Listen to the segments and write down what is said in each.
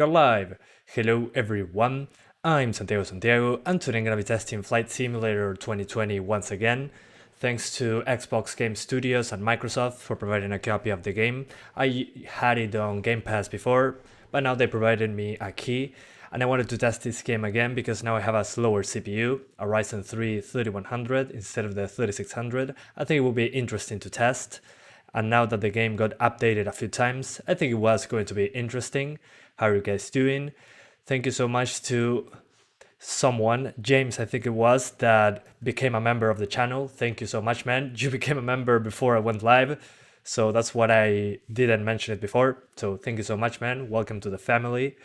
We're live! Hello everyone, I'm Santiago, and today I'm gonna be testing Flight Simulator 2020 once again. Thanks to Xbox Game Studios and Microsoft for providing a copy of the game. I had it on Game Pass before, but now they provided me a key, and I wanted to test this game again because now I have a slower CPU, a Ryzen 3 3100 instead of the 3600. I think it will be interesting to test. And now that the game got updated a few times, I think it was going to be interesting. How are you guys doing? Thank you so much to someone, James I think it was, that became a member of the channel. Thank you so much, man. You became a member before I went live, so that's what I didn't mention it before. So thank you so much, man. Welcome to the family.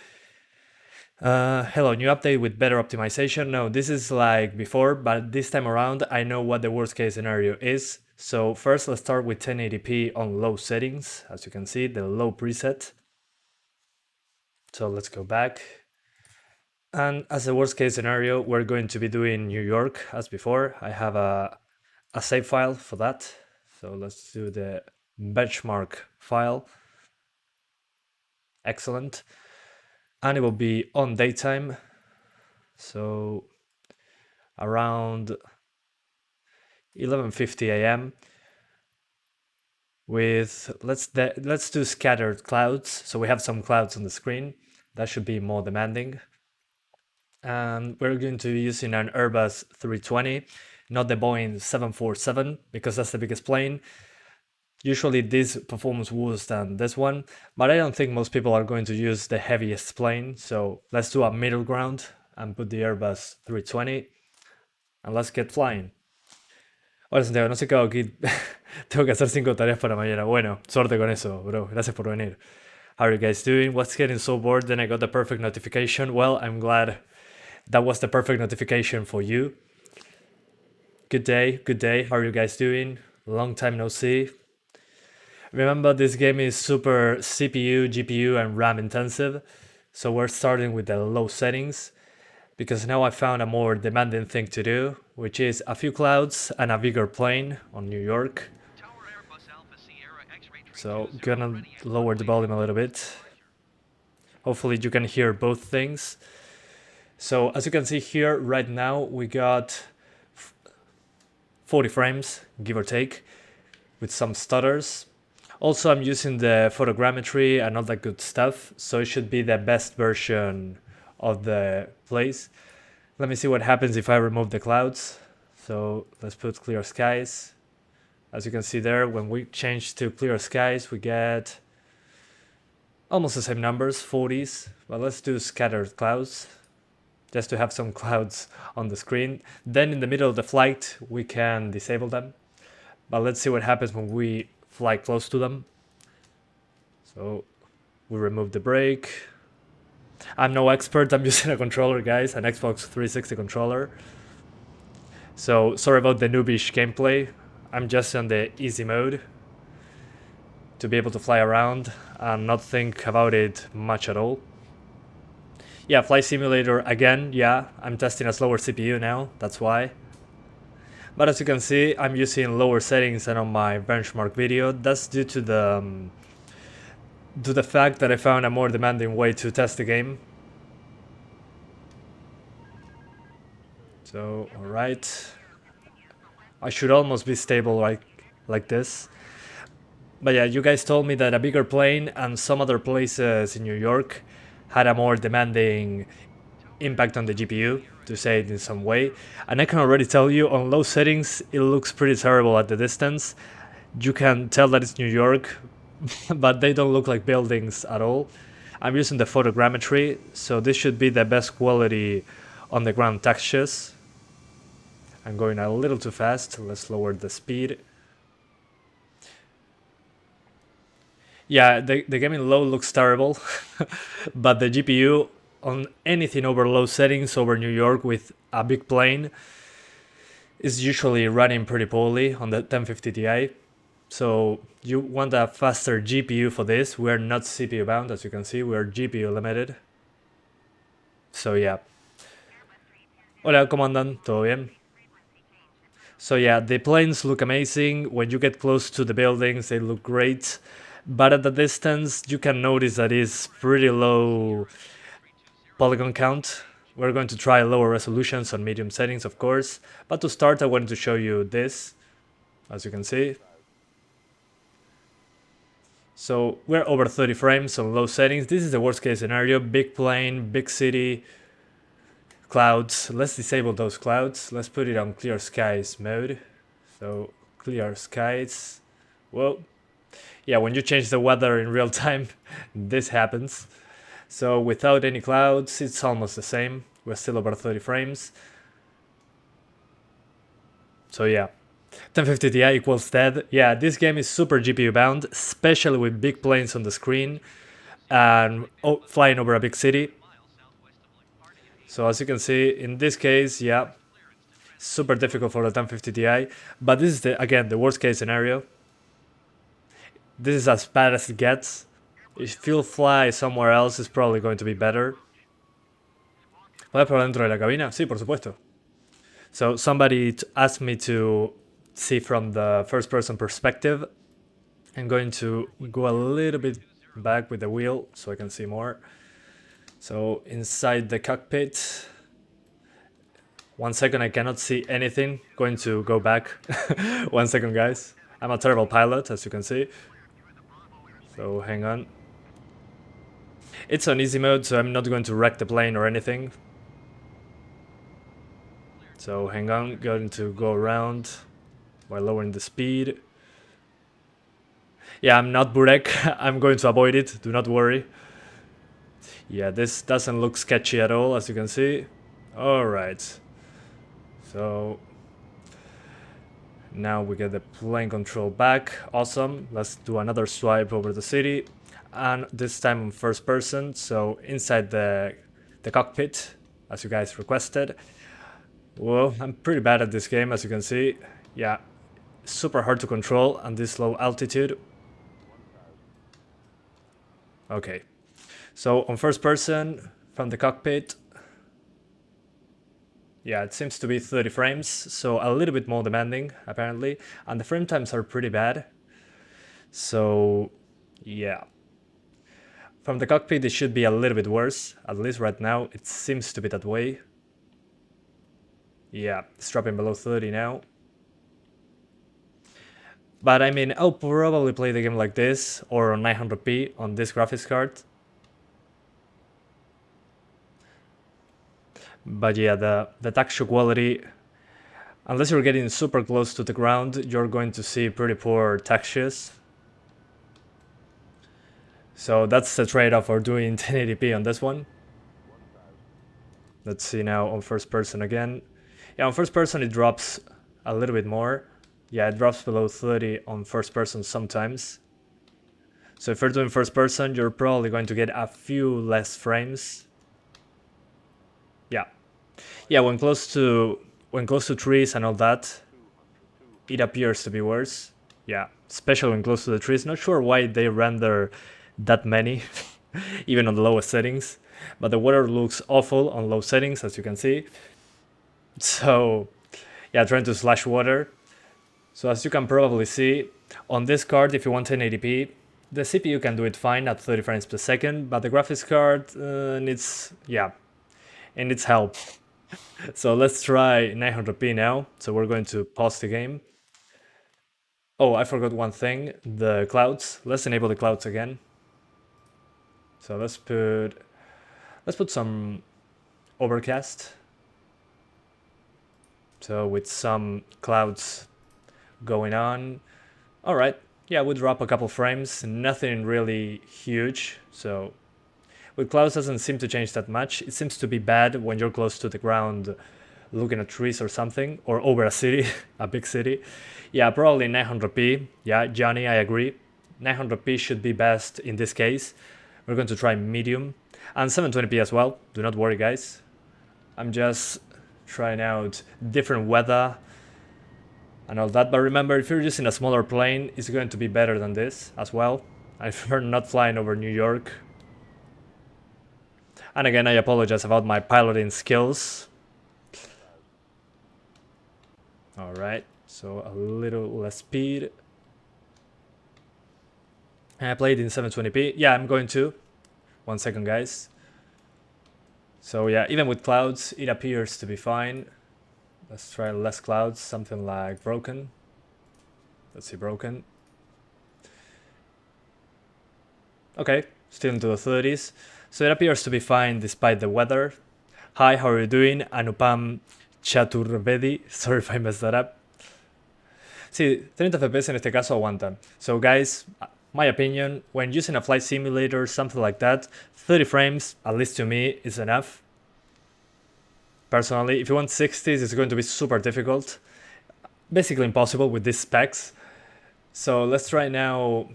Hello, new update with better optimization. No, this is like before, but this time around I know what the worst case scenario is. So first let's start with 1080p on low settings. As you can see, the low preset. So let's go back. And as a worst case scenario, we're going to be doing New York as before. I have a save file for that. So let's do the benchmark file. Excellent. And it will be on daytime. So around 11:50 a.m. with let's do scattered clouds, so we have some clouds on the screen. That should be more demanding. And we're going to be using an Airbus 320, not the Boeing 747, because that's the biggest plane. Usually this performs worse than this one, but I don't think most people are going to use the heaviest plane, so let's do a middle ground and put the Airbus 320 and let's get flying. Hola Santiago, no sé qué hago aquí. Tengo que hacer 5 tareas para mañana. Bueno, suerte con eso, bro. Gracias por venir. How are you guys doing? What's getting so bored? Then I got the perfect notification. Well, I'm glad that was the perfect notification for you. Good day, good day. How are you guys doing? Long time no see. Remember, this game is super CPU, GPU, and RAM intensive. So we're starting with the low settings, because now I found a more demanding thing to do, which is a few clouds and a bigger plane on New York. So gonna lower the volume a little bit. Hopefully you can hear both things. So as you can see here, right now we got 40 frames, give or take, with some stutters. Also, I'm using the photogrammetry and all that good stuff, so it should be the best version of the place. Let me see what happens if I remove the clouds. So let's put clear skies. As you can see there, when we change to clear skies, we get almost the same numbers, 40s. But let's do scattered clouds, just to have some clouds on the screen. Then in the middle of the flight, we can disable them. But let's see what happens when we fly close to them. So we remove the brake. I'm no expert, I'm using a controller, guys, an Xbox 360 controller. So sorry about the noobish gameplay. I'm just on the easy mode to be able to fly around and not think about it much at all. Yeah, Flight Simulator again, yeah, I'm testing a slower CPU now, that's why. But as you can see, I'm using lower settings than on my benchmark video. That's due to the fact that I found a more demanding way to test the game. So, alright. I should almost be stable like this. But yeah, you guys told me that a bigger plane and some other places in New York had a more demanding impact on the GPU, to say it in some way. And I can already tell you, on low settings, it looks pretty terrible at the distance. You can tell that it's New York, but they don't look like buildings at all. I'm using the photogrammetry, so this should be the best quality on the ground textures. I'm going a little too fast, let's lower the speed. Yeah, the game in low looks terrible, but the GPU on anything over low settings over New York with a big plane is usually running pretty poorly on the 1050 Ti. So you want a faster GPU for this. We're not CPU bound, as you can see, we're GPU limited. So yeah. Hola, ¿cómo andan? ¿Todo bien? So yeah, the planes look amazing. When you get close to the buildings, they look great. but at the distance you can notice that it's pretty low polygon count. We're going to try lower resolutions on medium settings, of course, but to start I wanted to show you this, as you can see. So we're over 30 frames on low settings. This is the worst case scenario. Big plane, big city, clouds. Let's disable those clouds. Let's put it on clear skies mode. So clear skies. Well, yeah, when you change the weather in real time, this happens. So without any clouds, it's almost the same. We're still over 30 frames. So yeah, 1050 Ti equals dead. Yeah, this game is super GPU bound, especially with big planes on the screen and flying over a big city. So as you can see, in this case, yeah, super difficult for the 1050 Ti. But this is, again, the worst case scenario. This is as bad as it gets. If you'll fly somewhere else, it's probably going to be better. ¿Puedes probar dentro de la cabina? Sí, por supuesto. So somebody asked me to see from the first person perspective. I'm going to go a little bit back with the wheel so I can see more. So inside the cockpit, 1 second, I cannot see anything. Going to go back. 1 second, guys. I'm a terrible pilot, as you can see. So hang on. It's on easy mode, so I'm not going to wreck the plane or anything. So hang on, going to go around while lowering the speed. Yeah, I'm not Burek. I'm going to avoid it, do not worry. Yeah, this doesn't look sketchy at all, as you can see. Alright. So now we get the plane control back. Awesome. Let's do another swipe over the city. And this time in first person, so inside the cockpit, as you guys requested. Well, I'm pretty bad at this game, as you can see. Yeah, super hard to control on this low altitude. Okay, so on first person from the cockpit, yeah, it seems to be 30 frames, so a little bit more demanding, apparently, and the frame times are pretty bad. So, yeah. From the cockpit, it should be a little bit worse, at least right now, it seems to be that way. Yeah, it's dropping below 30 now. But I mean, I'll probably play the game like this, or on 900p on this graphics card. But yeah, the texture quality, unless you're getting super close to the ground, you're going to see pretty poor textures. So that's the trade-off for doing 1080p on this one. Let's see now on first person again. Yeah, on first person it drops a little bit more. Yeah, it drops below 30 on first person sometimes. So if you're doing first person, you're probably going to get a few less frames. Yeah. Yeah, when close to trees and all that, it appears to be worse. Yeah, especially when close to the trees. Not sure why they render that many, even on the lowest settings. But the water looks awful on low settings, as you can see. So, yeah, trying to slash water. So as you can probably see, on this card, if you want 1080p, the CPU can do it fine at 30 frames per second, but the graphics card needs help. So let's try 900p now. So we're going to pause the game. Oh, I forgot one thing, the clouds. Let's enable the clouds again. So let's put some overcast. So with some clouds going on. All right, yeah, we drop a couple frames, nothing really huge. So with clouds doesn't seem to change that much. It seems to be bad when you're close to the ground looking at trees or something, or over a city, a big city. Yeah, probably 900p. Yeah, Johnny, I agree. 900p should be best in this case. We're going to try medium and 720p as well. Do not worry, guys. I'm just trying out different weather and all that. But remember, if you're using a smaller plane, it's going to be better than this as well. I prefer not flying over New York. And again, I apologize about my piloting skills. Alright, so a little less speed. And I played in 720p. Yeah, I'm going to. 1 second, guys. So yeah, even with clouds, it appears to be fine. Let's try less clouds, something like broken. Let's see, broken. Okay, still into the 30s. So it appears to be fine despite the weather. Hi, how are you doing? Anupam Chaturvedi. Sorry if I messed that up. Sí, 30 FPS en este caso aguantan. So guys, my opinion, when using a flight simulator, something like that, 30 frames, at least to me, is enough. Personally, if you want 60s, it's going to be super difficult. Basically impossible with these specs. So let's try now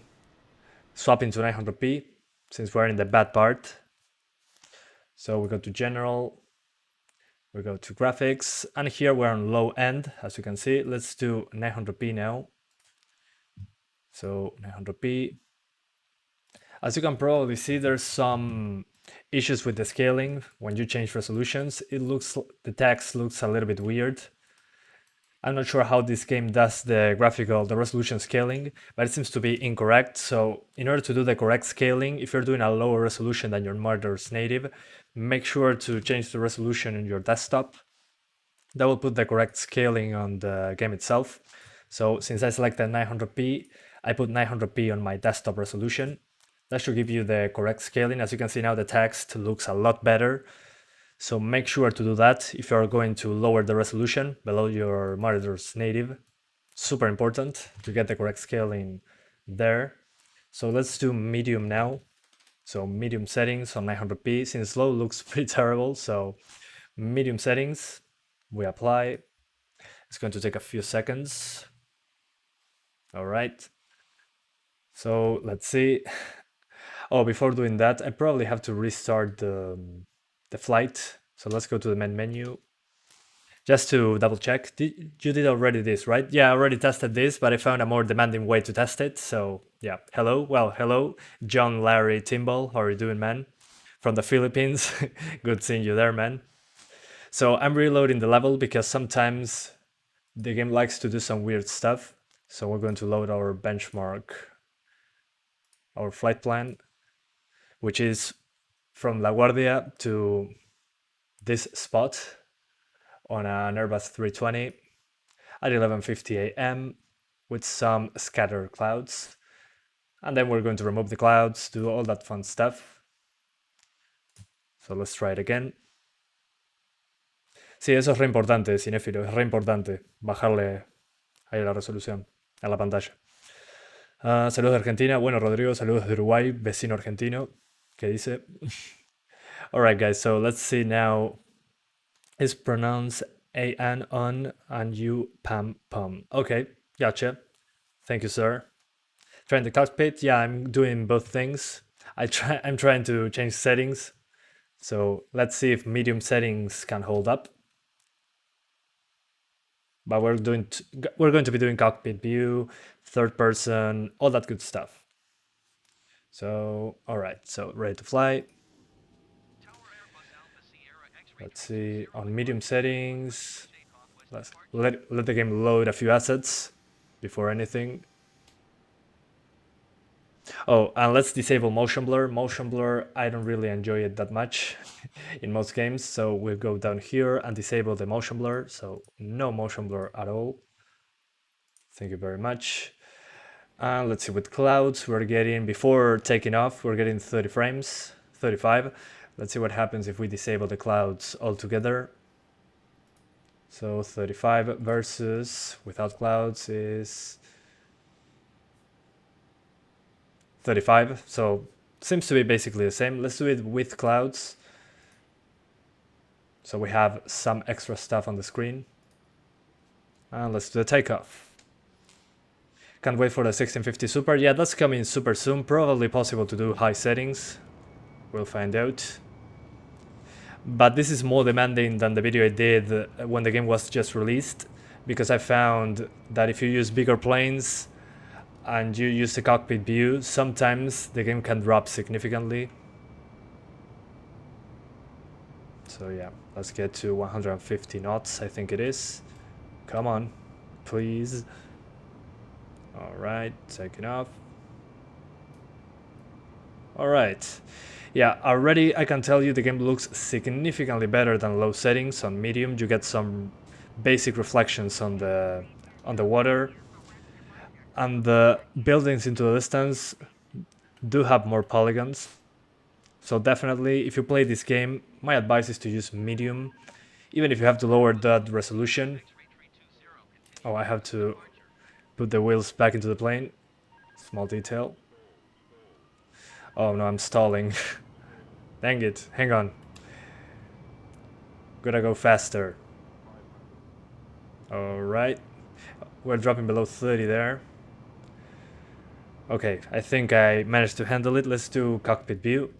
swapping to 900p, since we're in the bad part. So we go to general, we go to graphics, and here we're on low end, as you can see. Let's do 900p now. So 900p. As you can probably see, there's some issues with the scaling. When you change resolutions, the text looks a little bit weird. I'm not sure how this game does the resolution scaling, but it seems to be incorrect. So in order to do the correct scaling, if you're doing a lower resolution than your mother's native, make sure to change the resolution in your desktop. That will put the correct scaling on the game itself. So since I selected 900p, I put 900p on my desktop resolution. That should give you the correct scaling. As you can see now, the text looks a lot better. So make sure to do that if you're going to lower the resolution below your mother's native. Super important to get the correct scaling there. So let's do medium now. So medium settings on 900p, since low looks pretty terrible. So medium settings, we apply. It's going to take a few seconds. All right. So let's see. Oh, before doing that, I probably have to restart the flight. So let's go to the main menu. Just to double check, you did already this, right? Yeah, I already tested this, but I found a more demanding way to test it. So yeah, hello, John Larry Timbal. How are you doing, man? From the Philippines. Good seeing you there, man. So I'm reloading the level because sometimes the game likes to do some weird stuff. So we're going to load our benchmark, our flight plan, which is from LaGuardia to this spot on an Airbus 320 at 11:50 a.m. with some scattered clouds. And then we're going to remove the clouds, do all that fun stuff. So let's try it again. Sí, eso es re importante, cinéfilo, es re importante bajarle ahí la resolución a la pantalla. Saludos de Argentina. Bueno, Rodrigo, saludos de Uruguay, vecino argentino. ¿Qué dice? Alright, guys, so let's see now. It's pronounced A-N on and you pam pam. Okay, gotcha. Thank you, sir. Trying the cockpit. Yeah, I'm doing both things. I'm trying to change settings. So let's see if medium settings can hold up. But we're going to be doing cockpit view, third person, all that good stuff. So all right, so ready to fly. Let's see on medium settings. Let's let the game load a few assets before anything. Oh, and let's disable motion blur. Motion blur, I don't really enjoy it that much in most games. So we'll go down here and disable the motion blur. So no motion blur at all. Thank you very much. And let's see, with clouds, we're getting, before taking off, we're getting 30 frames, 35. Let's see what happens if we disable the clouds altogether. So 35 versus without clouds is 35. So seems to be basically the same. Let's do it with clouds. So we have some extra stuff on the screen. And let's do the takeoff. Can't wait for the 1650 Super. Yeah, that's coming super soon. Probably possible to do high settings. We'll find out. But this is more demanding than the video I did when the game was just released, because I found that if you use bigger planes and you use the cockpit view, sometimes the game can drop significantly. So yeah, let's get to 150 knots, I think it is. Come on, please. All right, taking off. Alright. Yeah, already I can tell you the game looks significantly better than low settings. On medium you get some basic reflections on the water, and the buildings into the distance do have more polygons. So definitely, if you play this game, my advice is to use medium, even if you have to lower that resolution. Oh, I have to put the wheels back into the plane. Small detail. Oh no, I'm stalling. Dang it, hang on. Gotta go faster. Alright. We're dropping below 30 there. Okay, I think I managed to handle it. Let's do cockpit view.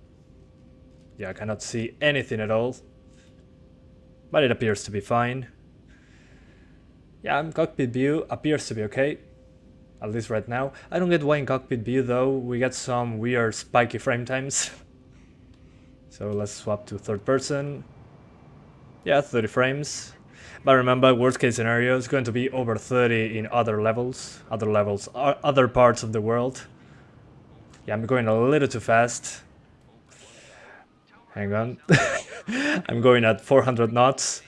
Yeah, I cannot see anything at all, but it appears to be fine. Yeah, cockpit view appears to be okay, at least right now. I don't get why in cockpit view though we get some weird spiky frame times. So let's swap to third person. Yeah, 30 frames. But remember, worst case scenario is going to be over 30 in other levels, other parts of the world. Yeah, I'm going a little too fast. Hang on. I'm going at 400 knots.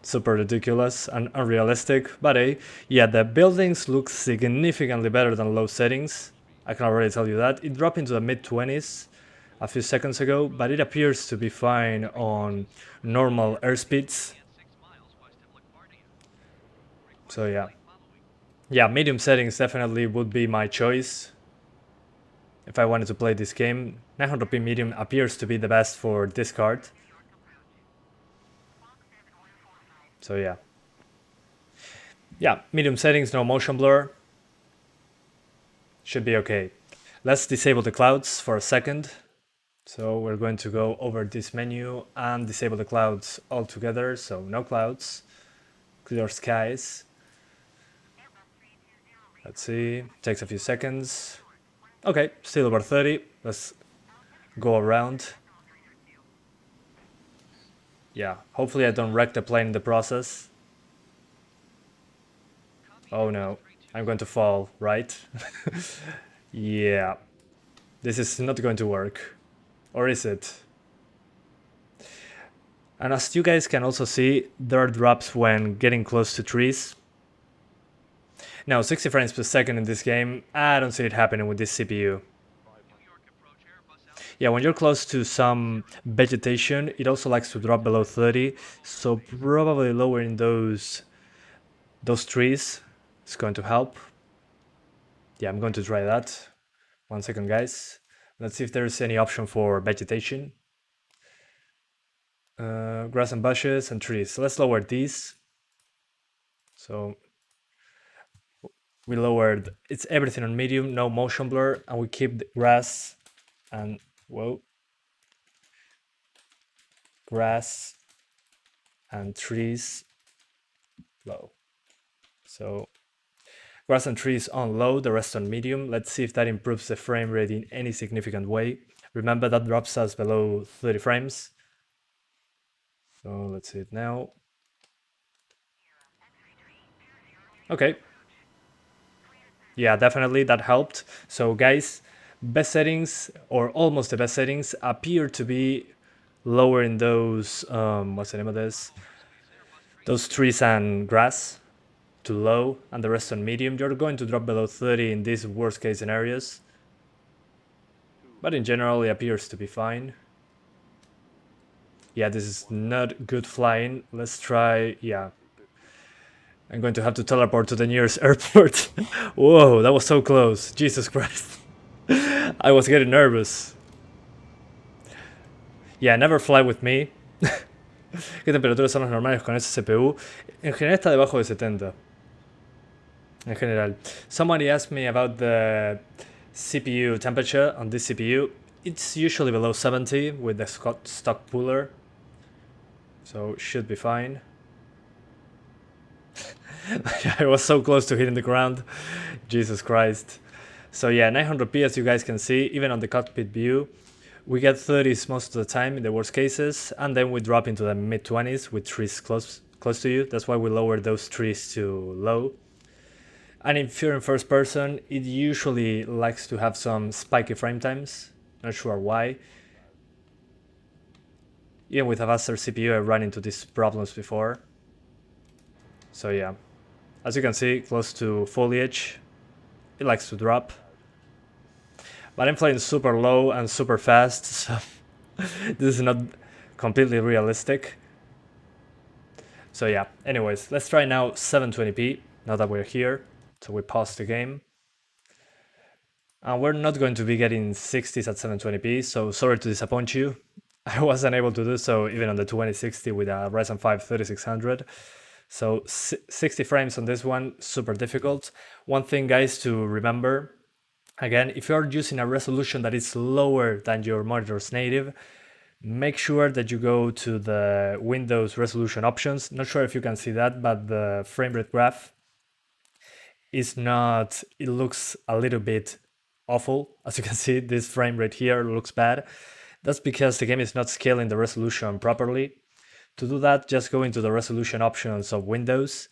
Super ridiculous and unrealistic, but hey, yeah, the buildings look significantly better than low settings. I can already tell you that. It dropped into the mid-20s a few seconds ago, but it appears to be fine on normal airspeeds. So yeah, medium settings definitely would be my choice if I wanted to play this game. 900p medium appears to be the best for this card. So yeah, medium settings, no motion blur. Should be okay. Let's disable the clouds for a second. So we're going to go over this menu and disable the clouds altogether. So no clouds, clear skies. Let's see, takes a few seconds. Okay, still over 30. Let's go around. Yeah, hopefully I don't wreck the plane in the process. Oh no, I'm going to fall, right? Yeah, this is not going to work. Or is it? And as you guys can also see, there are drops when getting close to trees. Now, 60 frames per second in this game, I don't see it happening with this CPU. Yeah, when you're close to some vegetation, it also likes to drop below 30, so probably lowering those trees is going to help. Yeah, I'm going to try that. 1 second, guys. Let's see if there's any option for vegetation. Grass and bushes and trees. So let's lower these. So we lowered, it's everything on medium, no motion blur, and we keep the grass and, whoa, grass and trees low. So grass and trees on low, the rest on medium. Let's see if that improves the frame rate in any significant way. Remember, that drops us below 30 frames. So let's see it now. Okay. Yeah, definitely that helped. So guys, best settings, or almost the best settings, appear to be lower in those, what's the name of this? Those trees and grass to low, and the rest on medium. You're going to drop below 30 in these worst case scenarios. But in general, it appears to be fine. Yeah, this is not good flying. Let's try, yeah. I'm going to have to teleport to the nearest airport. Whoa, that was so close. Jesus Christ. I was getting nervous. Yeah, never fly with me. ¿Qué temperaturas son las normales con ese CPU? En general está debajo de 70. En general. Somebody asked me about the CPU temperature on this CPU. It's usually below 70 with the stock cooler. So should be fine. I was so close to hitting the ground. Jesus Christ. So yeah, 900p as you guys can see, even on the cockpit view. We get 30s most of the time in the worst cases, and then we drop into the mid-20s with trees close to you. That's why we lower those trees to low. And if you're in first person, it usually likes to have some spiky frame times. Not sure why. Even with a faster CPU, I ran into these problems before. So yeah, as you can see, close to foliage. It likes to drop. But I'm playing super low and super fast, so this is not completely realistic. So yeah, anyways, let's try now 720p, now that we're here. So we pause the game. And we're not going to be getting 60s at 720p, so sorry to disappoint you. I wasn't able to do so even on the 2060 with a Ryzen 5 3600. So 60 frames on this one, super difficult. One thing, guys, to remember, again, if you're using a resolution that is lower than your monitor's native, make sure that you go to the Windows resolution options. Not sure if you can see that, but the frame rate graph is not, it looks a little bit awful. As you can see, this frame rate here looks bad. That's because the game is not scaling the resolution properly. To do that, just go into the resolution options of Windows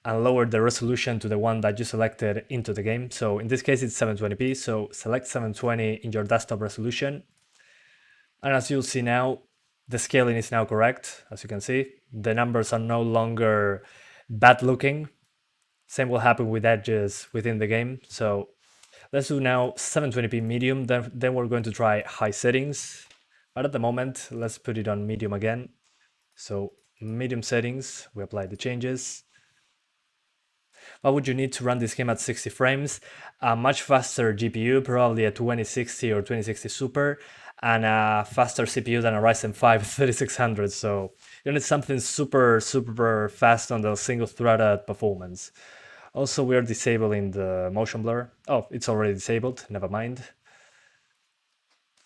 and lower the resolution to the one that you selected into the game. So in this case, it's 720p, so select 720 in your desktop resolution. And as you'll see now, the scaling is now correct. As you can see, the numbers are no longer bad looking. Same will happen with edges within the game. So let's do now 720p medium, then we're going to try high settings. But at the moment, let's put it on medium again. So medium settings, we apply the changes. What would you need to run this game at 60 frames? A much faster GPU, probably a 2060 or 2060 Super, and a faster CPU than a Ryzen 5 3600. So you need something super fast on the single-threaded performance. Also, we are disabling the motion blur. Oh, it's already disabled, never mind.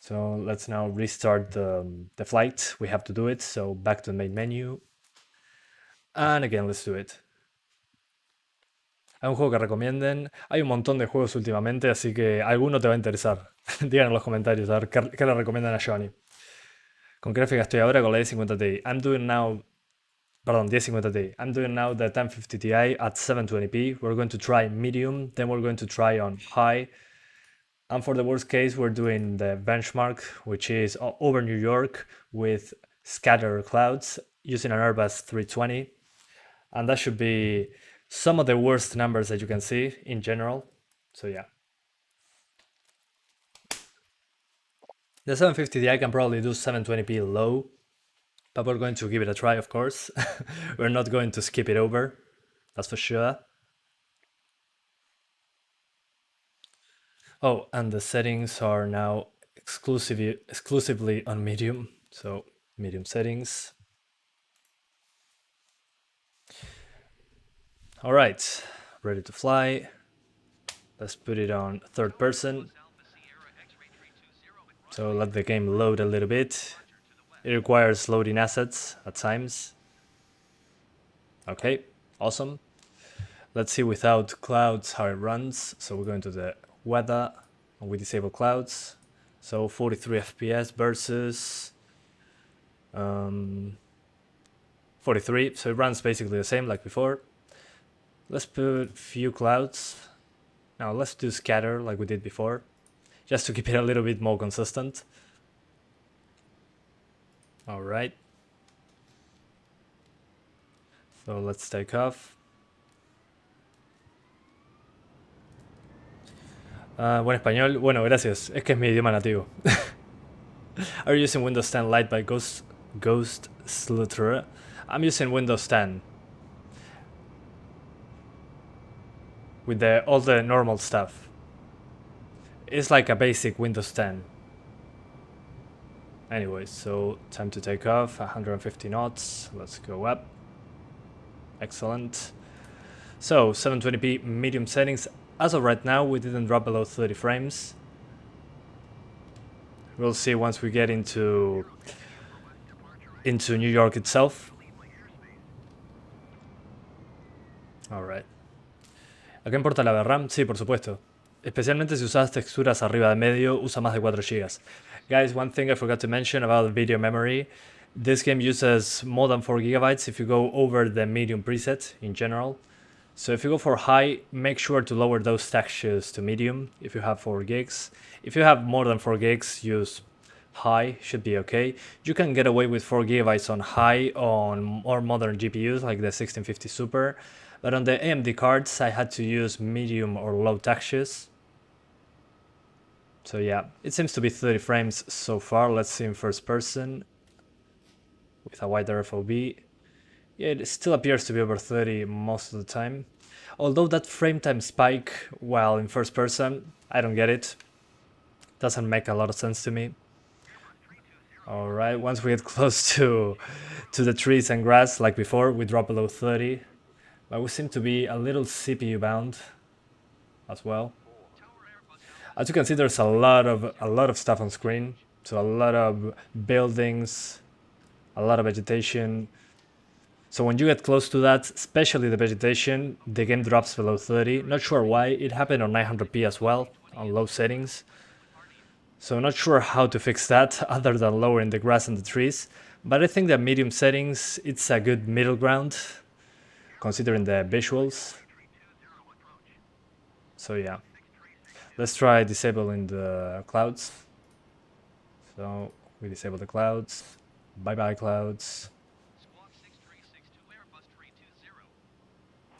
So let's now restart the flight. We have to do it, so back to the main menu. And again, let's do it. ¿Hay un juego que recomienden? Hay un montón de juegos últimamente, así que alguno te va a interesar. Digan en los comentarios a ver qué le recomiendan a Johnny. ¿Con qué gráfica estoy ahora? Con la 1050 Ti. I'm doing now the 1050 Ti at 720p. We're going to try medium, then we're going to try on high. And for the worst case, we're doing the benchmark, which is over New York with scattered clouds using an Airbus 320. And that should be some of the worst numbers that you can see in general. So yeah. The 750 Ti can probably do 720p low, but we're going to give it a try, of course. We're not going to skip it over, that's for sure. Oh, and the settings are now exclusively on medium, so medium settings. All right, ready to fly. Let's put it on third person. So let the game load a little bit. It requires loading assets at times. Okay, awesome. Let's see without clouds how it runs. So we're going to the weather and we disable clouds. So 43 FPS versus 43. So it runs basically the same like before. Let's put few clouds. Now let's do scatter like we did before, just to keep it a little bit more consistent. All right. So let's take off. Buen español. Bueno, gracias. Es que es mi idioma nativo. Are you using Windows 10 Lite by Ghost Slaughter? I'm using Windows 10. With all the normal stuff. It's like a basic Windows 10. Anyway, so time to take off, 150 knots. Let's go up. Excellent. So 720p medium settings. As of right now, we didn't drop below 30 frames. We'll see once we get into New York itself. Alright. ¿A qué importa la VRAM? Sí, por supuesto. Especialmente si usas texturas arriba de medio, usa más de 4 GB. Guys, one thing I forgot to mention about video memory. This game uses more than 4 GB if you go over the medium preset in general. So if you go for high, make sure to lower those textures to medium if you have 4 gigs. If you have more than 4 gigs, use high, should be okay. You can get away with 4 gigabytes on high on more modern GPUs like the 1650 Super, but on the AMD cards I had to use medium or low textures. So yeah, it seems to be 30 frames so far. Let's see in first person with a wider FOV. Yeah, it still appears to be over 30 most of the time. Although that frame time spike while in first person, I don't get it. Doesn't make a lot of sense to me. Alright, once we get close to the trees and grass like before, we drop below 30. But we seem to be a little CPU bound as well. As you can see, there's a lot of stuff on screen. So a lot of buildings, a lot of vegetation. So when you get close to that, especially the vegetation, the game drops below 30. Not sure why, it happened on 900p as well, on low settings. So not sure how to fix that, other than lowering the grass and the trees. But I think that medium settings, it's a good middle ground, considering the visuals. So yeah, let's try disabling the clouds. So we disable the clouds. Bye bye clouds.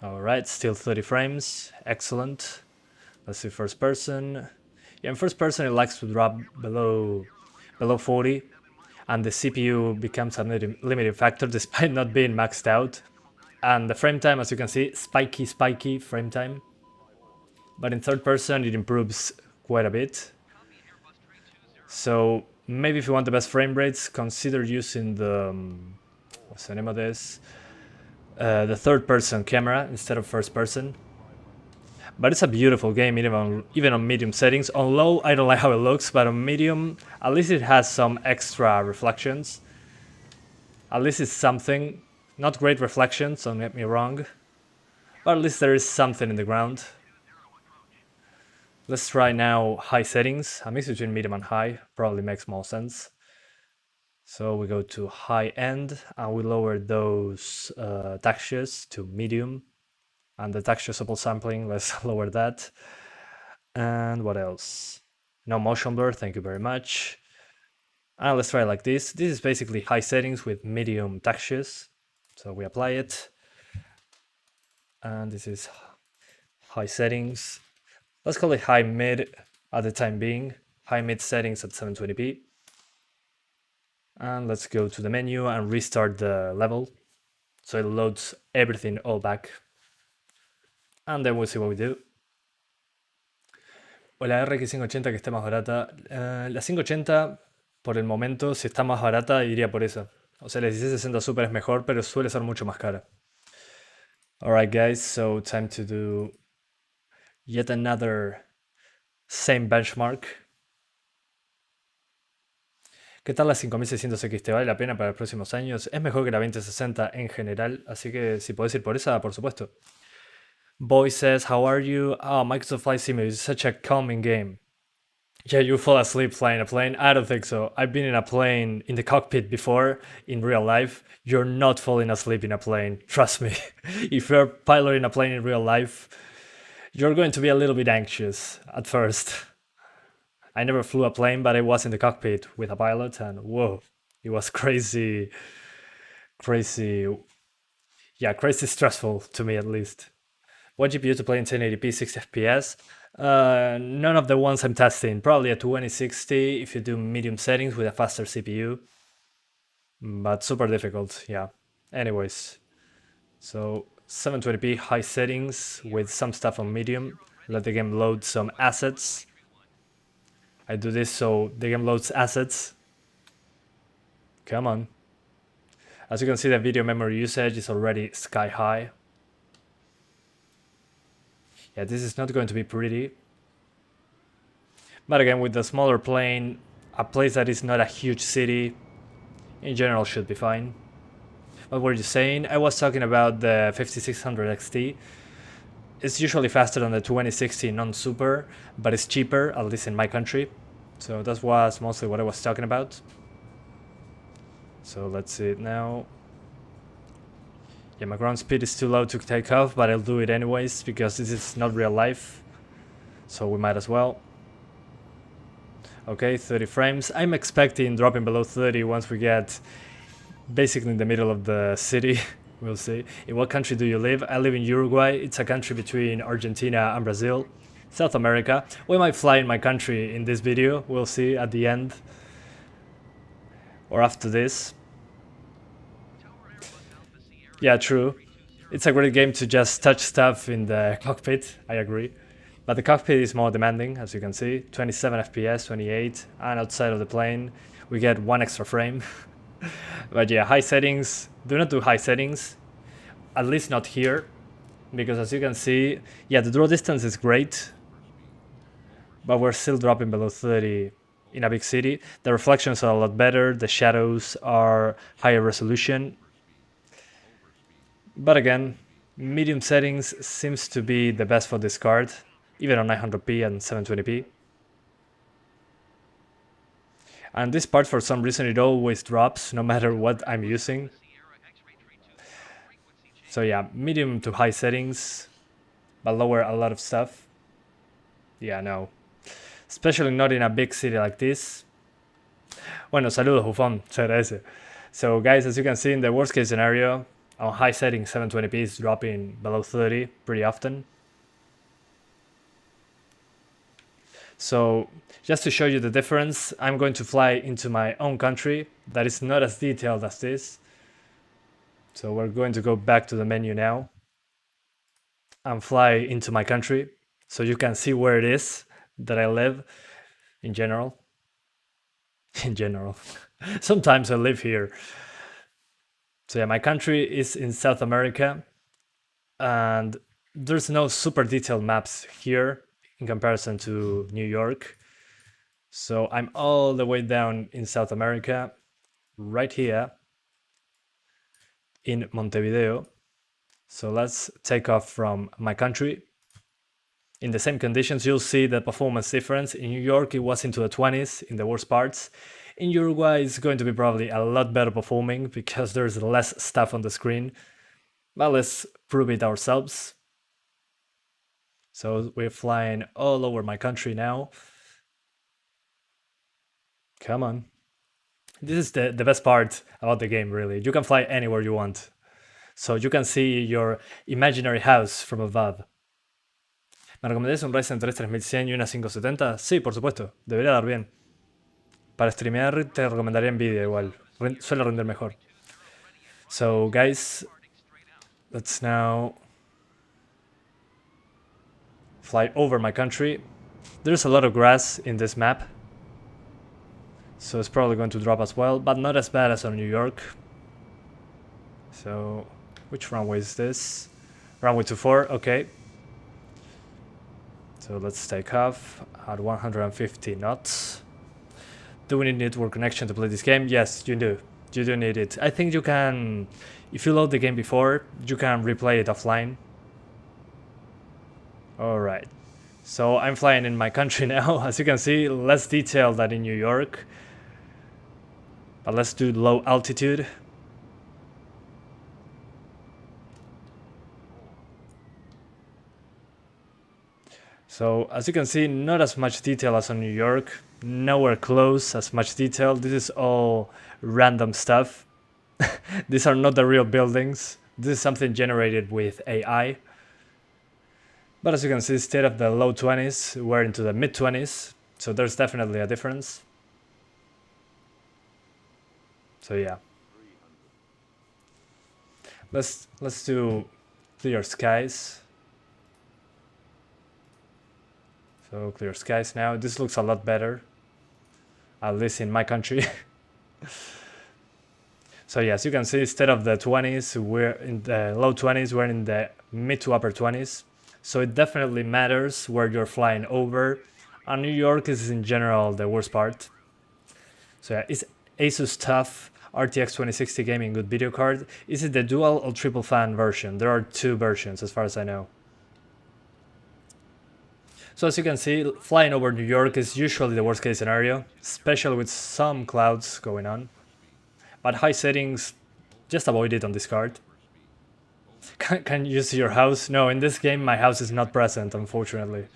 Alright, still 30 frames, excellent. Let's see first person. Yeah, in first person it likes to drop below 40, and the CPU becomes a limiting factor despite not being maxed out. And the frame time, as you can see, spiky frame time. But in third person it improves quite a bit. So maybe if you want the best frame rates, consider using the what's the name of this? The third person camera instead of first person. But it's a beautiful game even on medium settings. On low I don't like how it looks, but on medium at least it has some extra reflections. At least it's something. Not great reflections, don't get me wrong, but at least there is something in the ground. Let's try now high settings. A mix between medium and high probably makes more sense. So we go to high end and we lower those textures to medium, and the texture supple sampling, let's lower that. And what else? No motion blur, thank you very much. And let's try it like this. This is basically high settings with medium textures. So we apply it. And this is high settings. Let's call it high mid at the time being. High mid settings at 720p. And let's go to the menu and restart the level. So it loads everything all back. And then we'll see what we do. O la RX 580 que esté más barata. La 580, por el momento, si está más barata, iría por esa. O sea, la 1660 Super es mejor, pero suele ser mucho más cara. Alright guys, so time to do yet another same benchmark. ¿Qué tal la 5600 XT? ¿Vale la pena para los próximos años? Es mejor que la 2060 en general, así que si podés ir por esa, por supuesto. Boy says, how are you? Oh, Microsoft Flight Simulator is such a calming game. Yeah, you fall asleep flying a plane? I don't think so. I've been in a plane in the cockpit before, in real life. You're not falling asleep in a plane, trust me. If you're piloting a plane in real life, you're going to be a little bit anxious at first. I never flew a plane, but I was in the cockpit with a pilot, and whoa, it was crazy, yeah, crazy stressful to me at least. What GPU to play in 1080p 60 FPS? None of the ones I'm testing. Probably a 2060 if you do medium settings with a faster CPU. But super difficult, yeah. Anyways, so 720p high settings with some stuff on medium. Let the game load some assets. I do this so the game loads assets. Come on. As you can see, the video memory usage is already sky high. Yeah, this is not going to be pretty. But again, with the smaller plane, a place that is not a huge city, in general should be fine. What were you saying? I was talking about the 5600 XT. It's usually faster than the 2060 non-super, but it's cheaper, at least in my country. So that was mostly what I was talking about. So let's see it now. Yeah, my ground speed is too low to take off, but I'll do it anyways because this is not real life. So we might as well. Okay, 30 frames. I'm expecting dropping below 30 once we get basically in the middle of the city. We'll see. In what country do you live? I live in Uruguay. It's a country between Argentina and Brazil. South America. We might fly in my country in this video. We'll see at the end. Or after this. Yeah, true. It's a great game to just touch stuff in the cockpit, I agree. But the cockpit is more demanding, as you can see. 27 FPS, 28, and outside of the plane we get 1 extra frame. But yeah, high settings. Do not do high settings. At least not here. Because as you can see, yeah, the draw distance is great. But we're still dropping below 30 in a big city. The reflections are a lot better. The shadows are higher resolution. But again, medium settings seems to be the best for this card, even on 900p and 720p. And this part, for some reason, it always drops, no matter what I'm using. So yeah, medium to high settings, but lower a lot of stuff. Yeah, no. Especially not in a big city like this. Bueno, saludos, Bufón, se agradece. So guys, as you can see in the worst case scenario, on high settings 720p is dropping below 30 pretty often. So just to show you the difference, I'm going to fly into my own country that is not as detailed as this. So we're going to go back to the menu now and fly into my country so you can see where it is that I live in general. In general. Sometimes I live here. So yeah, my country is in South America and there's no super detailed maps here in comparison to New York. So I'm all the way down in South America, right here in Montevideo. So let's take off from my country. In the same conditions, you'll see the performance difference. In New York, it was into the 20s in the worst parts. In Uruguay, it's going to be probably a lot better performing because there's less stuff on the screen. But let's prove it ourselves. So we're flying all over my country now. Come on. This is the best part about the game, really. You can fly anywhere you want. So you can see your imaginary house from above. ¿Me recomendarías un Ryzen 3 3100 y una 570? Sí, por supuesto. Debería dar bien. Para streamear te recomendaría Nvidia igual. Suele render mejor. So guys, let's now fly over my country. There's a lot of grass in this map. So it's probably going to drop as well, but not as bad as on New York. So, which runway is this? Runway 24, okay. So let's take off at 150 knots. Do we need network connection to play this game? Yes, you do. You do need it. I think you can, if you load the game before, you can replay it offline. Alright. So I'm flying in my country now. As you can see, less detailed than in New York. But let's do low altitude. So as you can see, not as much detail as on New York, nowhere close as much detail. This is all random stuff. These are not the real buildings. This is something generated with AI. But as you can see, instead of the low 20s, we're into the mid 20s. So there's definitely a difference. So yeah. Let's do clear skies. So clear skies now. This looks a lot better, at least in my country. So yes, you can see instead of the 20s, we're in the low 20s, we're in the mid to upper 20s. So it definitely matters where you're flying over. And New York is in general the worst part. So yeah, is Asus TUF RTX 2060 gaming good video card? Is it the dual or triple fan version? There are two versions as far as I know. So as you can see, flying over New York is usually the worst case scenario, especially with some clouds going on. But high settings, just avoid it on this card. Can you see your house? No, in this game my house is not present, unfortunately.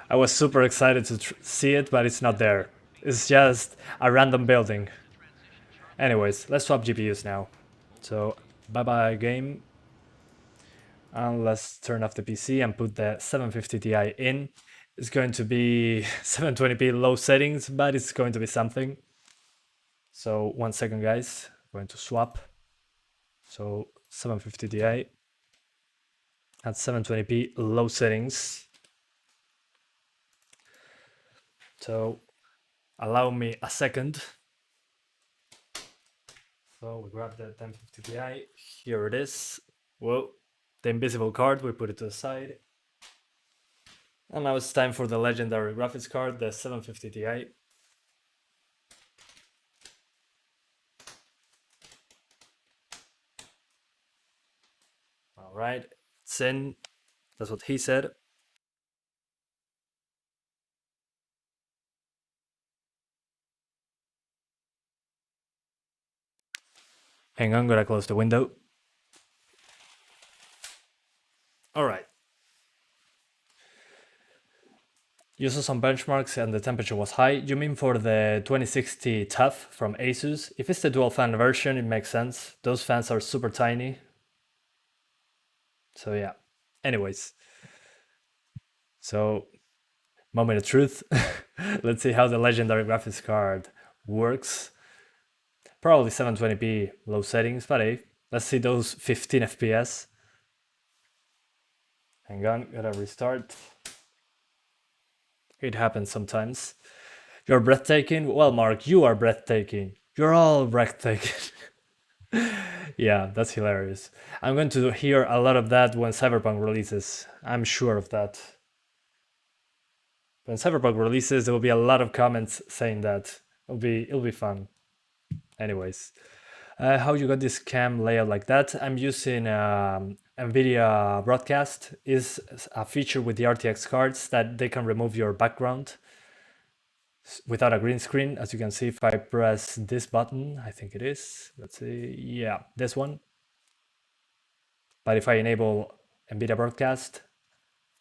I was super excited to see it, but it's not there. It's just a random building. Anyways, let's swap GPUs now. So, bye bye game. And let's turn off the PC and put the 750 Ti in. It's going to be 720p low settings, but it's going to be something. So 1 second guys, I'm going to swap. So 750 Ti at 720p low settings. So allow me a second. So we grab the 1050 Ti, here it is. Whoa, the invisible card, we put it to the side. And now it's time for the legendary graphics card, the 750 Ti. All right, it's in. That's what he said. Hang on, gotta close the window. All right. You saw some benchmarks and the temperature was high. You mean for the 2060 TUF from Asus? If it's the dual fan version, it makes sense. Those fans are super tiny. So yeah. Anyways. So, moment of truth. Let's see how the legendary graphics card works. Probably 720p low settings, but hey, let's see those 15 FPS. Hang on, gotta restart. It happens sometimes. You're breathtaking? Well, Mark, you are breathtaking. You're all breathtaking. Yeah, that's hilarious. I'm going to hear a lot of that when Cyberpunk releases. I'm sure of that. When Cyberpunk releases, there will be a lot of comments saying that. It'll be fun. Anyways, how you got this cam layout like that? I'm using NVIDIA Broadcast. Is a feature with the RTX cards that they can remove your background without a green screen. As you can see, if I press this button, I think it is. Let's see. Yeah, this one. But if I enable NVIDIA Broadcast,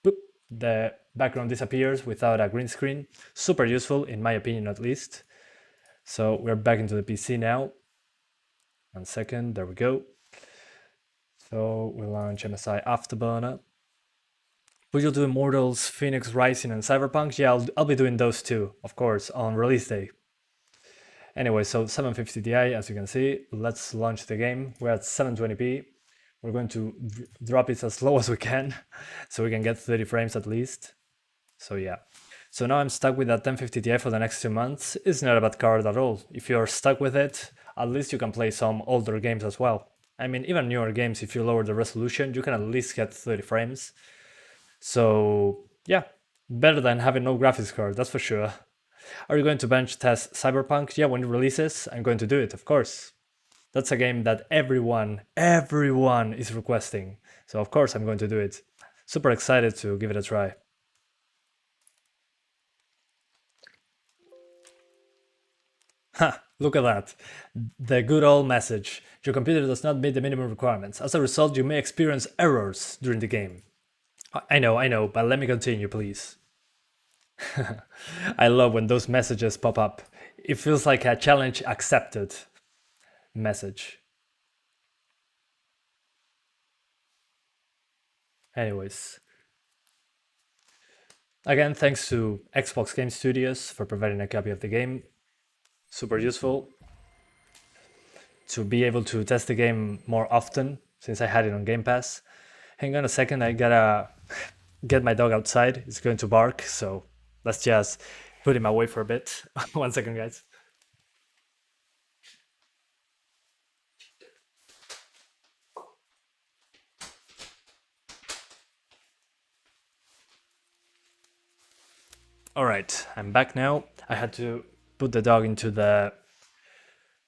boop, the background disappears without a green screen. Super useful, in my opinion, at least. So we're back into the PC now. 1 second, there we go. So we'll launch MSI Afterburner. Will you do Immortals, Phoenix Rising, and Cyberpunk? Yeah, I'll be doing those too, of course, on release day. Anyway, so 750 Ti, as you can see. Let's launch the game. We're at 720p. We're going to drop it as low as we can, so we can get 30 frames at least. So yeah. So now I'm stuck with that 1050 Ti for the next 2 months. It's not a bad card at all. If you're stuck with it, at least you can play some older games as well. I mean, even newer games, if you lower the resolution, you can at least get 30 frames. So yeah, better than having no graphics card, that's for sure. Are you going to bench test Cyberpunk? Yeah, when it releases, I'm going to do it, of course. That's a game that everyone is requesting. So of course I'm going to do it. Super excited to give it a try. Ha, look at that. The good old message. Your computer does not meet the minimum requirements. As a result, you may experience errors during the game. I know, but let me continue, please. I love when those messages pop up. It feels like a challenge accepted message. Anyways. Again, thanks to Xbox Game Studios for providing a copy of the game. Super useful to be able to test the game more often since I had it on Game Pass. Hang on a second, I gotta get my dog outside. It's going to bark, so let's just put him away for a bit. 1 second, guys. All right, I'm back now. I had to put the dog into the,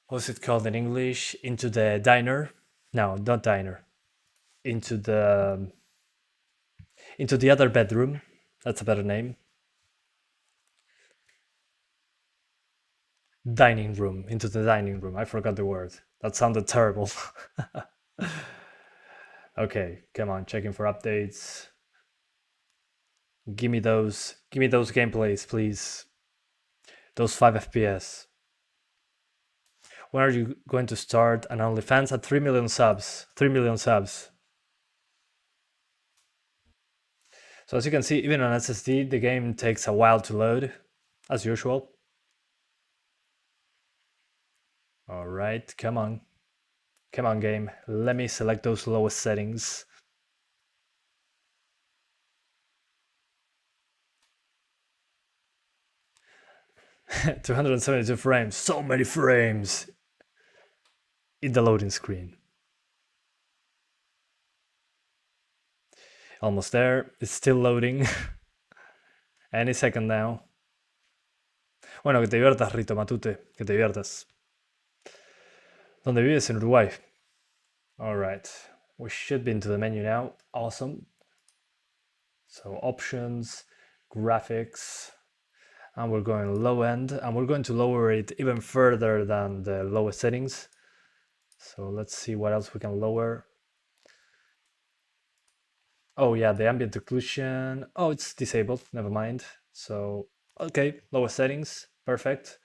what's it called in English? Into the diner. No, not diner. Into the other bedroom. That's a better name. Dining room. Into the dining room. I forgot the word. That sounded terrible. Okay, come on, checking for updates. Give me those gameplays, please. Those 5 FPS. When are you going to start an OnlyFans at 3 million subs? 3 million subs. So as you can see, even on SSD, the game takes a while to load, as usual. All right, come on. Come on, game. Let me select those lowest settings. (272 frames. So many frames in the loading screen. Almost there. It's still loading. Any second now. Bueno, que te diviertas, Rito Matute. Que te diviertas. ¿Dónde vives? En Uruguay. Alright. We should be into the menu now. Awesome. So options, graphics, and we're going low end, and we're going to lower it even further than the lowest settings. So let's see what else we can lower. Oh yeah, the ambient occlusion. Oh, it's disabled, never mind. So, okay, lowest settings, perfect.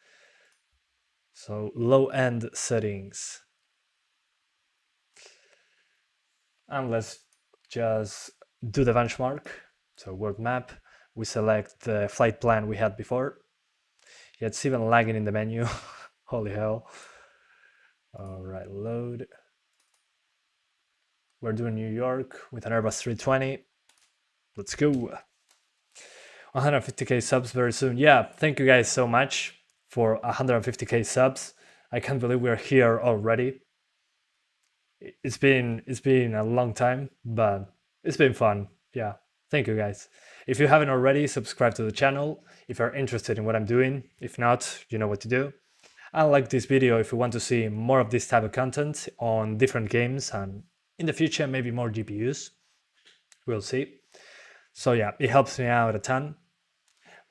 So low end settings. And let's just do the benchmark. So world map, we select the flight plan we had before. Yeah, it's even lagging in the menu. Holy hell. All right, load. We're doing New York with an Airbus 320. Let's go. 150k subs very soon. Yeah, thank you guys so much for 150k subs. I can't believe we're here already. It's been a long time, but it's been fun. Yeah, thank you guys. If you haven't already, subscribe to the channel if you're interested in what I'm doing. If not, you know what to do. And like this video if you want to see more of this type of content on different games, and in the future maybe more GPUs. We'll see. So yeah, it helps me out a ton.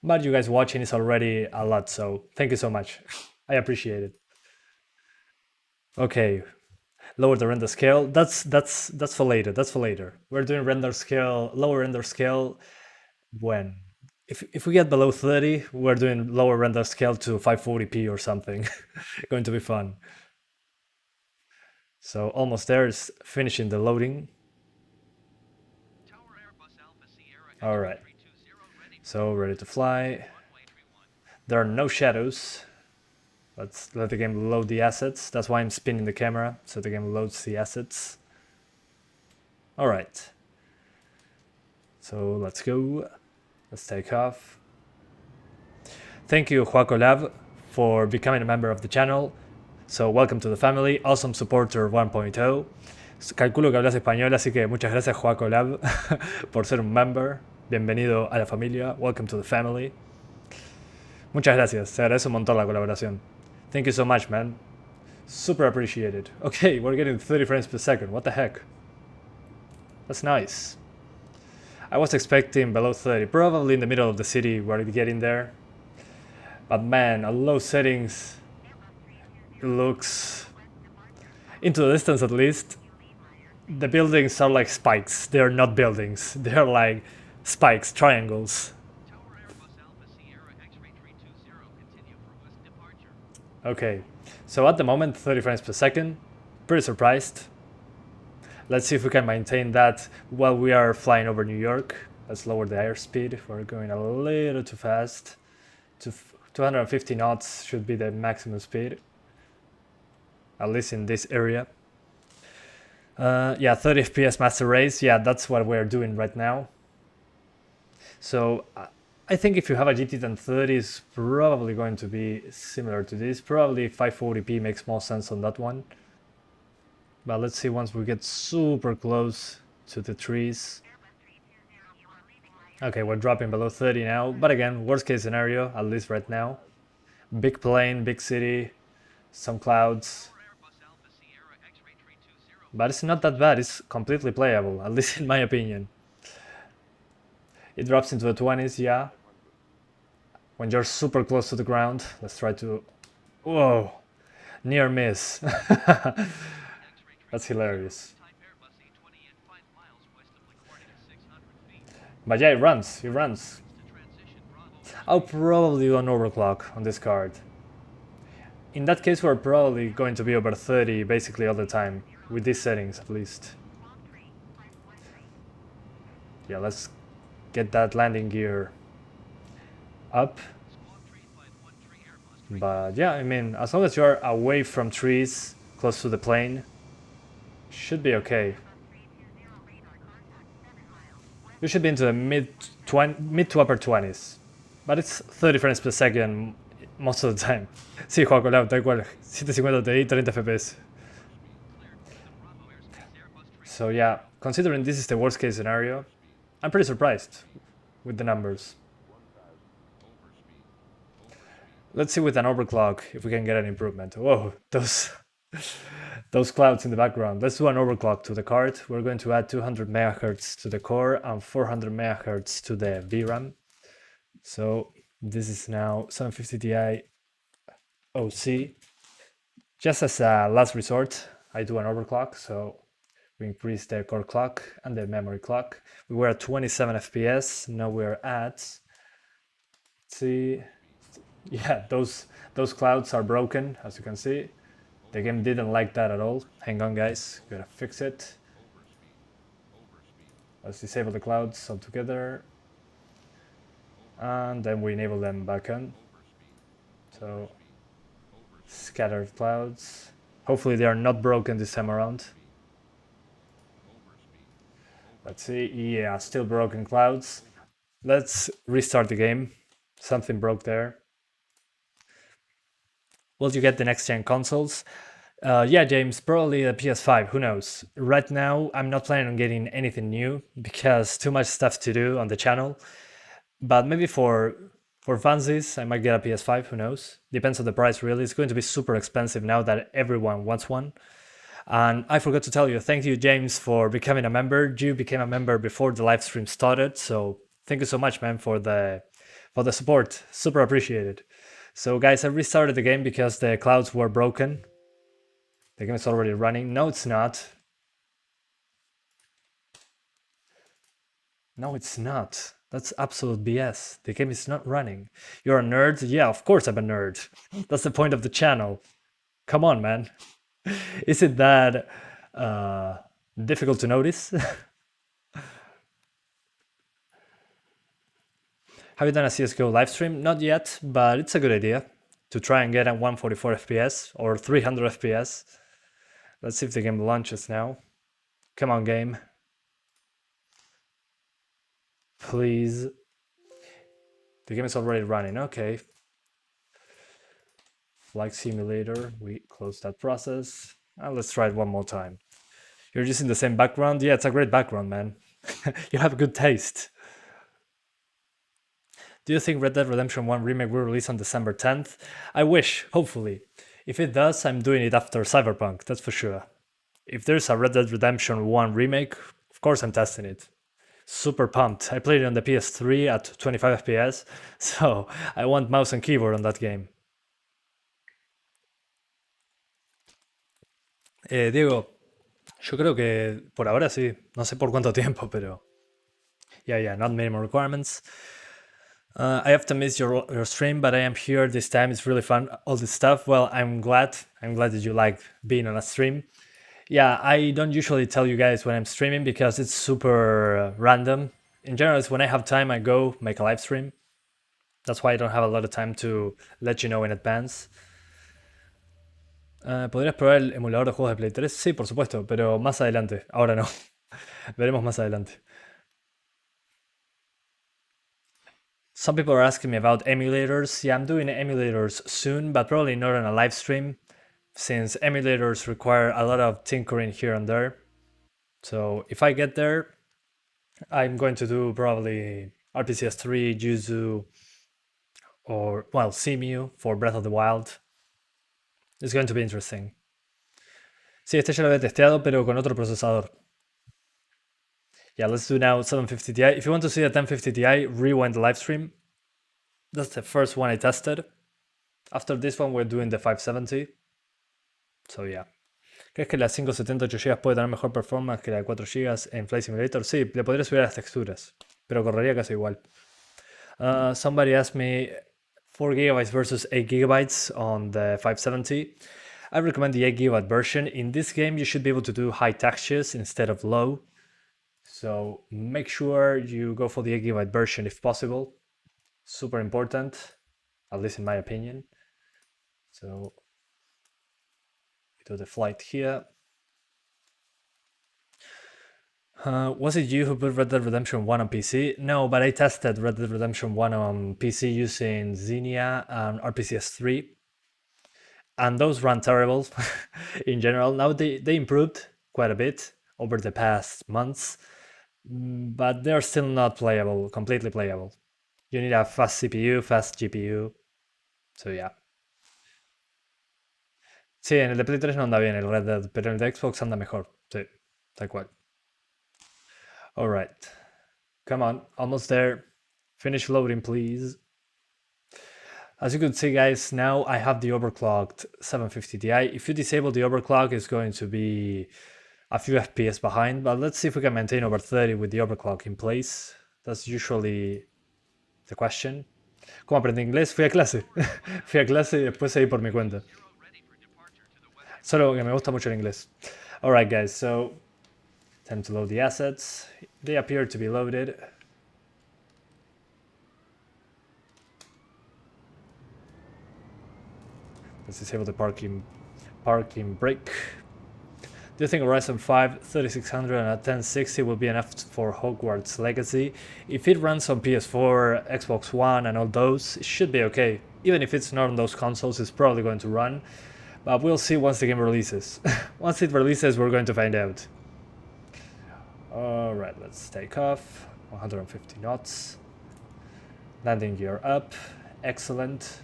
But you guys watching is already a lot, so thank you so much. I appreciate it. Okay, lower the render scale. That's for later. That's for later. We're doing render scale, lower render scale when if we get below 30, we're doing lower render scale to 540p or something. Going to be fun. So almost there, is finishing the loading. All right. So ready to fly. There are no shadows. Let's let the game load the assets. That's why I'm spinning the camera, so the game loads the assets. All right. So let's go. Let's take off. Thank you, Juaco Lab, for becoming a member of the channel. So welcome to the family, awesome supporter 1.0. Calculo que hablas español, así que muchas gracias, Juaco Lab, por ser un member. Bienvenido a la familia. Welcome to the family. Muchas gracias. Se agradece un montón la colaboración. Thank you so much, man. Super appreciated. Okay, we're getting 30 frames per second. What the heck? That's nice. I was expecting below 30, probably in the middle of the city we're getting there. But man, at low settings, it looks, into the distance at least, the buildings are like spikes. They're not buildings. They're like spikes, triangles. Okay, so at the moment 30 frames per second, pretty surprised. Let's see if we can maintain that while we are flying over New York. Let's lower the airspeed. We're going a little too fast. 250 knots should be the maximum speed, at least in this area. Yeah, 30 FPS master race. Yeah, that's what we're doing right now. So I think if you have a GT 1030, it's probably going to be similar to this. Probably 540p makes more sense on that one. But let's see once we get super close to the trees. Okay, we're dropping below 30 now. But again, worst case scenario, at least right now. Big plane, big city, some clouds. But it's not that bad, it's completely playable, at least in my opinion. It drops into the 20s, yeah. When you're super close to the ground, let's try to... Whoa! Near miss. That's hilarious. But yeah, it runs, it runs. I'll probably do an overclock on this card. In that case, we're probably going to be over 30 basically all the time, with these settings at least. Yeah, let's get that landing gear up. But yeah, I mean, as long as you're away from trees, close to the plane, should be okay. You should be into the mid to upper 20s. But it's 30 frames per second most of the time. Sí, juego colado, tal cual. 750 Ti, 30 FPS. So yeah, considering this is the worst case scenario, I'm pretty surprised with the numbers. Let's see with an overclock if we can get an improvement. Whoa, those clouds in the background. Let's do an overclock to the card. We're going to add 200 megahertz to the core and 400 megahertz to the VRAM. So this is now 750 Ti OC. Just as a last resort, I do an overclock. So we increase the core clock and the memory clock. We were at 27 FPS. Now we're at, let's see, yeah, those clouds are broken, as you can see. The game didn't like that at all. Hang on, guys, gotta fix it. Let's disable the clouds altogether, and then we enable them back on. So scattered clouds. Hopefully they are not broken this time around. Let's see. Yeah, still broken clouds. Let's restart the game. Something broke there. Will you get the next gen consoles? Yeah, James, probably a PS5, who knows? Right now, I'm not planning on getting anything new because too much stuff to do on the channel. But maybe for funsies, I might get a PS5, who knows? Depends on the price, really. It's going to be super expensive now that everyone wants one. And I forgot to tell you, thank you, James, for becoming a member. You became a member before the live stream started, so thank you so much, man, for the support. Super appreciated. So guys, I restarted the game because the clouds were broken. The game is already running. No, it's not. No, it's not. That's absolute BS. The game is not running. You're a nerd? Yeah, of course I'm a nerd. That's the point of the channel. Come on, man. Is it that difficult to notice? Have you done a CSGO livestream? Not yet, but it's a good idea to try and get a 144 FPS or 300 FPS. Let's see if the game launches now. Come on, game. Please. The game is already running, okay. Flight simulator, we close that process. And let's try it one more time. You're using the same background? Yeah, it's a great background, man. You have good taste. Do you think Red Dead Redemption 1 Remake will release on December 10th? I wish, hopefully. If it does, I'm doing it after Cyberpunk, that's for sure. If there's a Red Dead Redemption 1 Remake, of course I'm testing it. Super pumped. I played it on the PS3 at 25 FPS, so I want mouse and keyboard on that game. Diego, yo creo que por ahora sí. No sé por cuánto tiempo, pero... Yeah, not minimum requirements. I have to miss your stream, but I am here this time. It's really fun, all this stuff. Well, I'm glad that you like being on a stream. Yeah, I don't usually tell you guys when I'm streaming because it's super random. In general, it's when I have time, I go make a live stream. That's why I don't have a lot of time to let you know in advance. ¿Podrías probar el emulador de juegos de Play 3? Sí, por supuesto, pero más adelante. Ahora no. Veremos más adelante. Some people are asking me about emulators. Yeah, I'm doing emulators soon, but probably not on a live stream, since emulators require a lot of tinkering here and there. So if I get there, I'm going to do probably RPCS 3, Yuzu, or, well, Simu for Breath of the Wild. It's going to be interesting. Sí, este ya lo había testeado, pero con otro procesador. Yeah, let's do now 750 Ti. If you want to see a 1050 Ti, rewind the live stream. That's the first one I tested. After this one, we're doing the 570. So yeah. ¿Crees que la 578 GB puede tener mejor performance que la de 4 GB en Flight Simulator? Sí, le podría subir a las texturas. pero correría casi igual. Somebody asked me 4 gigabytes versus 8 gigabytes on the 570. I recommend the 8 gigabyte version. In this game, you should be able to do high textures instead of low. So make sure you go for the 8 gigabyte version if possible. Super important, at least in my opinion. So we do the flight here. Was it you who put Red Dead Redemption 1 on PC? No, but I tested Red Dead Redemption 1 on PC using Xenia and RPCS 3. And those ran terrible in general. Now they improved quite a bit over the past months, but they're still not playable, completely playable. You need a fast CPU, fast GPU. So yeah. Sí, en el de Play 3 no anda bien el Red Dead, pero en el de Xbox anda mejor. Sí, tal cual. Alright. Come on, almost there. Finish loading, please. As you can see, guys, now I have the overclocked 750 Ti. If you disable the overclock, it's going to be a few FPS behind, but let's see if we can maintain over 30 with the overclock in place. That's usually the question. ¿Cómo aprendí inglés? Fui a clase. Fui a clase y después seguí por mi cuenta. Solo que me gusta mucho el inglés. Alright, guys, so time to load the assets. They appear to be loaded. Let's disable the parking brake. Do you think a Ryzen 5 3600 and a 1060 will be enough for Hogwarts Legacy? If it runs on PS4, Xbox One and all those, it should be okay. Even if it's not on those consoles, it's probably going to run. But we'll see once the game releases. Once it releases, we're going to find out. Alright, let's take off. 150 knots. Landing gear up. Excellent.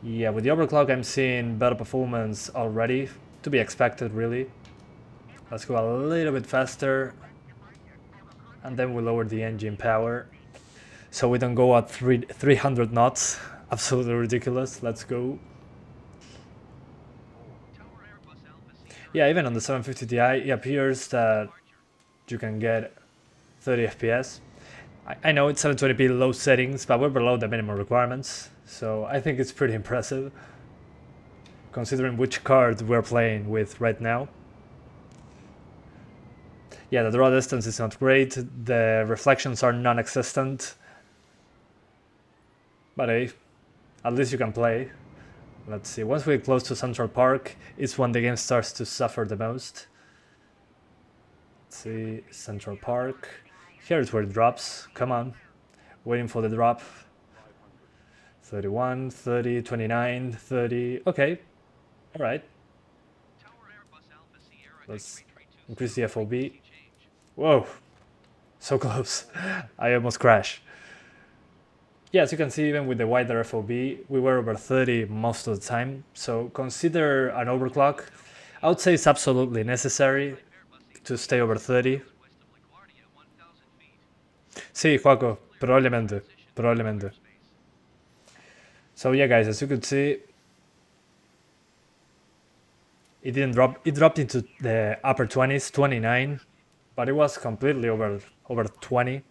Yeah, with the overclock I'm seeing better performance already, to be expected really. Let's go a little bit faster, and then we lower the engine power, so we don't go at 300 knots, absolutely ridiculous. Let's go. Yeah, even on the 750 Ti, it appears that you can get 30 FPS. I know it's 720p low settings, but we're below the minimum requirements, so I think it's pretty impressive, considering which card we're playing with right now. Yeah, the draw distance is not great, the reflections are non-existent, but hey, at least you can play. Let's see, once we get close to Central Park, it's when the game starts to suffer the most. Let's see, Central Park. Here is where it drops. Come on. Waiting for the drop. 31, 30, 29, 30. Okay. Alright. Let's increase the FOB. Whoa. So close. I almost crashed. Yeah, as you can see, even with the wider FOB, we were over 30 most of the time. So consider an overclock. I would say it's absolutely necessary to stay over 30. Sí, Joaco, probablemente. So yeah, guys, as you could see, it didn't drop. It dropped into the upper 20s, 29, but it was completely over 20.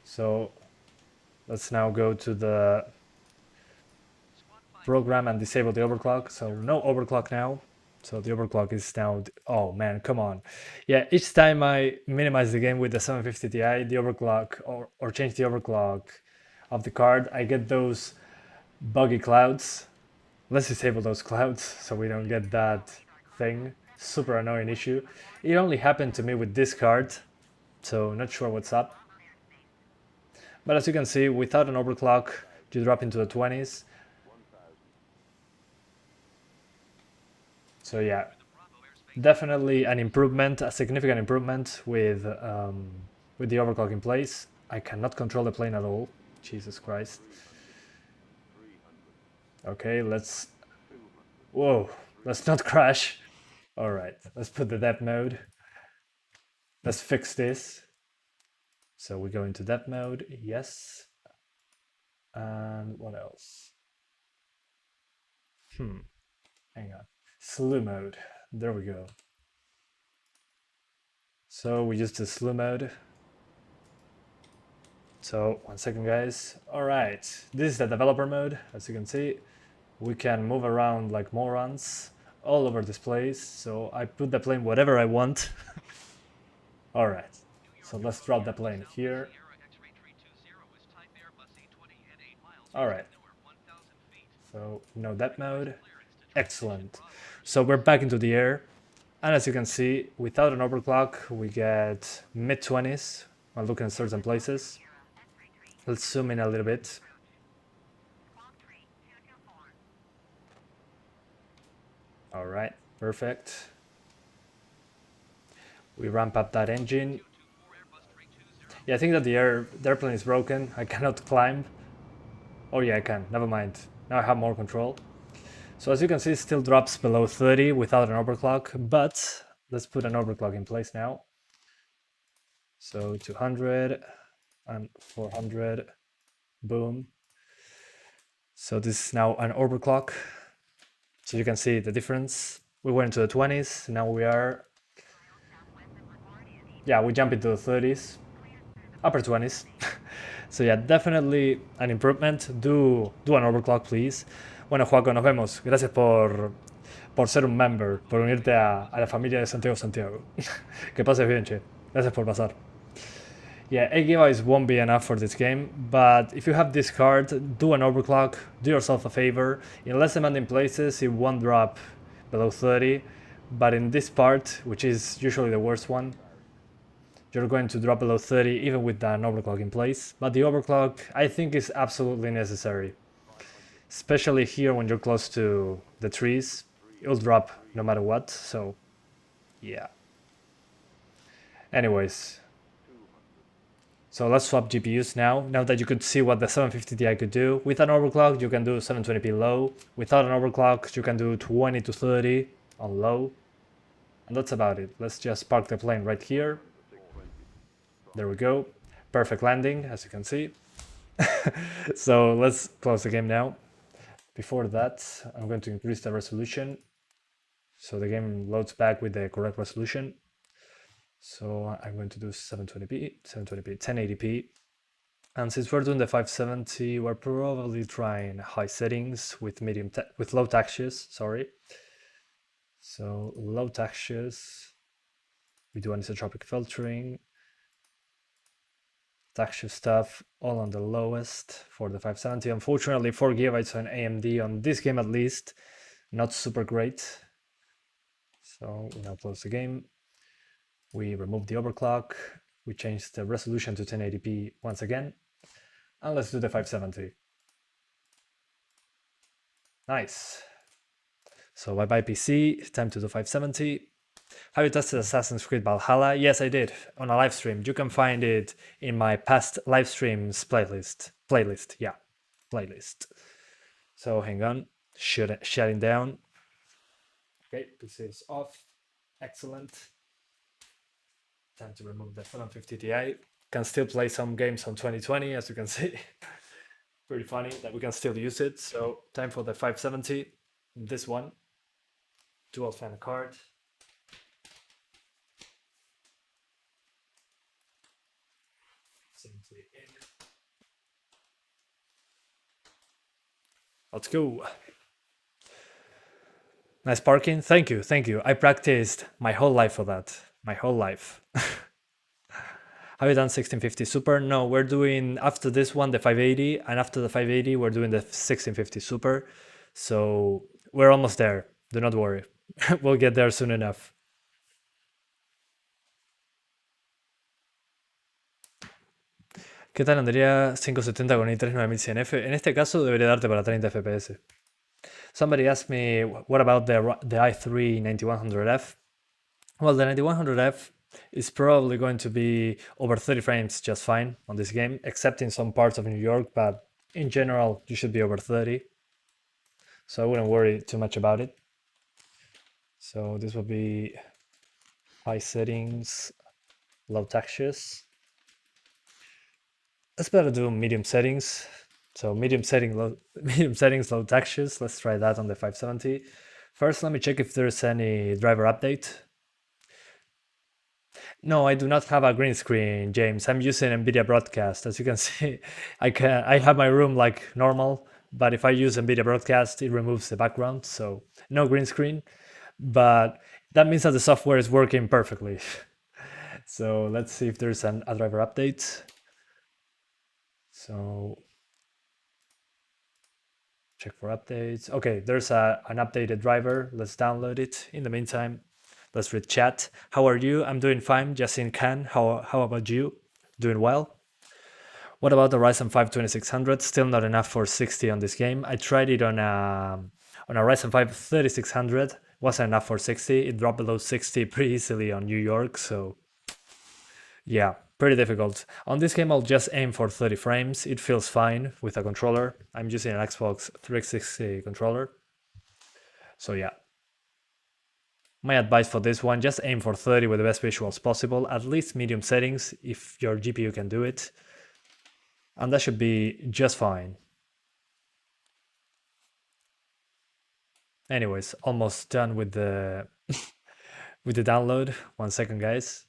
So let's now go to the program and disable the overclock. So no overclock now. So the overclock is now, oh man, come on. Yeah, each time I minimize the game with the 750 Ti, the overclock, or change the overclock of the card, I get those buggy clouds. Let's disable those clouds so we don't get that thing. Super annoying issue. It only happened to me with this card, so not sure what's up. But as you can see, without an overclock, you drop into the 20s. So yeah, definitely an improvement, a significant improvement with the overclock in place. I cannot control the plane at all. Jesus Christ. Okay, let's... Whoa, let's not crash. Alright, let's put the depth mode. Let's fix this. So we go into depth mode, yes. And what else? Hang on. Slew mode. There we go. So we use the slew mode. So 1 second, guys. All right, this is the developer mode. As you can see, we can move around like morons all over this place. So I put the plane whatever I want. All right, so let's drop the plane here. All right, so no that mode. Excellent. So we're back into the air. And as you can see, without an overclock, we get mid-20s while looking at certain places. Let's zoom in a little bit. All right, perfect. We ramp up that engine. Yeah, I think that the airplane is broken. I cannot climb. Oh yeah, I can. Never mind. Now I have more control. So as you can see, it still drops below 30 without an overclock, but let's put an overclock in place now. So 200 and 400, boom. So this is now an overclock. So you can see the difference. We went to the 20s, now we are, yeah, we jump into the 30s, upper 20s. So yeah, definitely an improvement. Do an overclock, please. Bueno, Joaco, nos vemos. Gracias por ser un member, por unirte a la familia de Santiago. Que pases bien, che. Gracias por pasar. Yeah, 8 gigabytes won't be enough for this game, but if you have this card, do an overclock, do yourself a favor. In less demanding places, it won't drop below 30, but in this part, which is usually the worst one, you're going to drop below 30 even with an overclock in place. But the overclock, I think, is absolutely necessary, especially here when you're close to the trees. It'll drop no matter what, so yeah. Anyways, so let's swap GPUs now. Now that you could see what the 750 Ti could do. With an overclock, you can do 720p low. Without an overclock, you can do 20 to 30 on low. And that's about it. Let's just park the plane right here. There we go. Perfect landing, as you can see. So let's close the game now. Before that, I'm going to increase the resolution, so the game loads back with the correct resolution. So I'm going to do 720p, 1080p. And since we're doing the 570, we're probably trying high settings with low textures, sorry. So low textures, we do anisotropic filtering, texture stuff, all on the lowest for the 570. Unfortunately, 4 gigabytes on AMD on this game at least, not super great. So we now close the game. We remove the overclock, we change the resolution to 1080p once again, and let's do the 570. Nice. So bye-bye PC, time to do 570. Have you tested Assassin's Creed Valhalla? Yes, I did, on a live stream. You can find it in my past live streams playlist. Playlist. So hang on, shutting down. Okay, PC is off. Excellent. Time to remove the 750 Ti. Can still play some games on 2020, as you can see. Pretty funny that we can still use it. So time for the 570. This one, dual fan card. Simply in. Let's go. Nice parking. Thank you. I practiced my whole life for that. My whole life. Have you done 1650 Super? No, we're doing, after this one, the 580, and after the 580, we're doing the 1650 Super. So we're almost there. Do not worry. We'll get there soon enough. ¿Qué tal andaría 570 con i3 9100F? En este caso debería darte para 30 FPS. Somebody asked me, what about the i3 9100F? Well, the 9100F is probably going to be over 30 frames just fine on this game, except in some parts of New York, but in general, you should be over 30. So I wouldn't worry too much about it. So this will be high settings, low textures. Let's better do medium settings. So medium settings, low textures. Let's try that on the 570. First, let me check if there's any driver update. No, I do not have a green screen, James. I'm using NVIDIA Broadcast. As you can see, I have my room like normal, but if I use NVIDIA Broadcast, it removes the background, so no green screen. But that means that the software is working perfectly. So let's see if there's a driver update. So check for updates. Okay, there's an updated driver. Let's download it. In the meantime, let's read chat. How are you? I'm doing fine. Justin Khan. How about you? Doing well? What about the Ryzen 5 2600? Still not enough for 60 on this game. I tried it on a Ryzen 5 3600. Wasn't enough for 60. It dropped below 60 pretty easily on New York. So yeah, pretty difficult. On this game, I'll just aim for 30 frames. It feels fine with a controller. I'm using an Xbox 360 controller. So yeah. My advice for this one, just aim for 30 with the best visuals possible, at least medium settings if your GPU can do it. And that should be just fine. Anyways, almost done with the with the download. 1 second, guys.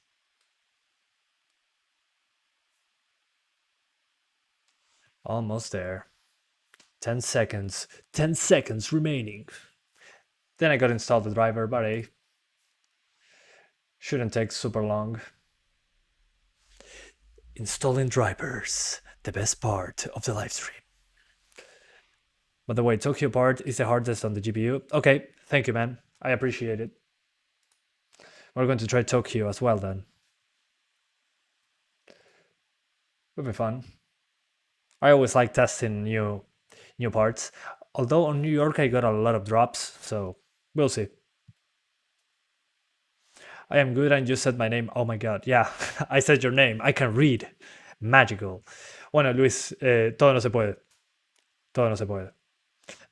Almost there. 10 seconds. 10 seconds remaining. Then I got installed the driver, but hey, shouldn't take super long. Installing drivers, the best part of the live stream. By the way, Tokyo part is the hardest on the GPU. Okay, thank you, man. I appreciate it. We're going to try Tokyo as well then. Will be fun. I always like testing new parts. Although on New York I got a lot of drops, so we'll see. I am good and you said my name. Oh my god, yeah, I said your name. I can read. Magical. Bueno, Luis, todo no se puede. Todo no se puede.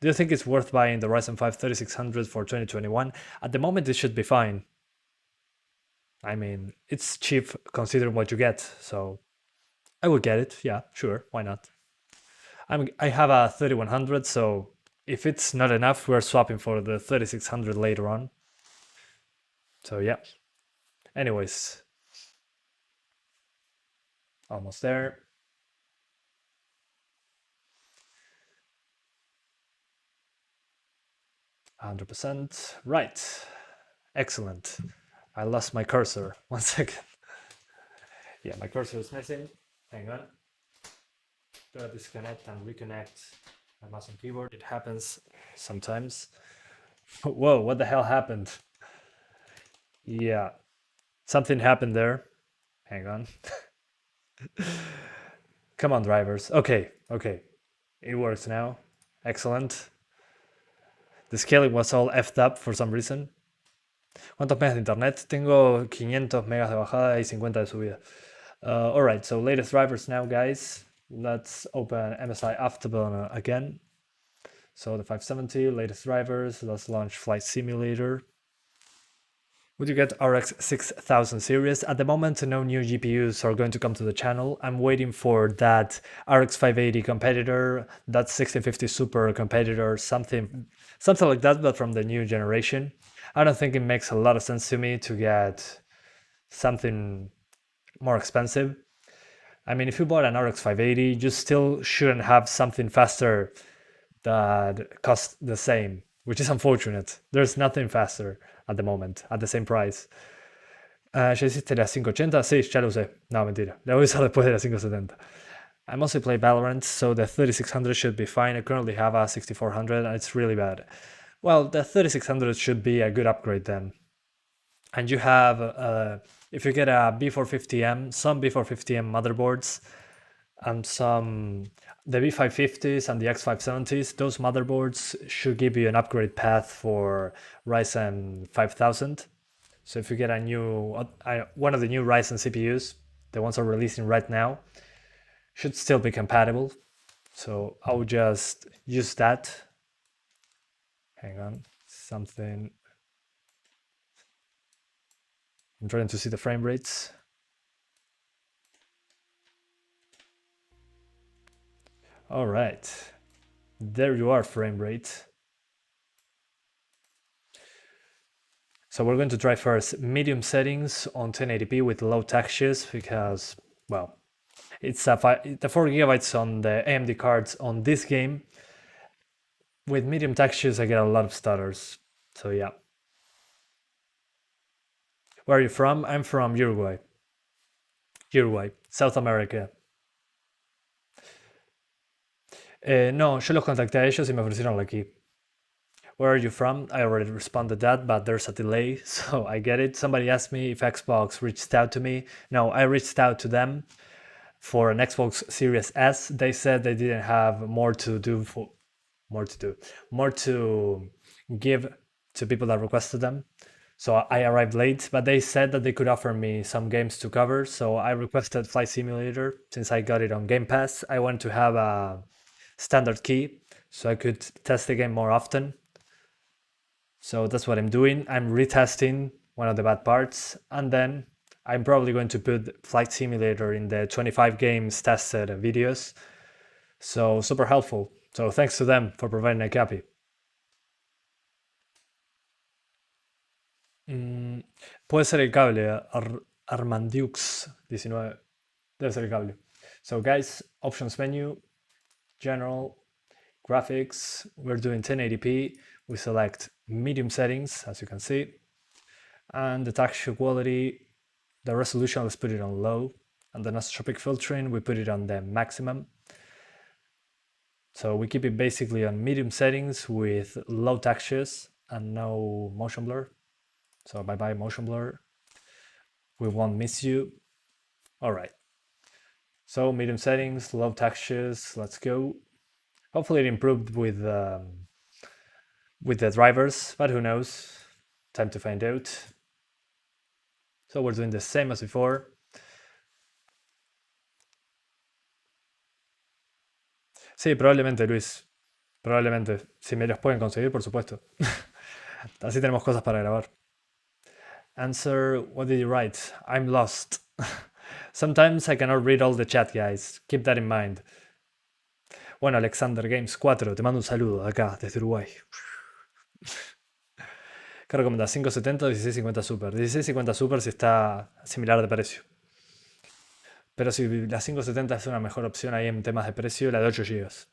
Do you think it's worth buying the Ryzen 5 3600 for 2021? At the moment, it should be fine. I mean, it's cheap considering what you get, so I would get it. Yeah, sure, why not? I have a 3100, so if it's not enough, we're swapping for the 3600 later on. So yeah. Anyways, almost there. 100%. Right. Excellent. I lost my cursor. 1 second. Yeah, my cursor is missing. Hang on. Gotta disconnect and reconnect my mouse and keyboard. It happens sometimes. Whoa, what the hell happened? Yeah, something happened there. Hang on. Come on, drivers. Okay. It works now. Excellent. The scaling was all effed up for some reason. ¿Cuántos megas de internet? Tengo 500 megas de bajada y 50 de subida. Alright, so latest drivers now, guys. Let's open MSI Afterburner again. So the 570, latest drivers. Let's launch Flight Simulator. Would you get RX 6000 series? At the moment, no new GPUs are going to come to the channel. I'm waiting for that RX 580 competitor, that 1650 Super competitor, something like that, but from the new generation. I don't think it makes a lot of sense to me to get something more expensive. I mean, if you bought an RX 580, you still shouldn't have something faster that costs the same, which is unfortunate. There's nothing faster at the moment, at the same price. ¿Ya hiciste la 580? Sí, ya lo usé. No, mentira. La voy a usar después de la 570. I mostly play Valorant, so the 3600 should be fine. I currently have a 6400 and it's really bad. Well, the 3600 should be a good upgrade then. And you have, if you get a B450M, some B450M motherboards, and the B550s and the X570s, those motherboards should give you an upgrade path for Ryzen 5000. So if you get one of the new Ryzen CPUs, the ones are releasing right now, should still be compatible. So I would just use that. Hang on, something. I'm trying to see the frame rates. All right, there you are, frame rate. So we're going to try first medium settings on 1080p with low textures because, well, it's the 4 GB on the AMD cards on this game. With medium textures, I get a lot of stutters. So yeah. Where are you from? I'm from Uruguay. Uruguay, South America. No, yo los contacté a ellos y me ofrecieron la key. Where are you from? I already responded that, but there's a delay, so I get it. Somebody asked me if Xbox reached out to me. No, I reached out to them for an Xbox Series S. They said they didn't have more to give to people that requested them. So I arrived late, but they said that they could offer me some games to cover. So I requested Flight Simulator. Since I got it on Game Pass, I wanted to have a standard key so I could test the game more often. So that's what I'm doing. I'm retesting one of the bad parts, and then I'm probably going to put Flight Simulator in the 25 games tested videos. So super helpful. So thanks to them for providing a copy. Puede ser el cable, Armandiux19. Debe ser el cable. So guys, options menu, general, graphics, we're doing 1080p. We select medium settings, as you can see. And the texture quality, the resolution, let's put it on low. And the anisotropic filtering, we put it on the maximum. So we keep it basically on medium settings with low textures and no motion blur. So bye-bye motion blur. We won't miss you. All right. So medium settings, low textures, let's go. Hopefully it improved with the drivers, but who knows? Time to find out. So we're doing the same as before. Sí, probablemente, Luis. Probablemente. Si me los pueden conseguir, por supuesto. Así tenemos cosas para grabar. Answer, what did you write? I'm lost. Sometimes I cannot read all the chat, guys. Keep that in mind. Bueno, Alexander Games 4, te mando un saludo acá, desde Uruguay. ¿Qué recomiendas? ¿570 o 1650 Super? 1650 Super si está similar de precio. Pero si la 570 es una mejor opción ahí en temas de precio, la de 8 GB.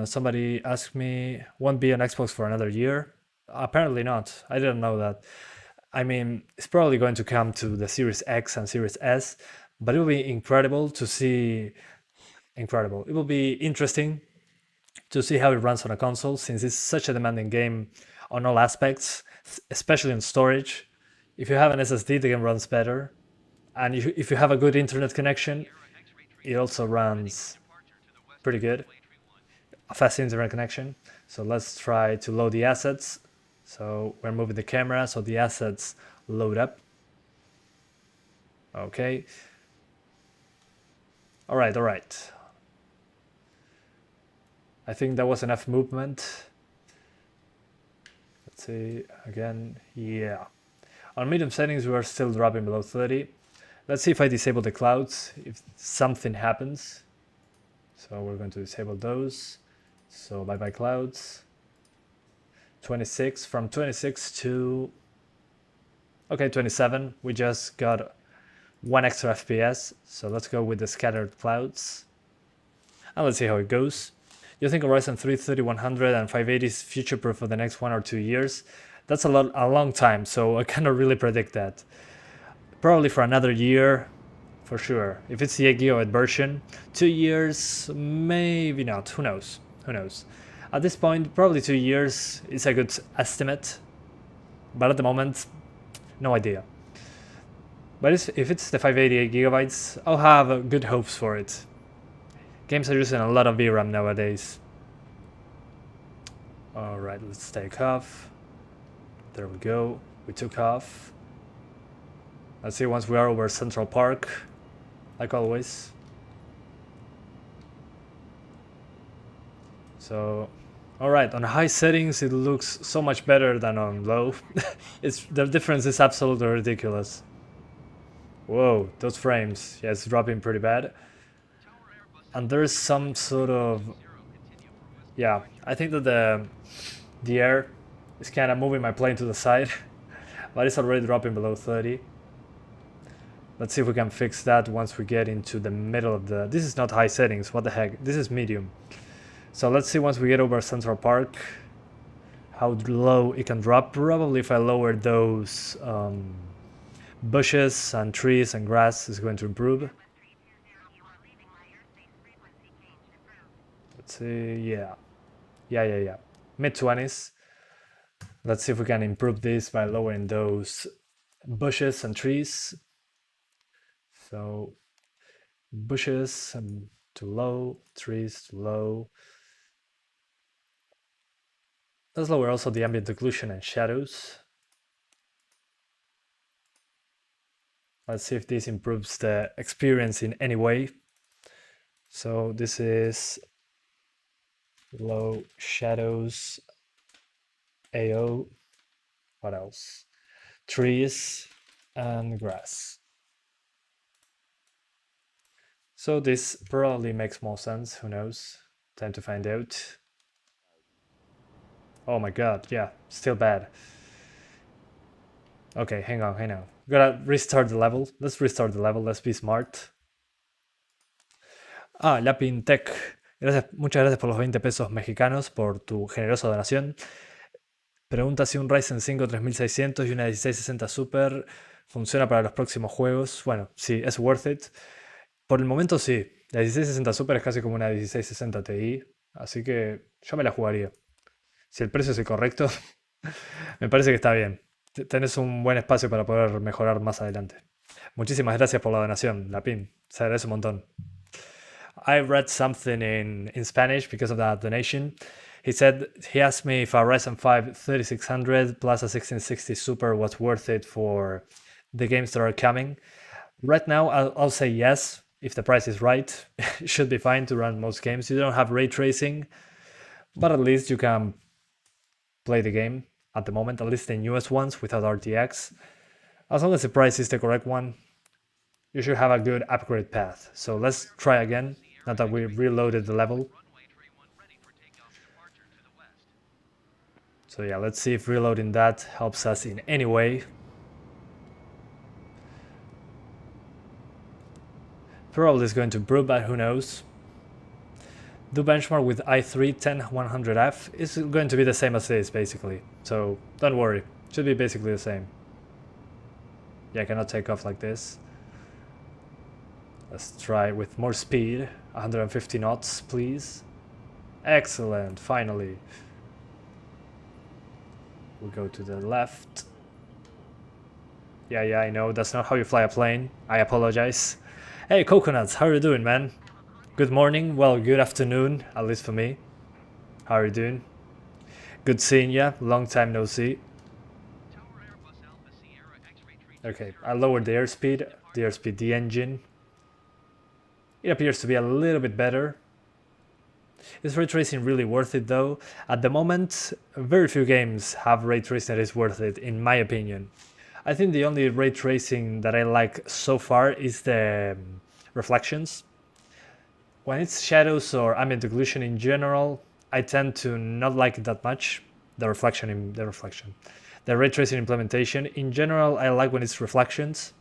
Somebody asked me, won't be on Xbox for another year? Apparently not. I didn't know that. I mean, it's probably going to come to the Series X and Series S, but it will be incredible to see. Incredible. It will be interesting to see how it runs on a console, since it's such a demanding game on all aspects, especially in storage. If you have an SSD, the game runs better. And if you have a good internet connection, it also runs pretty good. A fast internet connection. So let's try to load the assets. So we're moving the camera so the assets load up. Okay. All right. I think that was enough movement. Let's see again. Yeah. On medium settings, we are still dropping below 30. Let's see if I disable the clouds, if something happens. So we're going to disable those. So bye-bye clouds. 26, from 26 to, okay, 27. We just got one extra FPS. So let's go with the scattered clouds. And let's see how it goes. You think Ryzen 3 3100 and 580 is future-proof for the next 1 or 2 years? That's a long time, so I cannot really predict that. Probably for another year, for sure. If it's the 8 GB version, 2 years, maybe not. Who knows? At this point, probably 2 years is a good estimate, but at the moment, no idea. But if it's the 588 GB, I'll have good hopes for it. Games are using a lot of VRAM nowadays. Alright, let's take off. There we go. We took off. Let's see once we are over Central Park, like always. So, alright, on high settings it looks so much better than on low. The difference is absolutely ridiculous. Whoa, those frames. Yeah, it's dropping pretty bad. And there's some sort of, yeah, I think that the air is kind of moving my plane to the side. but it's already dropping below 30. Let's see if we can fix that once we get into the middle of the... This is not high settings, what the heck? This is medium. So let's see once we get over Central Park how low it can drop. Probably if I lower those bushes and trees and grass is going to improve. Let's see, yeah. Mid-20s. Let's see if we can improve this by lowering those bushes and trees. So bushes too low, trees too low. Let's lower also the ambient occlusion and shadows. Let's see if this improves the experience in any way. So this is low shadows, AO, what else? Trees and grass. So this probably makes more sense, who knows? Time to find out. Oh my god, yeah, still bad. Okay, hang on. Gotta restart the level. Let's restart the level, let's be smart. Lapintech. Muchas gracias por los 20 pesos mexicanos, por tu generosa donación. Pregunta si un Ryzen 5 3600 y una 1660 Super funciona para los próximos juegos. Bueno, sí, es worth it. Por el momento sí. La 1660 Super es casi como una 1660 Ti, así que yo me la jugaría. Si el precio es el correcto, me parece que está bien. Tenés un buen espacio para poder mejorar más adelante. Muchísimas gracias por la donación, Lapin. Se agradece un montón. I read something in Spanish because of that donation. He asked me if a Ryzen 5 3600 plus a 1660 Super was worth it for the games that are coming. Right now, I'll say yes, if the price is right. It should be fine to run most games. You don't have ray tracing, but at least you can play the game at the moment, at least the newest ones without RTX. As long as the price is the correct one, you should have a good upgrade path. So let's try again, now that we reloaded the level. So yeah, let's see if reloading that helps us in any way. Probably is going to improve, but who knows. Do benchmark with i3 10100F. It's going to be the same as this, basically. So don't worry, should be basically the same. Yeah, I cannot take off like this. Let's try with more speed. 150 knots, please. Excellent, finally. We'll go to the left. Yeah, I know, that's not how you fly a plane. I apologize. Hey, Coconuts, how are you doing, man? Good morning, well, good afternoon, at least for me. How are you doing? Good seeing ya, long time no see. Okay, I lowered the airspeed, the engine. It appears to be a little bit better. Is ray tracing really worth it though? At the moment, very few games have ray tracing that is worth it, in my opinion. I think the only ray tracing that I like so far is the reflections. When it's shadows or ambient occlusion in general, I tend to not like it that much. The ray tracing implementation, in general, I like when it's reflections.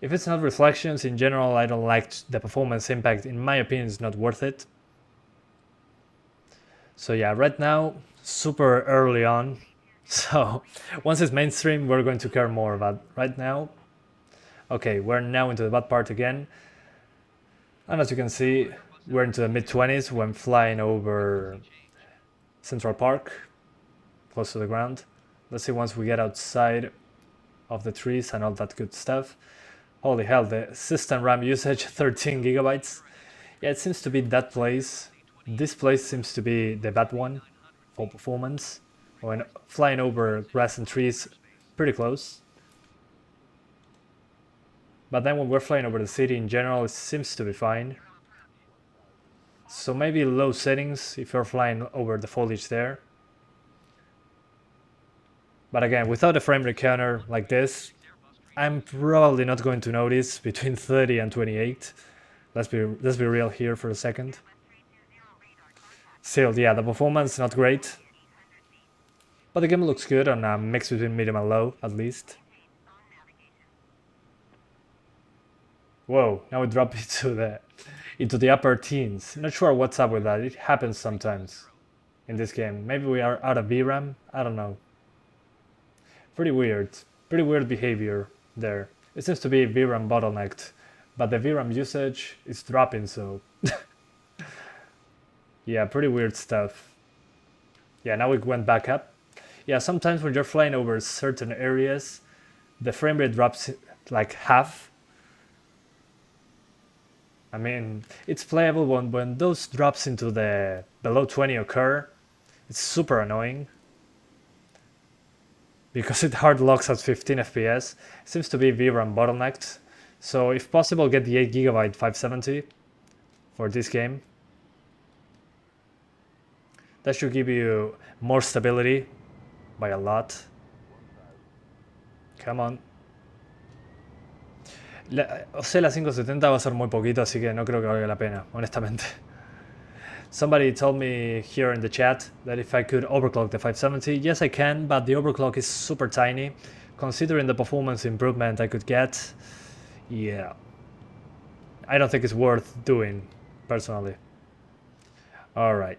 If it's not reflections, in general, I don't like the performance impact. In my opinion, it's not worth it. So yeah, right now, super early on. So once it's mainstream, we're going to care more about right now. Okay, we're now into the bad part again. And as you can see, we're into the mid-20s when flying over Central Park, close to the ground. Let's see once we get outside of the trees and all that good stuff. Holy hell, the system RAM usage, 13 gigabytes. Yeah, it seems to be that place. This place seems to be the bad one for performance. When flying over grass and trees, pretty close. But then when we're flying over the city in general, it seems to be fine. So maybe low settings if you're flying over the foliage there. But again, without a frame rate counter like this, I'm probably not going to notice between 30 and 28. Let's be real here for a second. Still, yeah, the performance not great. But the game looks good on a mix between medium and low, at least. Whoa, now we drop into the upper teens. Not sure what's up with that. It happens sometimes in this game. Maybe we are out of VRAM. I don't know. Pretty weird behavior there. It seems to be VRAM bottlenecked, but the VRAM usage is dropping, so yeah, pretty weird stuff. Yeah, now it went back up. Yeah, sometimes when you're flying over certain areas, the frame rate drops like half. I mean, it's playable when those drops into the below 20 occur. It's super annoying because it hard locks at 15 FPS. It seems to be VRAM bottlenecked. So if possible, get the 8GB 570 for this game. That should give you more stability by a lot. Come on. O sea, la 570 va a ser muy poquito, así que no creo que valga la pena, honestamente. Somebody told me here in the chat that if I could overclock the 570, yes I can, but the overclock is super tiny. Considering the performance improvement I could get, yeah, I don't think it's worth doing, personally. Alright,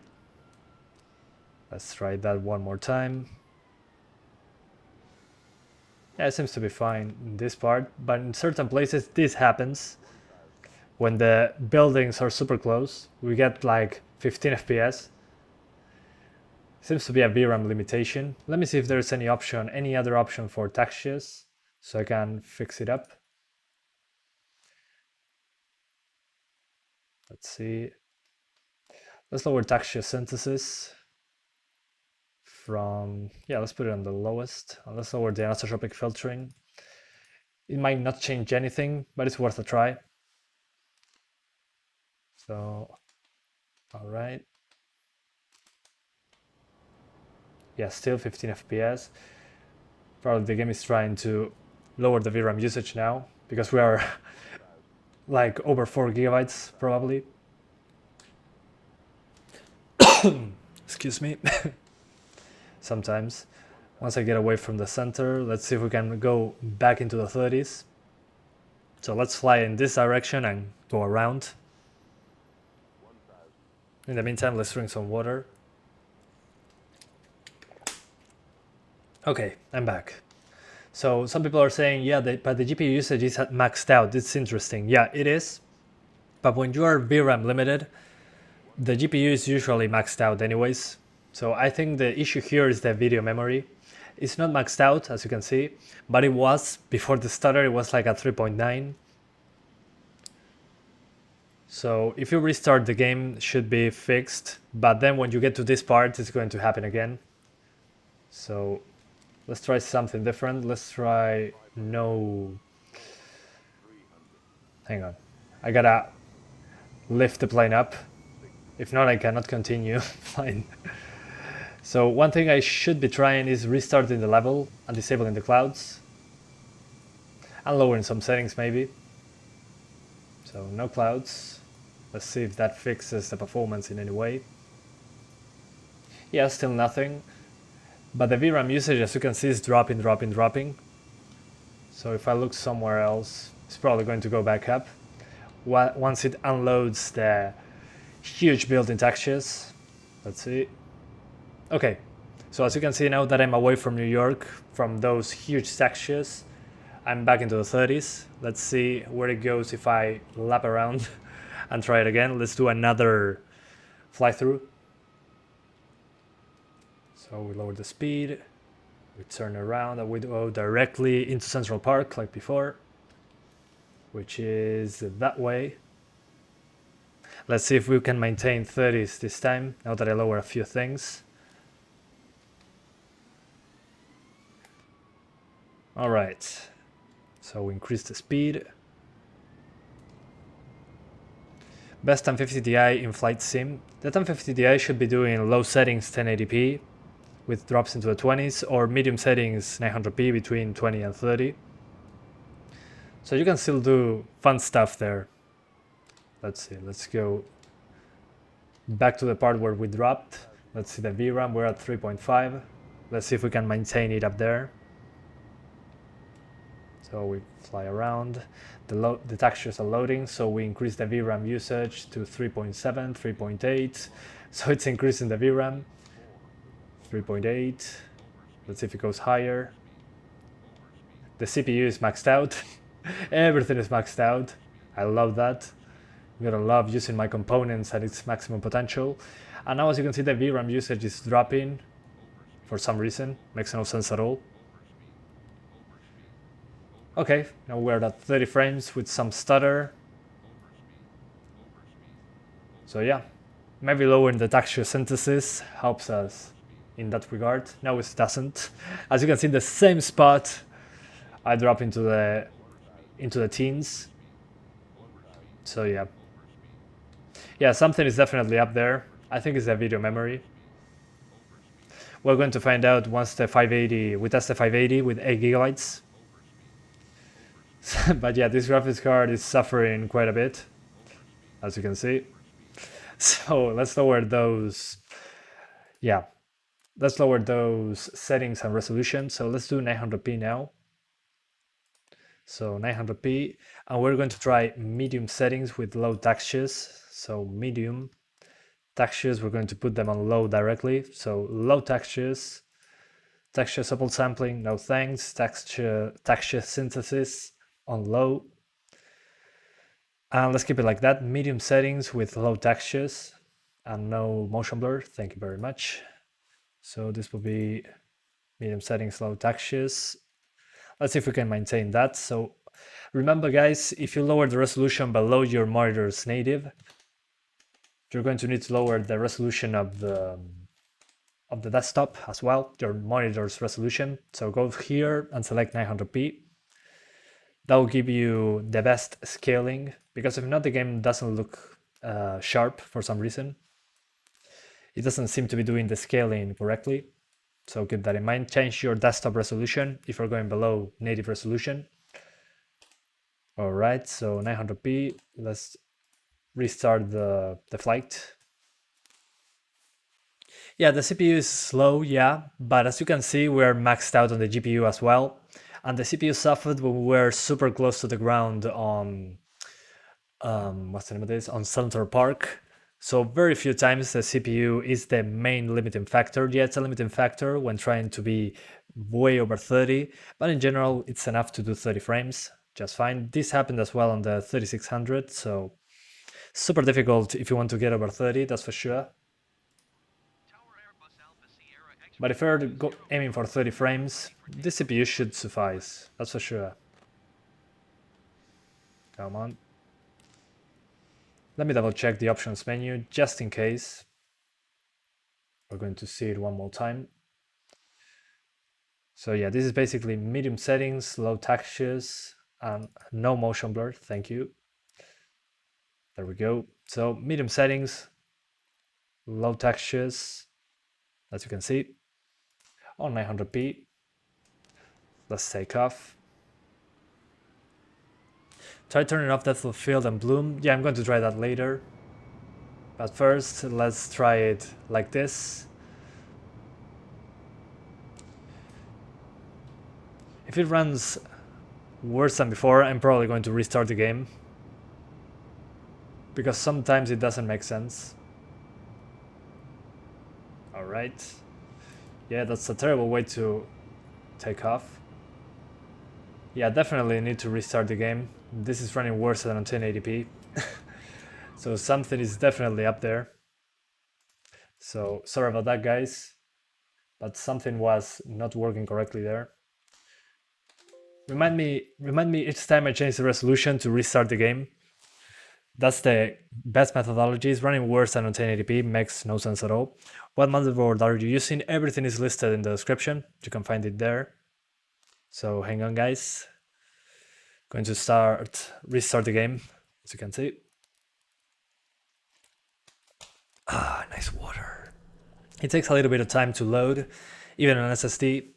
let's try that one more time. Yeah, it seems to be fine in this part, but in certain places this happens. When the buildings are super close, we get like 15 FPS. Seems to be a VRAM limitation. Let me see if there's any other option for textures, so I can fix it up. Let's see. Let's lower texture synthesis from, yeah, let's put it on the lowest. And let's lower the anisotropic filtering. It might not change anything, but it's worth a try. So, all right. Yeah, still 15 FPS. Probably the game is trying to lower the VRAM usage now, because we are like over 4 GB probably. Excuse me. Sometimes. Once I get away from the center, let's see if we can go back into the 30s. So let's fly in this direction and go around. In the meantime, let's drink some water. Okay, I'm back. So some people are saying, yeah, but the GPU usage is maxed out. It's interesting. Yeah, it is. But when you are VRAM limited, the GPU is usually maxed out anyways. So I think the issue here is the video memory. It's not maxed out, as you can see, but it was, before the stutter, it was like at 3.9. So if you restart the game, it should be fixed, but then when you get to this part, it's going to happen again. So let's try something different. Let's try no... Hang on. I gotta lift the plane up. If not, I cannot continue flying. So one thing I should be trying is restarting the level and disabling the clouds. And lowering some settings maybe. So no clouds. Let's see if that fixes the performance in any way. Yeah, still nothing. But the VRAM usage, as you can see, is dropping. So if I look somewhere else, it's probably going to go back up. Once it unloads the huge built-in textures. Let's see. Okay, so as you can see now that I'm away from New York, from those huge textures, I'm back into the 30s. Let's see where it goes if I lap around and try it again. Let's do another fly through. So we lower the speed, we turn around, and we go directly into Central Park like before, which is that way. Let's see if we can maintain 30s this time, now that I lower a few things. Alright, so we increase the speed. Best 1050 Ti in flight sim. The 1050 Ti should be doing low settings 1080p with drops into the 20s, or medium settings 900p between 20 and 30. So you can still do fun stuff there. Let's see, let's go back to the part where we dropped. Let's see the VRAM, we're at 3.5. Let's see if we can maintain it up there. So we fly around. The textures are loading, so we increase the VRAM usage to 3.7, 3.8. So it's increasing the VRAM. 3.8. Let's see if it goes higher. The CPU is maxed out. Everything is maxed out. I love that. I'm gonna love using my components at its maximum potential. And now as you can see, the VRAM usage is dropping for some reason. Makes no sense at all. Okay, now we're at 30 frames with some stutter. So yeah, maybe lowering the texture synthesis helps us in that regard. No, it doesn't. As you can see, the same spot I drop into the teens. So yeah. Yeah, something is definitely up there. I think it's the video memory. We're going to find out once we test the 580 with 8 gigabytes. But yeah, this graphics card is suffering quite a bit, as you can see. So let's lower those. Yeah, let's lower those settings and resolution. So let's do 900p now. So 900p, and we're going to try medium settings with low textures. So medium textures, we're going to put them on low directly. So low textures, texture supple sampling, no thanks. Texture synthesis on low. And let's keep it like that. Medium settings with low textures and no motion blur. Thank you very much. So this will be medium settings, low textures. Let's see if we can maintain that. So remember guys, if you lower the resolution below your monitor's native, you're going to need to lower the resolution of the desktop as well, your monitor's resolution. So go here and select 900p. That will give you the best scaling, because if not, the game doesn't look sharp for some reason. It doesn't seem to be doing the scaling correctly. So keep that in mind. Change your desktop resolution if you're going below native resolution. All right, so 900p. Let's restart the flight. Yeah, the CPU is slow, yeah, but as you can see, we're maxed out on the GPU as well. And the CPU suffered when we were super close to the ground on, what's the name of this? On Center Park. So very few times the CPU is the main limiting factor. Yeah, it's a limiting factor when trying to be way over 30, but in general, it's enough to do 30 frames, just fine. This happened as well on the 3600, so super difficult if you want to get over 30, that's for sure. But if you're aiming for 30 frames, the CPU should suffice, that's for sure. Come on. Let me double check the options menu just in case. We're going to see it one more time. So yeah, this is basically medium settings, low textures, and no motion blur, thank you. There we go. So medium settings, low textures, as you can see, on 900p. Let's take off. Try turning off depth of field and bloom. Yeah, I'm going to try that later. But first, let's try it like this. If it runs worse than before, I'm probably going to restart the game, because sometimes it doesn't make sense. Alright. Yeah, that's a terrible way to take off. Yeah, definitely need to restart the game. This is running worse than on 1080p. So something is definitely up there. So sorry about that, guys, but something was not working correctly there. Remind me each time I change the resolution to restart the game. That's the best methodology. It's running worse than on 1080p, makes no sense at all. What motherboard are you using? Everything is listed in the description. You can find it there. So hang on, guys. Going to restart the game, as you can see. Ah, nice water. It takes a little bit of time to load, even on SSD.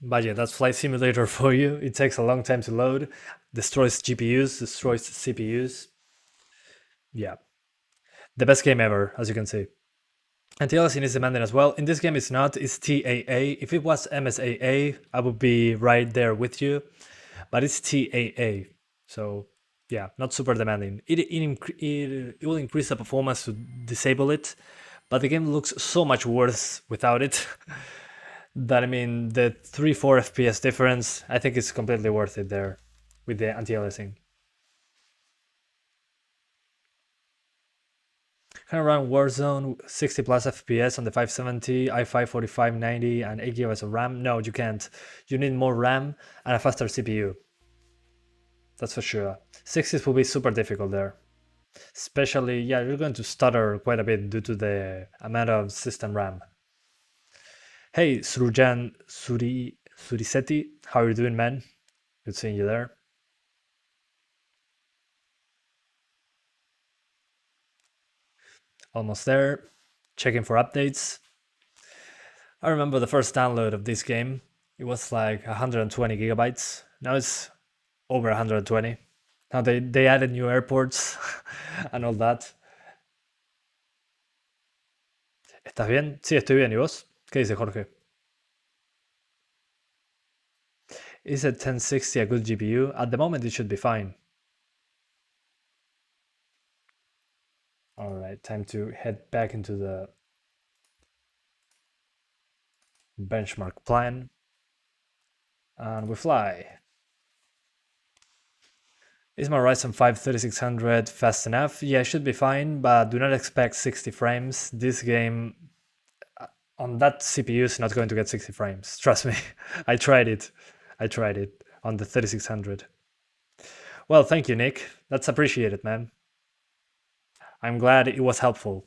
But yeah, that's Flight Simulator for you. It takes a long time to load. Destroys GPUs, destroys CPUs. Yeah. The best game ever, as you can see. Anti-aliasing is demanding as well. In this game it's not, it's TAA. If it was MSAA, I would be right there with you, but it's TAA. So yeah, not super demanding. It will increase the performance to disable it, but the game looks so much worse without it that, I mean, the 3-4 FPS difference, I think it's completely worth it there with the anti-aliasing. Can I run Warzone 60 plus FPS on the 570, i5 4590 and 8 GB of RAM? No, you can't. You need more RAM and a faster CPU. That's for sure. 60s will be super difficult there. Especially, yeah, you're going to stutter quite a bit due to the amount of system RAM. Hey, Surisetti, how are you doing, man? Good seeing you there. Almost there. Checking for updates. I remember the first download of this game. It was like 120 gigabytes. Now it's over 120. Now they added new airports and all that. ¿Estás bien? Sí, estoy bien. ¿Y vos? ¿Qué dice Jorge? Is a 1060 a good GPU? At the moment, it should be fine. All right, time to head back into the benchmark plan. And we fly. Is my Ryzen 5 3600 fast enough? Yeah, it should be fine, but do not expect 60 frames. This game on that CPU is not going to get 60 frames. Trust me. I tried it on the 3600. Well, thank you, Nick. That's appreciated, man. I'm glad it was helpful.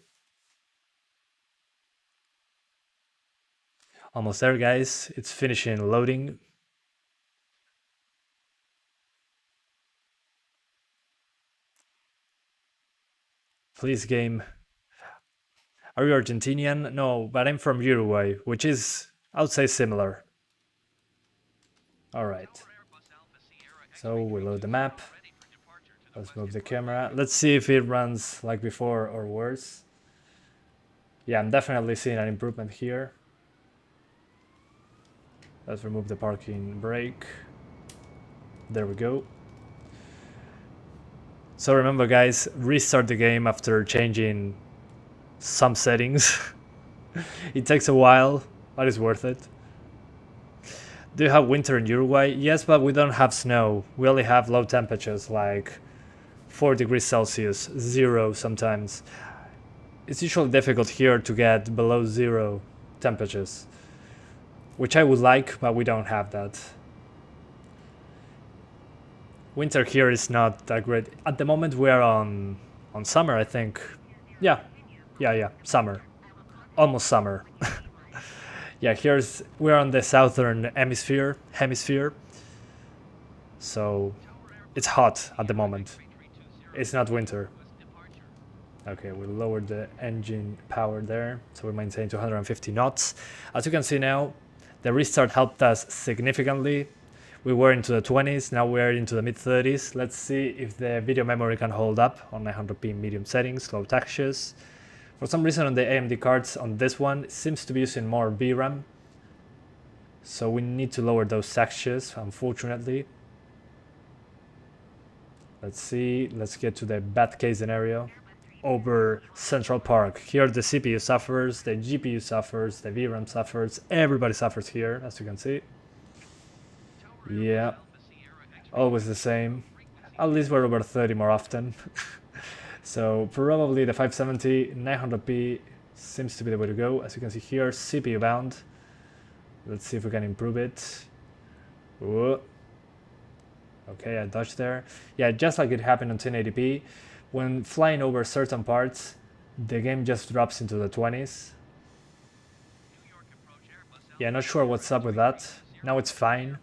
Almost there, guys. It's finishing loading. Please, game. Are you Argentinian? No, but I'm from Uruguay, which is, I would say, similar. Alright. So we load the map. Let's move the camera. Let's see if it runs like before or worse. Yeah, I'm definitely seeing an improvement here. Let's remove the parking brake. There we go. So remember, guys, restart the game after changing some settings. It takes a while, but it's worth it. Do you have winter in Uruguay? Yes, but we don't have snow. We only have low temperatures, like 4 degrees Celsius, 0 sometimes. It's usually difficult here to get below 0 temperatures, which I would like, but we don't have that. Winter here is not that great. At the moment we are on summer, I think. Yeah, summer. Almost summer. Yeah, we're on the southern hemisphere. So it's hot at the moment. It's not winter. Okay, we lowered the engine power there, so we maintain 250 knots. As you can see now, the restart helped us significantly. We were into the 20s, now we're into the mid-30s. Let's see if the video memory can hold up on 900p medium settings, low textures. For some reason on the AMD cards on this one, it seems to be using more VRAM. So we need to lower those textures, unfortunately. Let's see, let's get to the bad case scenario. Over Central Park. Here the CPU suffers, the GPU suffers, the VRAM suffers, everybody suffers here, as you can see. Yeah, always the same. At least we're over 30 more often. So probably the 570 900p seems to be the way to go. As you can see here, CPU bound. Let's see if we can improve it. Whoa. Okay, I dodged there. Yeah, just like it happened on 1080p. When flying over certain parts, the game just drops into the 20s. Yeah, not sure what's up with that. Now it's fine.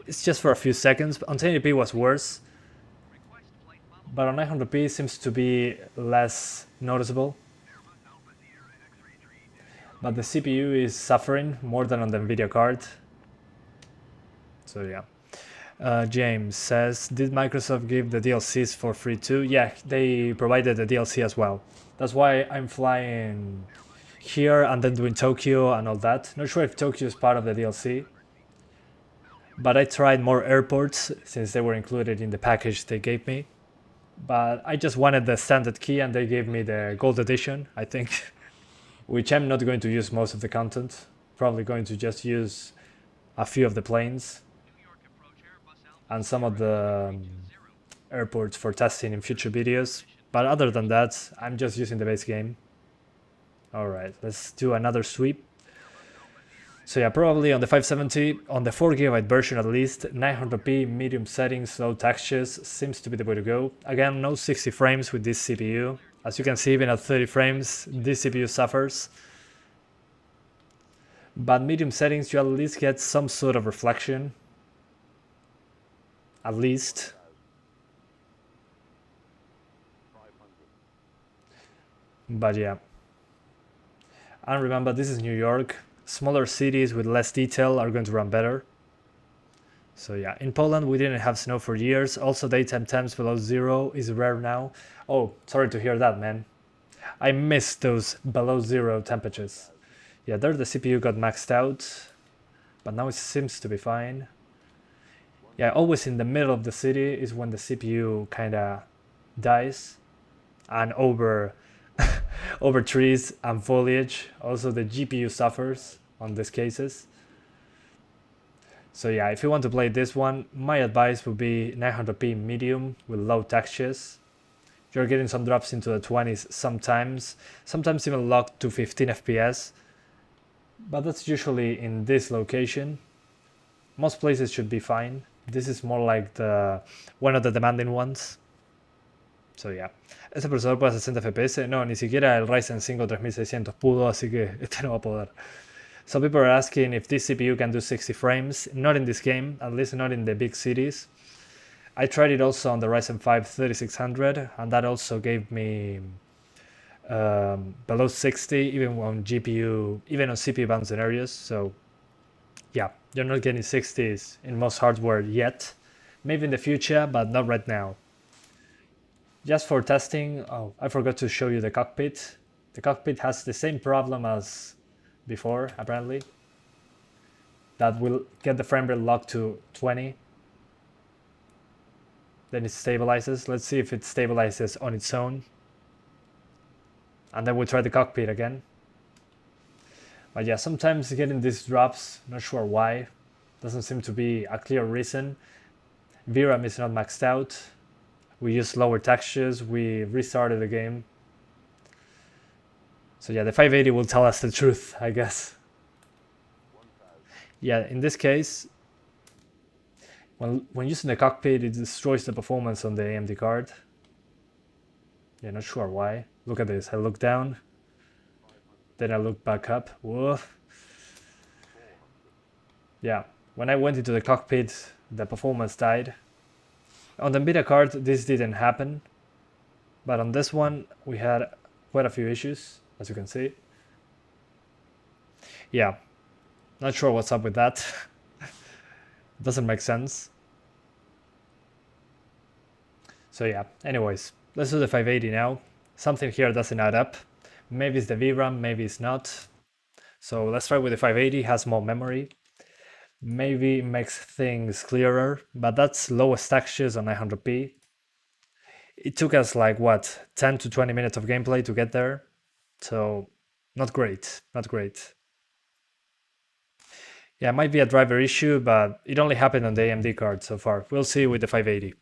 It's just for a few seconds. On 1080p was worse. But on 900p seems to be less noticeable. But the CPU is suffering more than on the Nvidia card. So yeah. James says, did Microsoft give the DLCs for free too? Yeah, they provided the DLC as well. That's why I'm flying here and then doing Tokyo and all that. Not sure if Tokyo is part of the DLC, but I tried more airports since they were included in the package they gave me. But I just wanted the standard key and they gave me the gold edition, I think, which I'm not going to use most of the content. Probably going to just use a few of the planes and some of the airports for testing in future videos. But other than that, I'm just using the base game. Alright, let's do another sweep. So yeah, probably on the 570, on the 4GB version at least, 900p, medium settings, low textures, seems to be the way to go. Again, no 60 frames with this CPU. As you can see, even at 30 frames, this CPU suffers. But medium settings, you at least get some sort of reflection. At least. But yeah. And remember, this is New York. Smaller cities with less detail are going to run better. So yeah, in Poland we didn't have snow for years. Also daytime temps below 0 is rare now. Oh, sorry to hear that, man. I miss those below 0 temperatures. Yeah, there the CPU got maxed out, but now it seems to be fine. Yeah, always in the middle of the city is when the CPU kinda dies, and over over trees and foliage. Also the GPU suffers on these cases. So yeah, if you want to play this one, my advice would be 900p medium with low textures. You're getting some drops into the 20s sometimes even locked to 15 FPS. But that's usually in this location. Most places should be fine. This is more like one of the demanding ones. So yeah. Este procesador puede 60 FPS. No, ni siquiera el Ryzen 5 3600 pudo, así que este no va a poder. Some people are asking if this CPU can do 60 frames. Not in this game, at least not in the big cities. I tried it also on the Ryzen 5 3600, and that also gave me below 60, even on CPU bound scenarios. So yeah, you're not getting 60s in most hardware yet. Maybe in the future, but not right now. Just for testing, oh, I forgot to show you the cockpit. The cockpit has the same problem as before, apparently. That will get the frame rate locked to 20. Then it stabilizes. Let's see if it stabilizes on its own. And then we'll try the cockpit again. But yeah, sometimes getting these drops, not sure why. Doesn't seem to be a clear reason. VRAM is not maxed out. We used lower textures, we restarted the game. So yeah, the 580 will tell us the truth, I guess. Yeah, in this case, when using the cockpit, it destroys the performance on the AMD card. Yeah, not sure why. Look at this, I look down, then I look back up. Whoa. Yeah, when I went into the cockpit, the performance died. On the NVIDIA card, this didn't happen, but on this one, we had quite a few issues, as you can see. Yeah, not sure what's up with that. Doesn't make sense. So yeah, anyways, let's do the 580 now. Something here doesn't add up. Maybe it's the VRAM, maybe it's not. So let's try with the 580, has more memory. Maybe makes things clearer, but that's lowest textures on 900p. It took us like what, 10 to 20 minutes of gameplay to get there. So not great, not great. Yeah, it might be a driver issue, but it only happened on the AMD card so far. We'll see with the 580.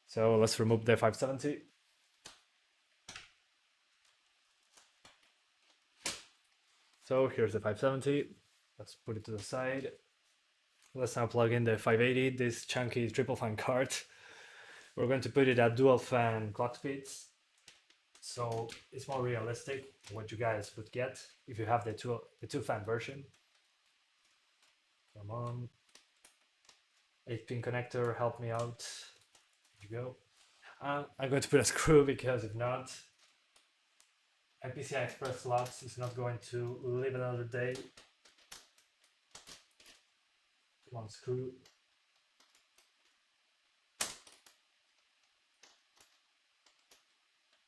So let's remove the 570. So here's the 570. Let's put it to the side. Let's now plug in the 580, this chunky triple fan card. We're going to put it at dual fan clock speeds. So it's more realistic what you guys would get if you have the two fan version. Come on. 8-pin connector, help me out. There you go. I'm going to put a screw because if not, my PCI Express slots is not going to live another day. Come on, screw.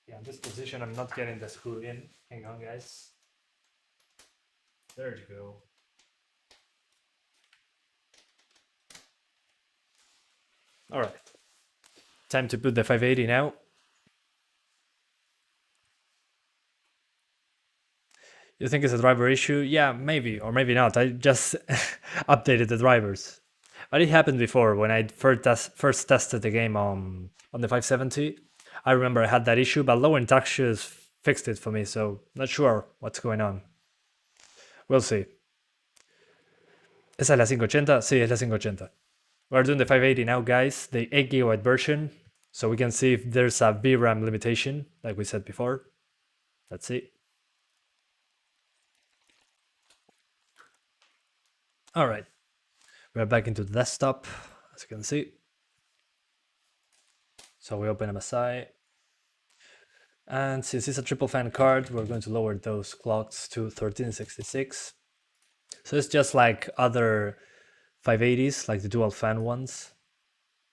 Yeah, in this position, I'm not getting the screw in. Hang on, guys. There you go. All right. Time to put the 580 now. You think it's a driver issue? Yeah, maybe, or maybe not. I just updated the drivers. But it happened before when I first tested the game on the 570. I remember I had that issue, but Low End Textures fixed it for me, so not sure what's going on. We'll see. ¿Esa es la 580? Sí, es la 580. We're doing the 580 now, guys, the 8GB version, so we can see if there's a VRAM limitation, like we said before. Let's see. All right, we're back into the desktop, as you can see. So we open MSI. And since it's a triple fan card, we're going to lower those clocks to 1366. So it's just like other 580s, like the dual fan ones.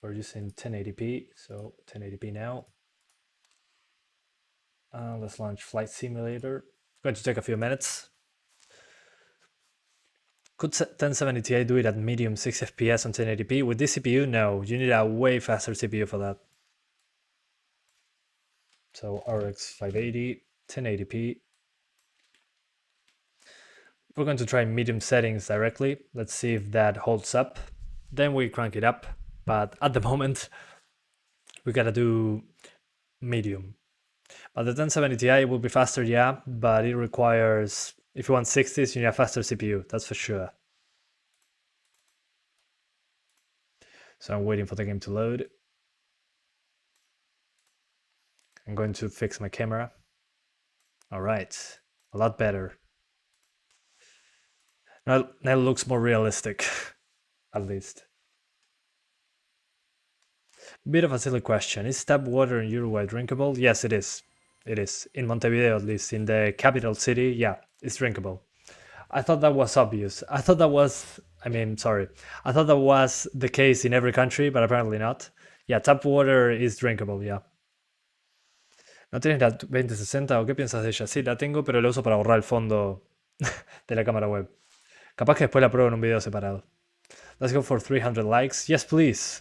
We're using 1080p, so 1080p now. Let's launch Flight Simulator. Going to take a few minutes. Could 1070 Ti do it at medium 6 FPS on 1080p? With this CPU, no. You need a way faster CPU for that. So RX 580, 1080p. We're going to try medium settings directly. Let's see if that holds up. Then we crank it up. But at the moment, we gotta do medium. But the 1070 Ti will be faster, yeah, but it requires, if you want 60s, you need a faster CPU, that's for sure. So I'm waiting for the game to load. I'm going to fix my camera. All right, a lot better. Now it looks more realistic, at least. Bit of a silly question. Is tap water in Uruguay drinkable? Yes, it is. It is. In Montevideo, at least. In the capital city, yeah, it's drinkable. I thought that was obvious. I thought that was, I thought that was the case in every country, but apparently not. Yeah, tap water is drinkable, yeah. ¿No tienes la 2060 o qué piensas de ella? Sí, la tengo, pero la uso para borrar el fondo de la cámara web. Capaz que después la pruebo en un video separado. Let's go for 300 likes. Yes, please.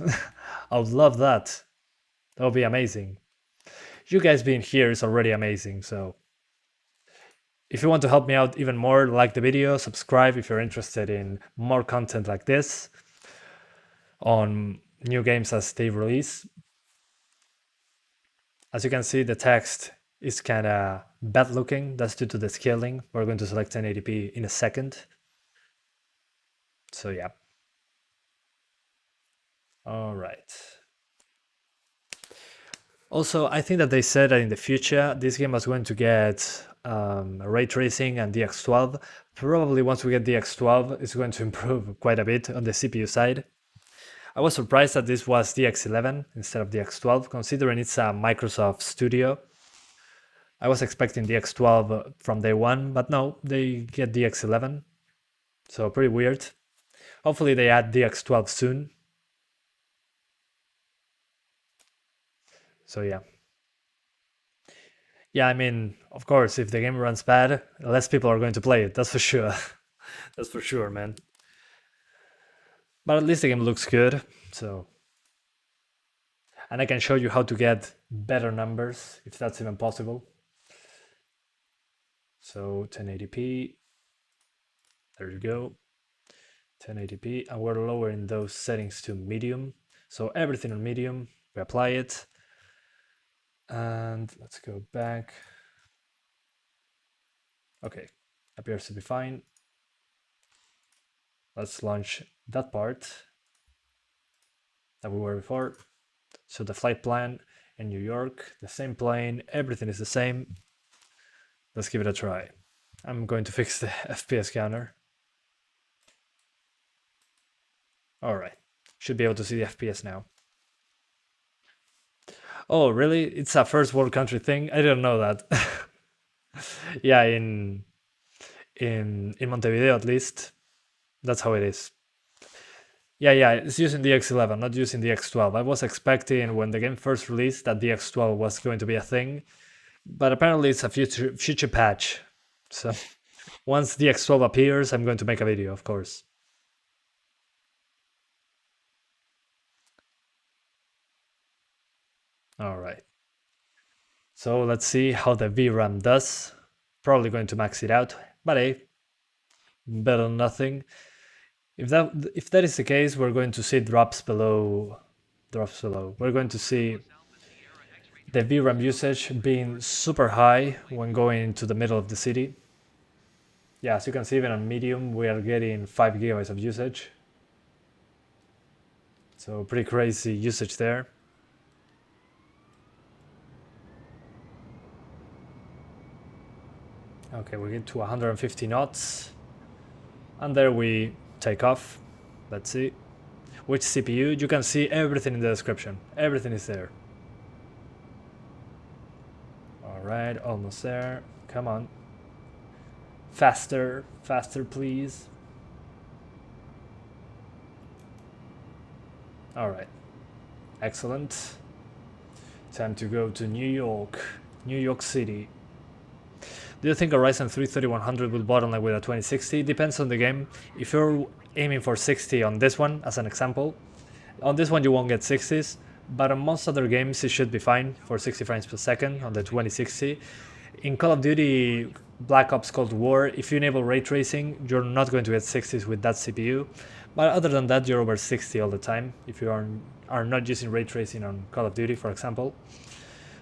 I would love that. That would be amazing. You guys being here is already amazing, so if you want to help me out even more, like the video, subscribe if you're interested in more content like this on new games as they release. As you can see, the text is kind of bad looking. That's due to the scaling. We're going to select 1080p in a second. So yeah. All right. Also, I think that they said that in the future, this game was going to get ray tracing and DX12. Probably once we get DX12, it's going to improve quite a bit on the CPU side. I was surprised that this was DX11 instead of DX12, considering it's a Microsoft Studio. I was expecting DX12 from day one, but no, they get DX11. So pretty weird. Hopefully they add DX12 soon. So yeah. Yeah, I mean, of course, if the game runs bad, less people are going to play it. That's for sure. That's for sure, man. But at least the game looks good, so. And I can show you how to get better numbers, if that's even possible. So 1080p, there you go. 1080p, and we're lowering those settings to medium. So everything on medium, we apply it. And let's go back. Okay, appears to be fine. Let's launch that part that we were before. So the flight plan in New York, the same plane, everything is the same. Let's give it a try. I'm going to fix the FPS counter. All right, should be able to see the FPS now. Oh, really? It's a first world country thing? I didn't know that. Yeah, in Montevideo at least, that's how it is. Yeah, it's using DX11, not using DX12. I was expecting when the game first released that DX12 was going to be a thing, But apparently it's a future patch. So once the X12 appears, I'm going to make a video, of course. All right. So let's see how the VRAM does. Probably going to max it out, but hey, better than nothing. If that is the case, we're going to see drops below. We're going to see the VRAM usage being super high when going into the middle of the city. Yeah, as you can see, even on medium, we are getting 5 gigabytes of usage. So pretty crazy usage there. Okay, we get to 150 knots. And there we take off. Let's see. Which CPU? You can see everything in the description. Everything is there. Alright, almost there. Come on. Faster, faster please. Alright. Excellent. Time to go to New York City. Do you think a Ryzen 3 3100 will bottleneck with a 2060? Depends on the game. If you're aiming for 60 on this one, as an example, on this one you won't get 60s, but on most other games it should be fine for 60 frames per second on the 2060. In Call of Duty Black Ops Cold War, if you enable ray tracing, you're not going to get 60s with that CPU, but other than that you're over 60 all the time if you are not using ray tracing on Call of Duty, for example.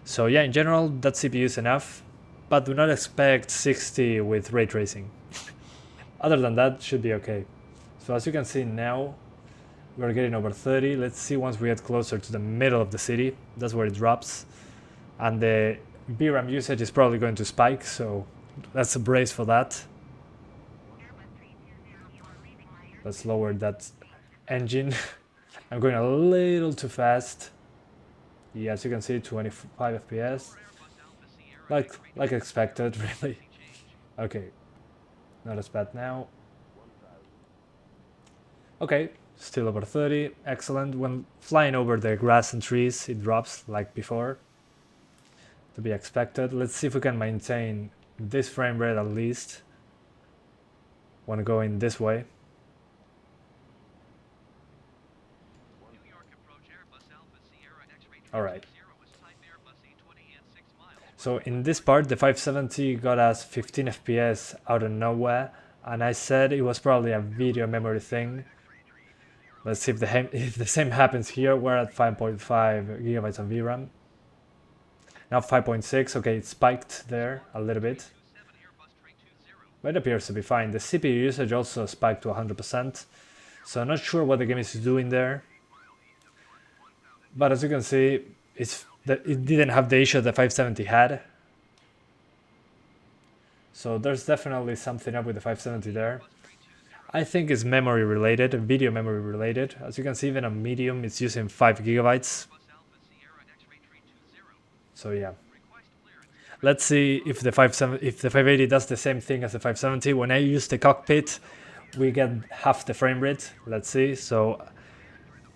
So yeah, in general that CPU is enough, but do not expect 60 with ray tracing. Other than that, should be okay. So as you can see now, we're getting over 30. Let's see once we get closer to the middle of the city. That's where it drops. And the VRAM usage is probably going to spike, so let's brace for that. Let's lower that engine. I'm going a little too fast. Yeah, as you can see, 25 FPS. Like expected, really. Okay, not as bad now. Okay, still over 30, excellent. When flying over the grass and trees, it drops like before. To be expected. Let's see if we can maintain this frame rate at least when going this way. Alright. So in this part, the 570 got us 15 FPS out of nowhere, and I said it was probably a video memory thing. Let's see if the same happens here. We're at 5.5 gigabytes of VRAM. Now 5.6, okay, it spiked there a little bit. But it appears to be fine. The CPU usage also spiked to 100%. So I'm not sure what the game is doing there. But as you can see, it didn't have the issue the 570 had. So there's definitely something up with the 570 there. I think it's memory related, video memory related. As you can see, even on medium, it's using 5 gigabytes. So yeah. Let's see if the 580 does the same thing as the 570. When I use the cockpit, we get half the frame rate. Let's see. So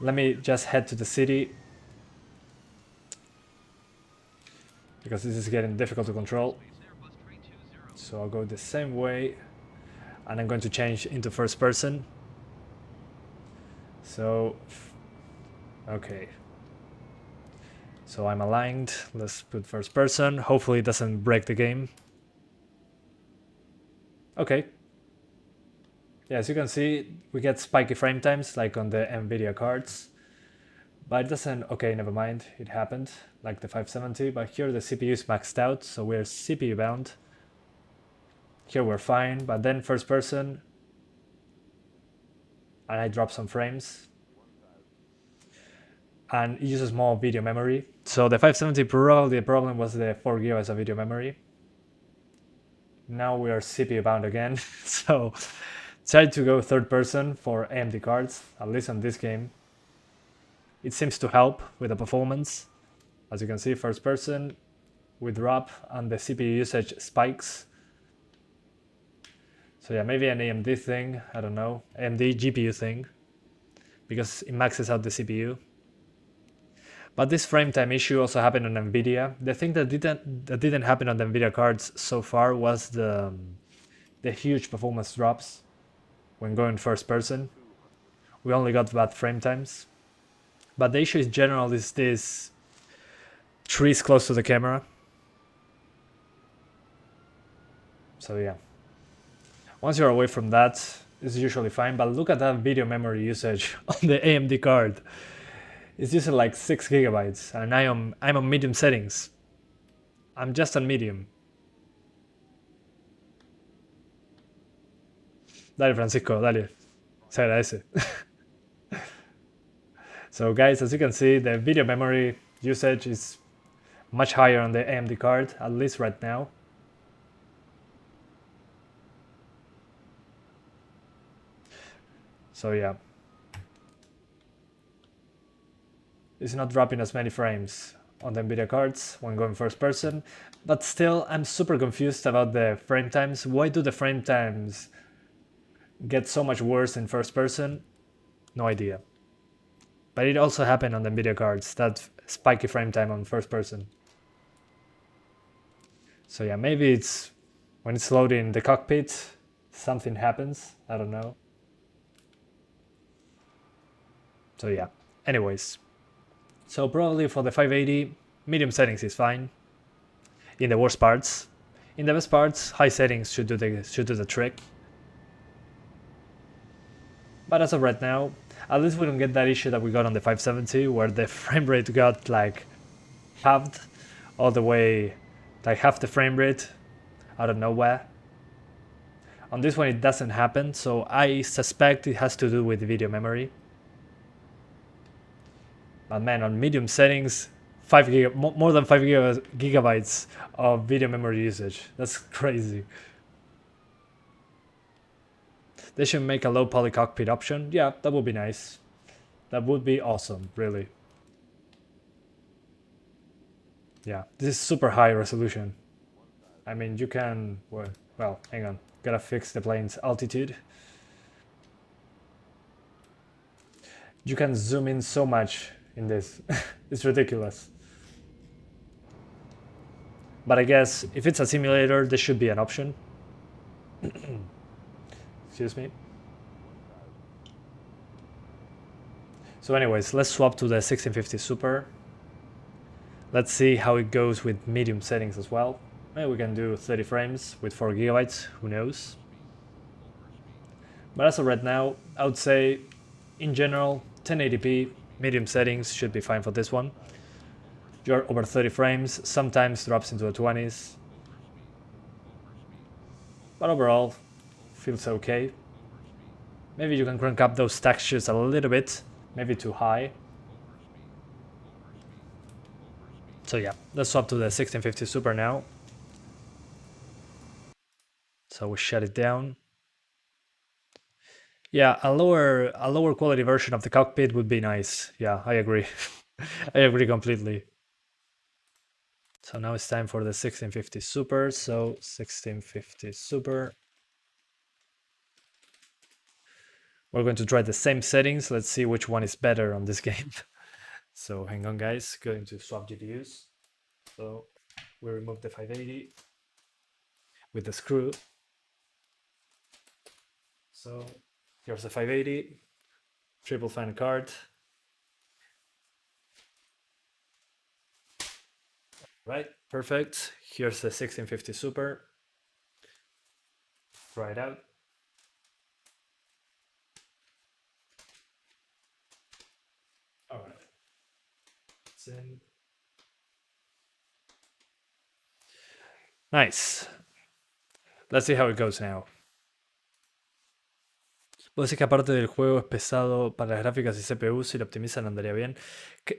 let me just head to the city, because this is getting difficult to control. So I'll go the same way, and I'm going to change into first person. So, okay. So I'm aligned. Let's put first person. Hopefully it doesn't break the game. Okay. Yeah, as you can see, we get spiky frame times like on the NVIDIA cards. But it doesn't, okay, never mind, it happened, like the 570, but here the CPU is maxed out, so we're CPU bound. Here we're fine, but then first person, and I drop some frames. And it uses more video memory. So the 570, probably the problem was the 4 GB of video memory. Now we are CPU bound again, so try to go third person for AMD cards, at least on this game. It seems to help with the performance. As you can see, first person, we drop and the CPU usage spikes. So yeah, maybe an AMD thing, I don't know, AMD GPU thing, because it maxes out the CPU. But this frame time issue also happened on Nvidia. The thing that didn't happen on the Nvidia cards so far was the huge performance drops when going first person. We only got bad frame times. But the issue in general is this trees close to the camera. So yeah. Once you're away from that, it's usually fine. But look at that video memory usage on the AMD card. It's using like 6 gigabytes, and I'm on medium settings. I'm just on medium. Dale, Francisco, dale. Se agradece. So guys, as you can see, the video memory usage is much higher on the AMD card, at least right now. So yeah. It's not dropping as many frames on the Nvidia cards when going first person, but still I'm super confused about the frame times. Why do the frame times get so much worse in first person? No idea. But it also happened on the Nvidia cards, that spiky frame time on first person. So yeah, maybe it's when it's loading the cockpit, something happens, I don't know. So yeah, anyways. So probably for the 580, medium settings is fine. In the worst parts. In the best parts, high settings should do the trick. But as of right now, at least we don't get that issue that we got on the 570, where the frame rate got like halved all the way, like half the frame rate out of nowhere. On this one it doesn't happen, so I suspect it has to do with the video memory. But man, on medium settings, more than 5 gigabytes of video memory usage. That's crazy. They should make a low poly cockpit option. Yeah, that would be nice. That would be awesome, really. Yeah, this is super high resolution. I mean, you can... Well, hang on. Gotta fix the plane's altitude. You can zoom in so much in this. It's ridiculous. But I guess if it's a simulator, there should be an option. Excuse me. So anyways, let's swap to the 1650 Super. Let's see how it goes with medium settings as well. Maybe we can do 30 frames with 4 gigabytes, who knows. But as of right now, I would say, in general, 1080p, medium settings should be fine for this one. You're over 30 frames, sometimes drops into the 20s. But overall, feels okay. Maybe you can crank up those textures a little bit, maybe too high. So yeah, let's swap to the 1650 Super now. So we shut it down. Yeah, a lower quality version of the cockpit would be nice. Yeah, I agree. I agree completely. So now it's time for the 1650 Super. So 1650 Super. We're going to try the same settings. Let's see which one is better on this game. So hang on guys, going to swap GPUs. So we remove the 580 with the screw. So here's the 580, triple fan card. Right, perfect. Here's the 1650 Super. Try it out. All right. It's in. Nice. Let's see how it goes now. Vos decís que aparte del juego es pesado para las gráficas y CPU, si lo optimizan andaría bien.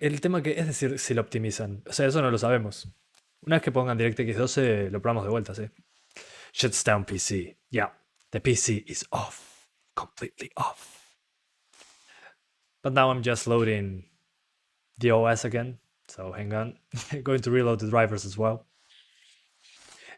El tema que es decir, si lo optimizan. O sea, eso no lo sabemos. Una vez que pongan DirectX 12, lo probamos de vuelta, ¿sí? Shuts down PC. Yeah, the PC is off. Completely off. But now I'm just loading the OS again. So hang on. Going to reload the drivers as well.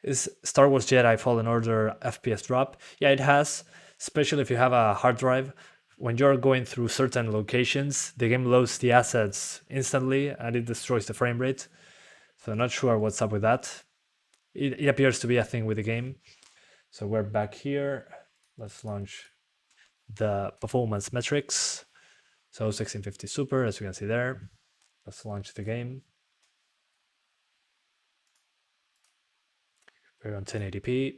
Is Star Wars Jedi Fallen Order FPS drop? Yeah, it has. Especially if you have a hard drive when you're going through certain locations, the game loads the assets instantly and it destroys the frame rate. So I'm not sure what's up with that. It appears to be a thing with the game. So we're back here. Let's launch the performance metrics. So 1650 Super, as you can see there. Let's launch the game. We're on 1080p.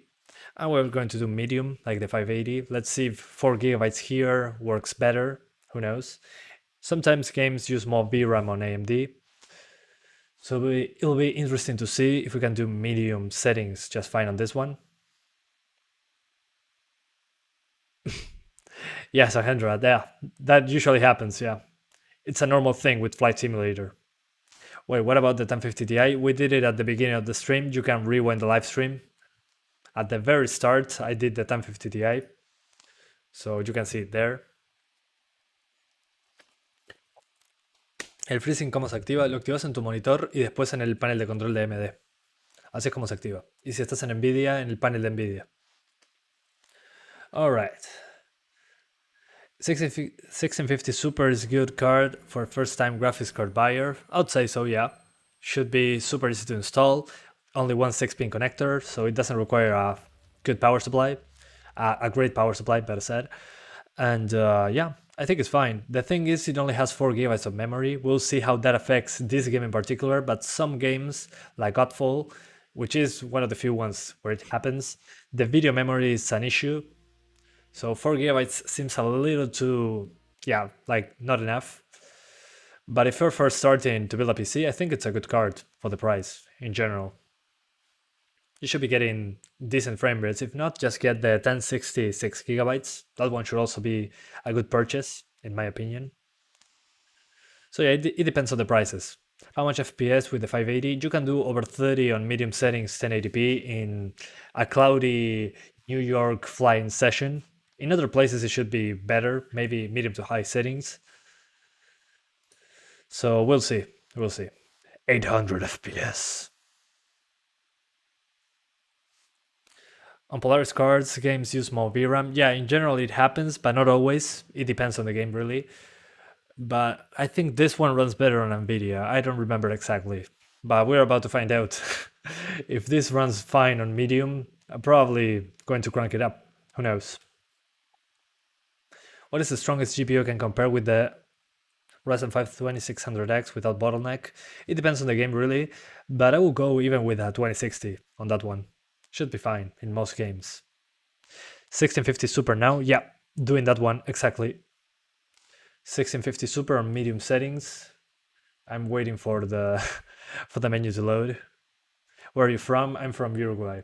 And we're going to do medium, like the 580. Let's see if 4 gigabytes here works better. Who knows? Sometimes games use more VRAM on AMD. So it'll be interesting to see if we can do medium settings just fine on this one. Yes, 100, yeah, that usually happens, yeah. It's a normal thing with Flight Simulator. Wait, what about the 1050 Ti? We did it at the beginning of the stream. You can rewind the live stream. At the very start, I did the 1050 Ti. So you can see it there. El freezing, ¿cómo se activa? Lo activas en tu monitor y después en el panel de control de AMD. Así es como se activa. Y si estás en NVIDIA, en el panel de NVIDIA. Alright. 1650 Super is a good card for first time graphics card buyer. I'd say so, yeah. Should be super easy to install. Only one 6-pin connector, so it doesn't require a good power supply. A great power supply, better said. And yeah, I think it's fine. The thing is, it only has 4 gigabytes of memory. We'll see how that affects this game in particular, but some games, like Godfall, which is one of the few ones where it happens, the video memory is an issue. So 4 gigabytes seems a little too, yeah, like not enough. But if you're first starting to build a PC, I think it's a good card for the price in general. You should be getting decent frame rates. If not, just get the 1060 6 gigabytes. That one should also be a good purchase, in my opinion. So yeah, it depends on the prices. How much FPS with the 580? You can do over 30 on medium settings 1080p in a cloudy New York flying session. In other places it should be better, maybe medium to high settings. So we'll see. 800 FPS. On Polaris cards, games use more VRAM. Yeah, in general it happens, but not always. It depends on the game, really. But I think this one runs better on NVIDIA. I don't remember exactly, but we're about to find out. If this runs fine on medium, I'm probably going to crank it up. Who knows? What is the strongest GPU can compare with the Ryzen 5 2600X without bottleneck? It depends on the game, really, but I will go even with a 2060 on that one. Should be fine in most games. 1650 Super now, yeah, doing that one exactly. 1650 Super on medium settings. I'm waiting for the for the menu to load. Where are you from? I'm from Uruguay.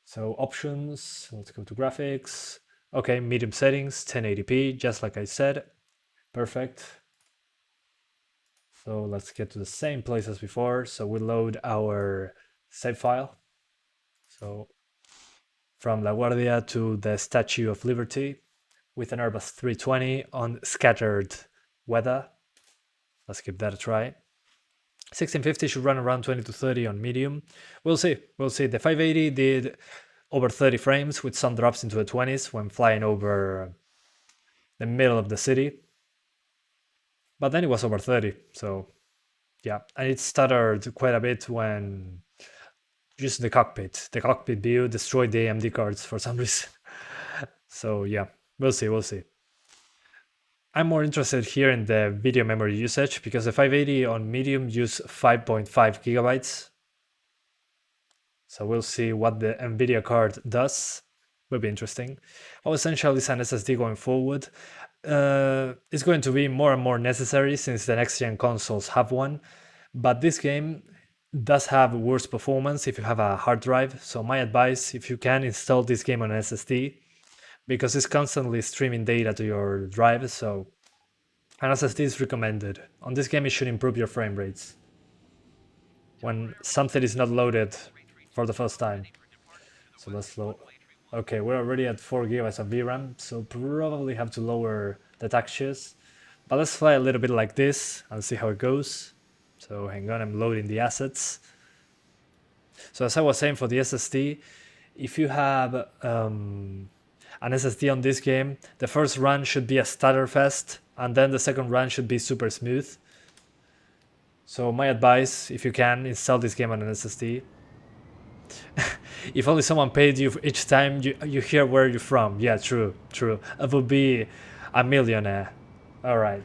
So options, let's go to graphics. Okay, medium settings, 1080p, just like I said. Perfect. So let's get to the same place as before. So we load our save file. So from La Guardia to the Statue of Liberty with an Airbus 320 on scattered weather. Let's give that a try. 1650 should run around 20 to 30 on medium. We'll see. The 580 did over 30 frames with some drops into the 20s when flying over the middle of the city. But then it was over 30, so yeah. And it stuttered quite a bit when using the cockpit. The cockpit view destroyed the AMD cards for some reason. So yeah, we'll see. I'm more interested here in the video memory usage because the 580 on medium use 5.5 gigabytes. So we'll see what the NVIDIA card does. Will be interesting. How essential is an SSD going forward? It's going to be more and more necessary since the next gen consoles have one. But this game does have worse performance if you have a hard drive. So my advice, if you can, install this game on an SSD because it's constantly streaming data to your drive. So an SSD is recommended. On this game, it should improve your frame rates when something is not loaded for the first time. So let's load. Okay, we're already at 4 gigabytes of VRAM, so probably have to lower the textures. But let's fly a little bit like this and see how it goes. So hang on, I'm loading the assets. So as I was saying for the SSD, if you have a an SSD on this game, the first run should be a stutter fest, and then the second run should be super smooth. So my advice, if you can, install this game on an SSD. If only someone paid you each time you hear where you're from. Yeah, true. I would be a millionaire. Alright,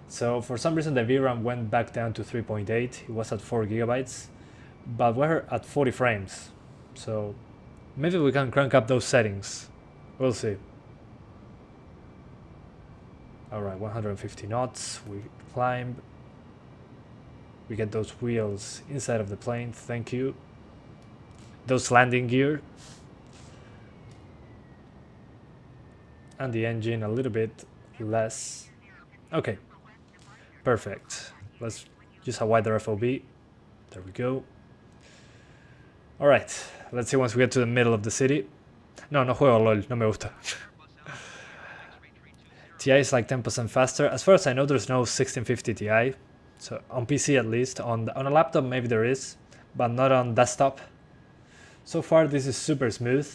so for some reason the VRAM went back down to 3.8. It was at 4 gigabytes, but we're at 40 frames. So maybe we can crank up those settings. We'll see. Alright, 150 knots. We climb. We get those wheels inside of the plane. Thank you. Those landing gear. And the engine a little bit less. Okay. Perfect. Let's use a wider FOV. There we go. Alright. Let's see once we get to the middle of the city. No juego LOL. No me gusta. Ti is like 10% faster. As far as I know, there's no 1650 Ti. So on PC at least. On a laptop maybe there is, but not on desktop. So far this is super smooth.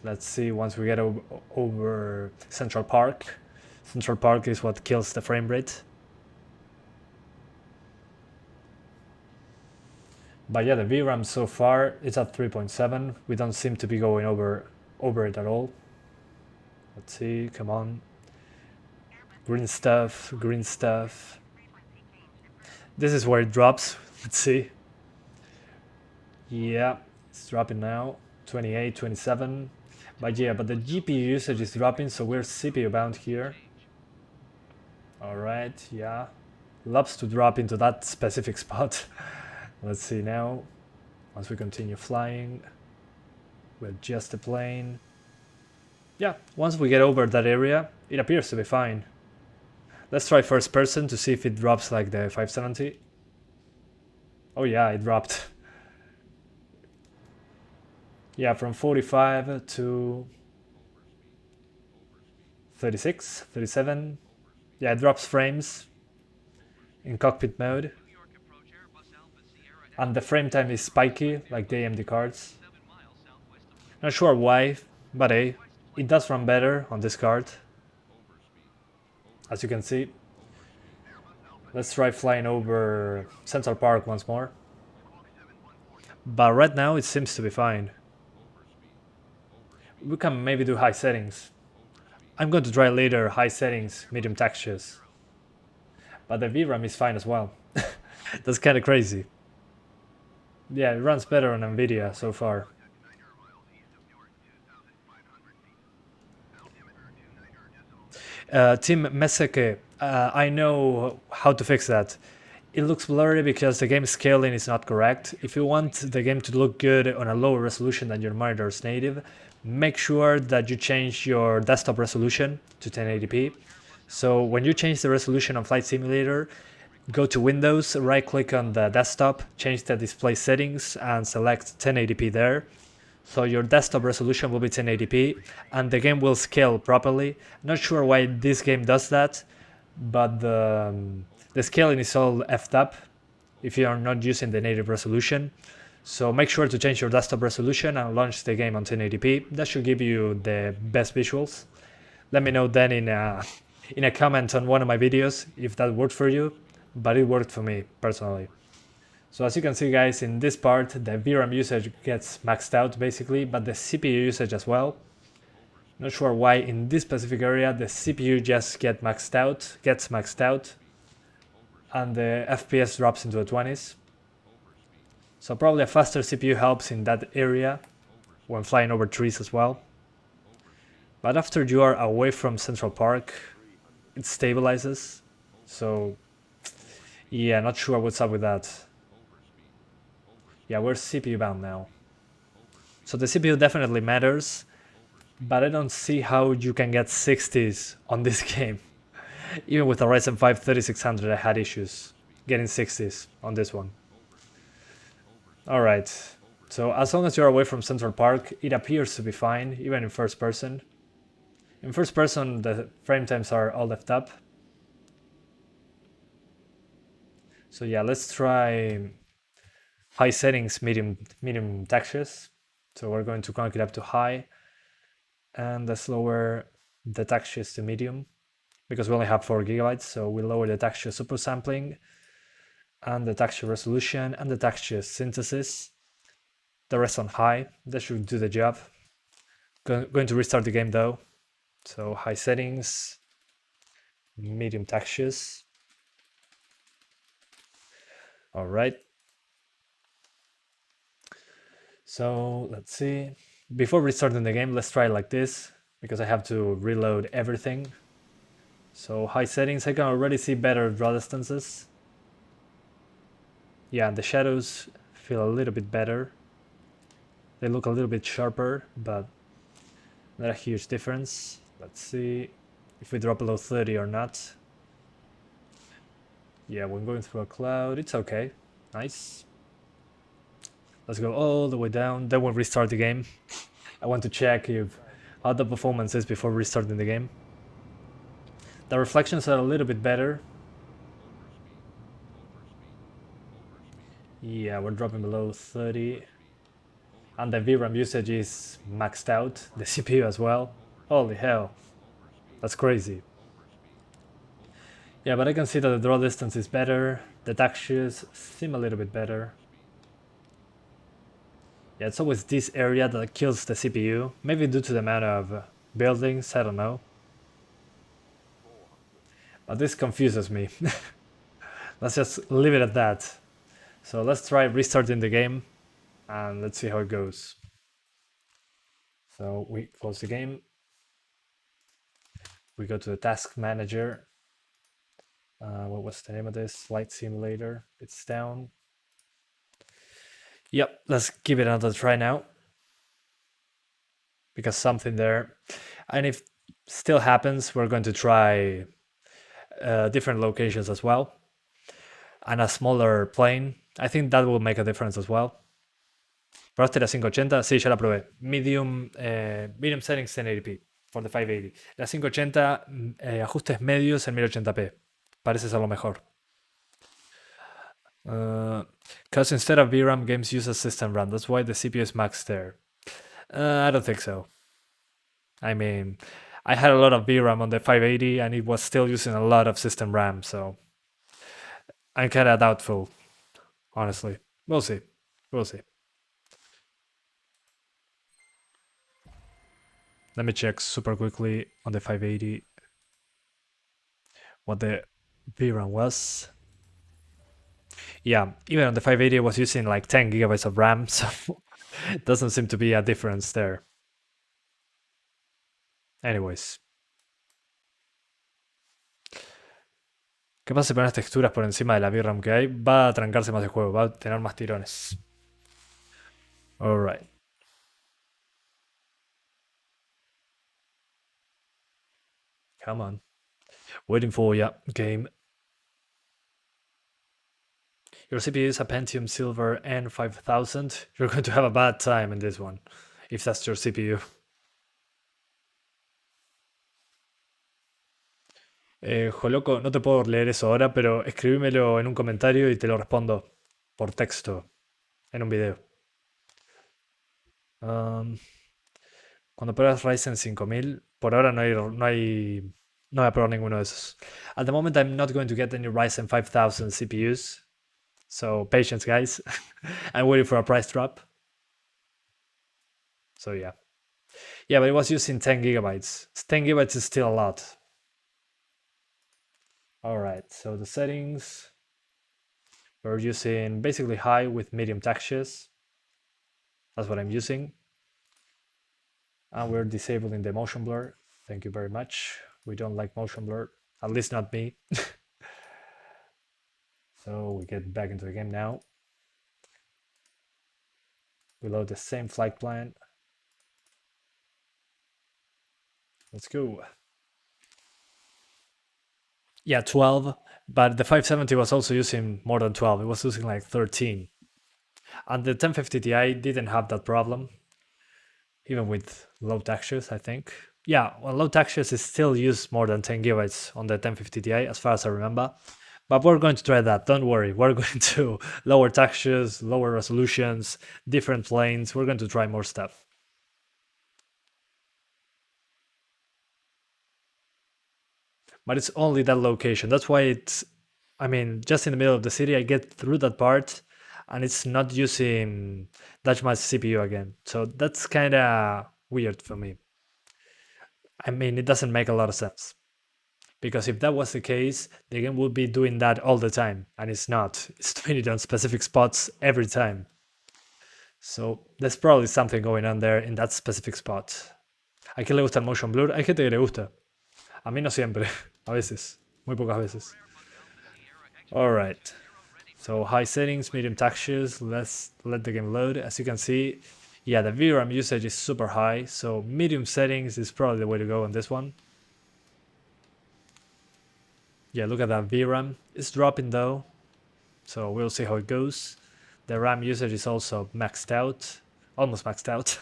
Let's see once we get over Central Park. Central Park is what kills the frame rate. But yeah, the VRAM so far it's at 3.7. We don't seem to be going over it at all. Let's see, come on. Green stuff. This is where it drops. Let's see. Yeah, it's dropping now. 28, 27. But yeah, but the GPU usage is dropping, so we're CPU bound here. Alright, yeah. Loves to drop into that specific spot. Let's see now. Once we continue flying, we'll adjust the plane. Yeah, once we get over that area, it appears to be fine. Let's try first person to see if it drops like the 570. Oh yeah, it dropped. Yeah, from 45 to 36, 37. Yeah, it drops frames in cockpit mode. And the frame time is spiky, like the AMD cards. Not sure why, but hey, it does run better on this card. As you can see. Let's try flying over Central Park once more. But right now it seems to be fine. We can maybe do high settings. I'm going to try later high settings, medium textures. But the VRAM is fine as well. That's kind of crazy. Yeah, it runs better on Nvidia so far. Team Meseke, I know how to fix that. It looks blurry because the game scaling is not correct. If you want the game to look good on a lower resolution than your monitor's native, make sure that you change your desktop resolution to 1080p. So when you change the resolution on Flight Simulator, go to Windows, right click on the desktop, change the display settings and select 1080p there. So your desktop resolution will be 1080p and the game will scale properly. Not sure why this game does that, but the scaling is all effed up if you are not using the native resolution. So make sure to change your desktop resolution and launch the game on 1080p. That should give you the best visuals. Let me know then in a comment on one of my videos if that worked for you, but it worked for me personally. So as you can see guys, in this part the VRAM usage gets maxed out basically, but the CPU usage as well. Not sure why in this specific area the CPU just gets maxed out and the FPS drops into the 20s. So probably a faster CPU helps in that area when flying over trees as well. But after you are away from Central Park, it stabilizes. So yeah, not sure what's up with that. Yeah, we're CPU bound now. So the CPU definitely matters, but I don't see how you can get 60s on this game. Even with the Ryzen 5 3600 I had issues getting 60s on this one. Alright, so as long as you're away from Central Park, it appears to be fine, even in first person. In first person, the frame times are all left up. So yeah, let's try high settings, medium textures. So we're going to crank it up to high. And let's lower the textures to medium because we only have 4 gigabytes. So we lower the texture super sampling and the texture resolution and the texture synthesis. The rest on high. That should do the job. Going to restart the game though. So high settings, medium textures. All right. So let's see. Before restarting the game, let's try it like this because I have to reload everything. So high settings, I can already see better draw distances. Yeah, the shadows feel a little bit better. They look a little bit sharper, but not a huge difference. Let's see if we drop below 30 or not. Yeah, when going through a cloud, it's okay. Nice. Let's go all the way down. Then we'll restart the game. I want to check how the performance is before restarting the game. The reflections are a little bit better. Yeah, we're dropping below 30. And the VRAM usage is maxed out. The CPU as well. Holy hell. That's crazy. Yeah, but I can see that the draw distance is better. The textures seem a little bit better. Yeah, it's always this area that kills the CPU. Maybe due to the amount of buildings, I don't know. But this confuses me. Let's just leave it at that. So let's try restarting the game and let's see how it goes. So we close the game. We go to the task manager. What was the name of this? Flight simulator. It's down. Yep, let's give it another try now. Because something there. And if still happens, we're going to try different locations as well. And a smaller plane. I think that will make a difference as well. Probaste la 580, sí, ya la probé. Medium settings 1080p for the 580. La 580 ajustes medios en 1080p. Parece ser lo mejor. Because instead of VRAM, games use a system RAM. That's why the CPU is maxed there. I don't think so. I mean, I had a lot of VRAM on the 580 and it was still using a lot of system RAM, so I'm kind of doubtful, honestly. We'll see. We'll see. Let me check super quickly on the 580 what the VRAM was. Yeah, even on the 580 I was using like 10 gigabytes of RAM, so it doesn't seem to be a difference there. Anyways. ¿Qué pasa si pones texturas por encima de la VRAM que hay? Va a trancarse más el juego, va a tener más tirones. Alright. Come on. Waiting for ya, game. Your CPU is a Pentium Silver N5000. You're going to have a bad time in this one, if that's your CPU. Joloco, no te puedo leer eso ahora, pero escribímelo en un comentario y te lo respondo por texto en un video. Cuando pruebas Ryzen 5000, por ahora no voy a probar ninguno de esos. At the moment, I'm not going to get any Ryzen 5000 CPUs. So patience, guys. I'm waiting for a price drop. So yeah. Yeah, but it was using 10 gigabytes. 10 gigabytes is still a lot. Alright, so the settings. We're using basically high with medium textures. That's what I'm using. And we're disabling the motion blur. Thank you very much. We don't like motion blur. At least not me. So we get back into the game now. We load the same flight plan. Let's go. Yeah, 12, but the 570 was also using more than 12. It was using like 13. And the 1050 Ti didn't have that problem, even with low textures, I think. Yeah, well, low textures is still used more than 10 gigabytes on the 1050 Ti, as far as I remember. But we're going to try that, don't worry. We're going to lower textures, lower resolutions, different planes. We're going to try more stuff. but it's only that location. That's why it's, I mean, just in the middle of the city, I get through that part and it's not using that much CPU again. So that's kind of weird for me. I mean, it doesn't make a lot of sense. Because if that was the case, the game would be doing that all the time, and it's not. It's doing it on specific spots every time. So there's probably something going on there in that specific spot. ¿A quién le gusta el motion blur? Hay gente que le gusta. A mí no siempre. A veces. Muy pocas veces. Alright. So high settings, medium textures. Let's let the game load. As you can see, yeah, the VRAM usage is super high. So medium settings is probably the way to go on this one. Yeah, look at that VRAM. It's dropping though. So we'll see how it goes. The RAM usage is also maxed out. Almost maxed out.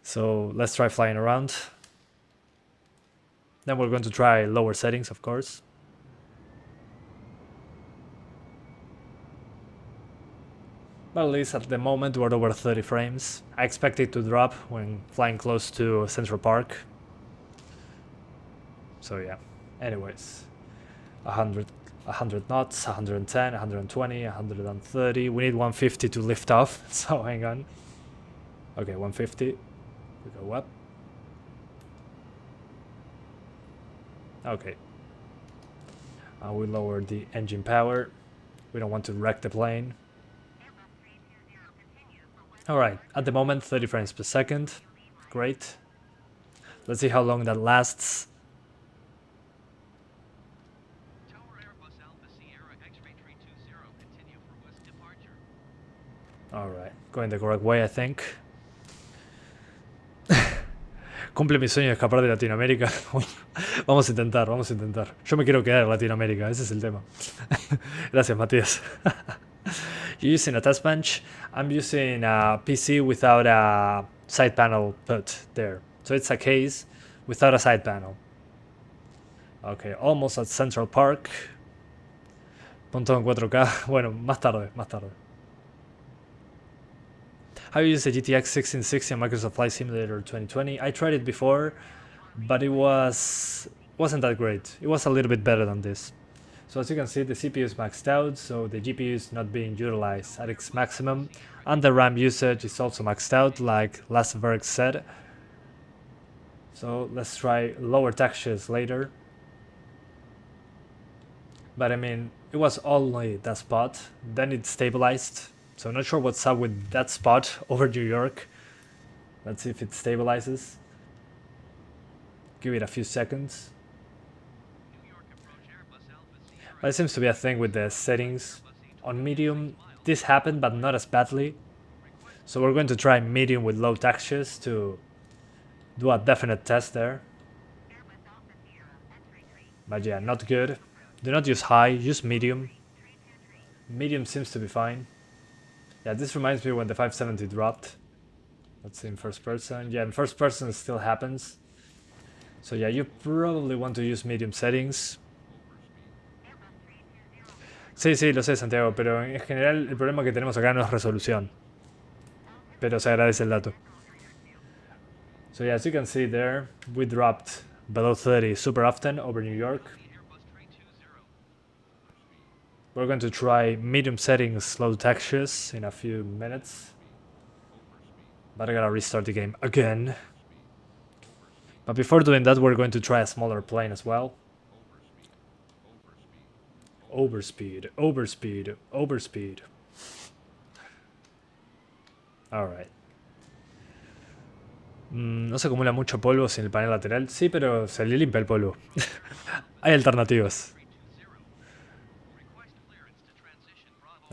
So let's try flying around. Then we're going to try lower settings, of course. But at least at the moment we're over 30 frames. I expect it to drop when flying close to Central Park. So yeah, anyways. 100 knots, 110, 120, 130. We need 150 to lift off, so hang on. Okay, 150. We go up. Okay. We lower the engine power. We don't want to wreck the plane. Alright, at the moment 30 frames per second. Great. Let's see how long that lasts. Alright, going the correct way, I think. Cumple mi sueño de escapar de Latinoamérica. Vamos a intentar, vamos a intentar. Yo me quiero quedar en Latinoamérica, ese es el tema. Gracias, Matías. You're using a test bench. I'm using a PC without a side panel put there. So it's a case without a side panel. Okay, almost at Central Park. Punto en 4K. Bueno, más tarde, más tarde. How you use the GTX 1660 on Microsoft Flight Simulator 2020? I tried it before, but it wasn't that great. It was a little bit better than this. So as you can see, the CPU is maxed out, so the GPU is not being utilized at its maximum, and the RAM usage is also maxed out, like LastVerg said. So let's try lower textures later. But I mean, it was only that spot, then it stabilized. So I'm not sure what's up with that spot over New York. Let's see if it stabilizes. Give it a few seconds. But it seems to be a thing with the settings. On medium, this happened, but not as badly. So we're going to try medium with low textures to do a definite test there. But yeah, not good. Do not use high, use medium. Medium seems to be fine. Yeah, this reminds me when the 570 dropped. Let's see in first person. Yeah, in first person it still happens. So yeah, you probably want to use medium settings. Sí, sí, lo sé, Santiago, pero en general el problema que tenemos acá no es resolución. Pero se agradece el dato. So yeah, as you can see there, we dropped below 30 super often over New York. We're going to try medium settings, low textures in a few minutes. But I gotta restart the game again. But before doing that, we're going to try a smaller plane as well. Overspeed, overspeed, overspeed. Alright. No se acumula mucho polvo sin el panel lateral. Sí, pero se le limpia el polvo. Hay alternativas.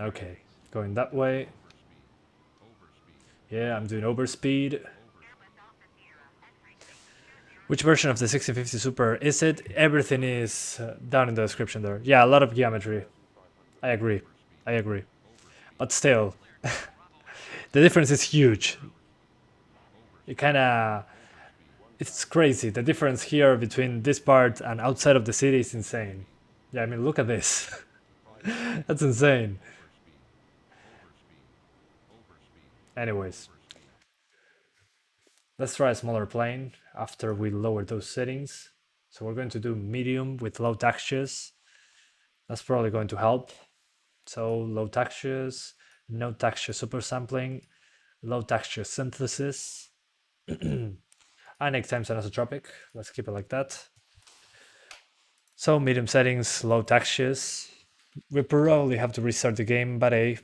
Okay, going that way. Yeah, I'm doing overspeed. Which version of the 1650 Super is it? Everything is down in the description there. Yeah, a lot of geometry. I agree. I agree. But still, the difference is huge. It kinda... It's crazy. The difference here between this part and outside of the city is insane. Yeah, I mean, look at this. That's insane. Anyways. Let's try a smaller plane after we lower those settings. So we're going to do medium with low textures. That's probably going to help. So low textures, no texture super sampling, low texture synthesis, and X times anisotropic. Let's keep it like that. So medium settings, low textures. We probably have to restart the game, but hey,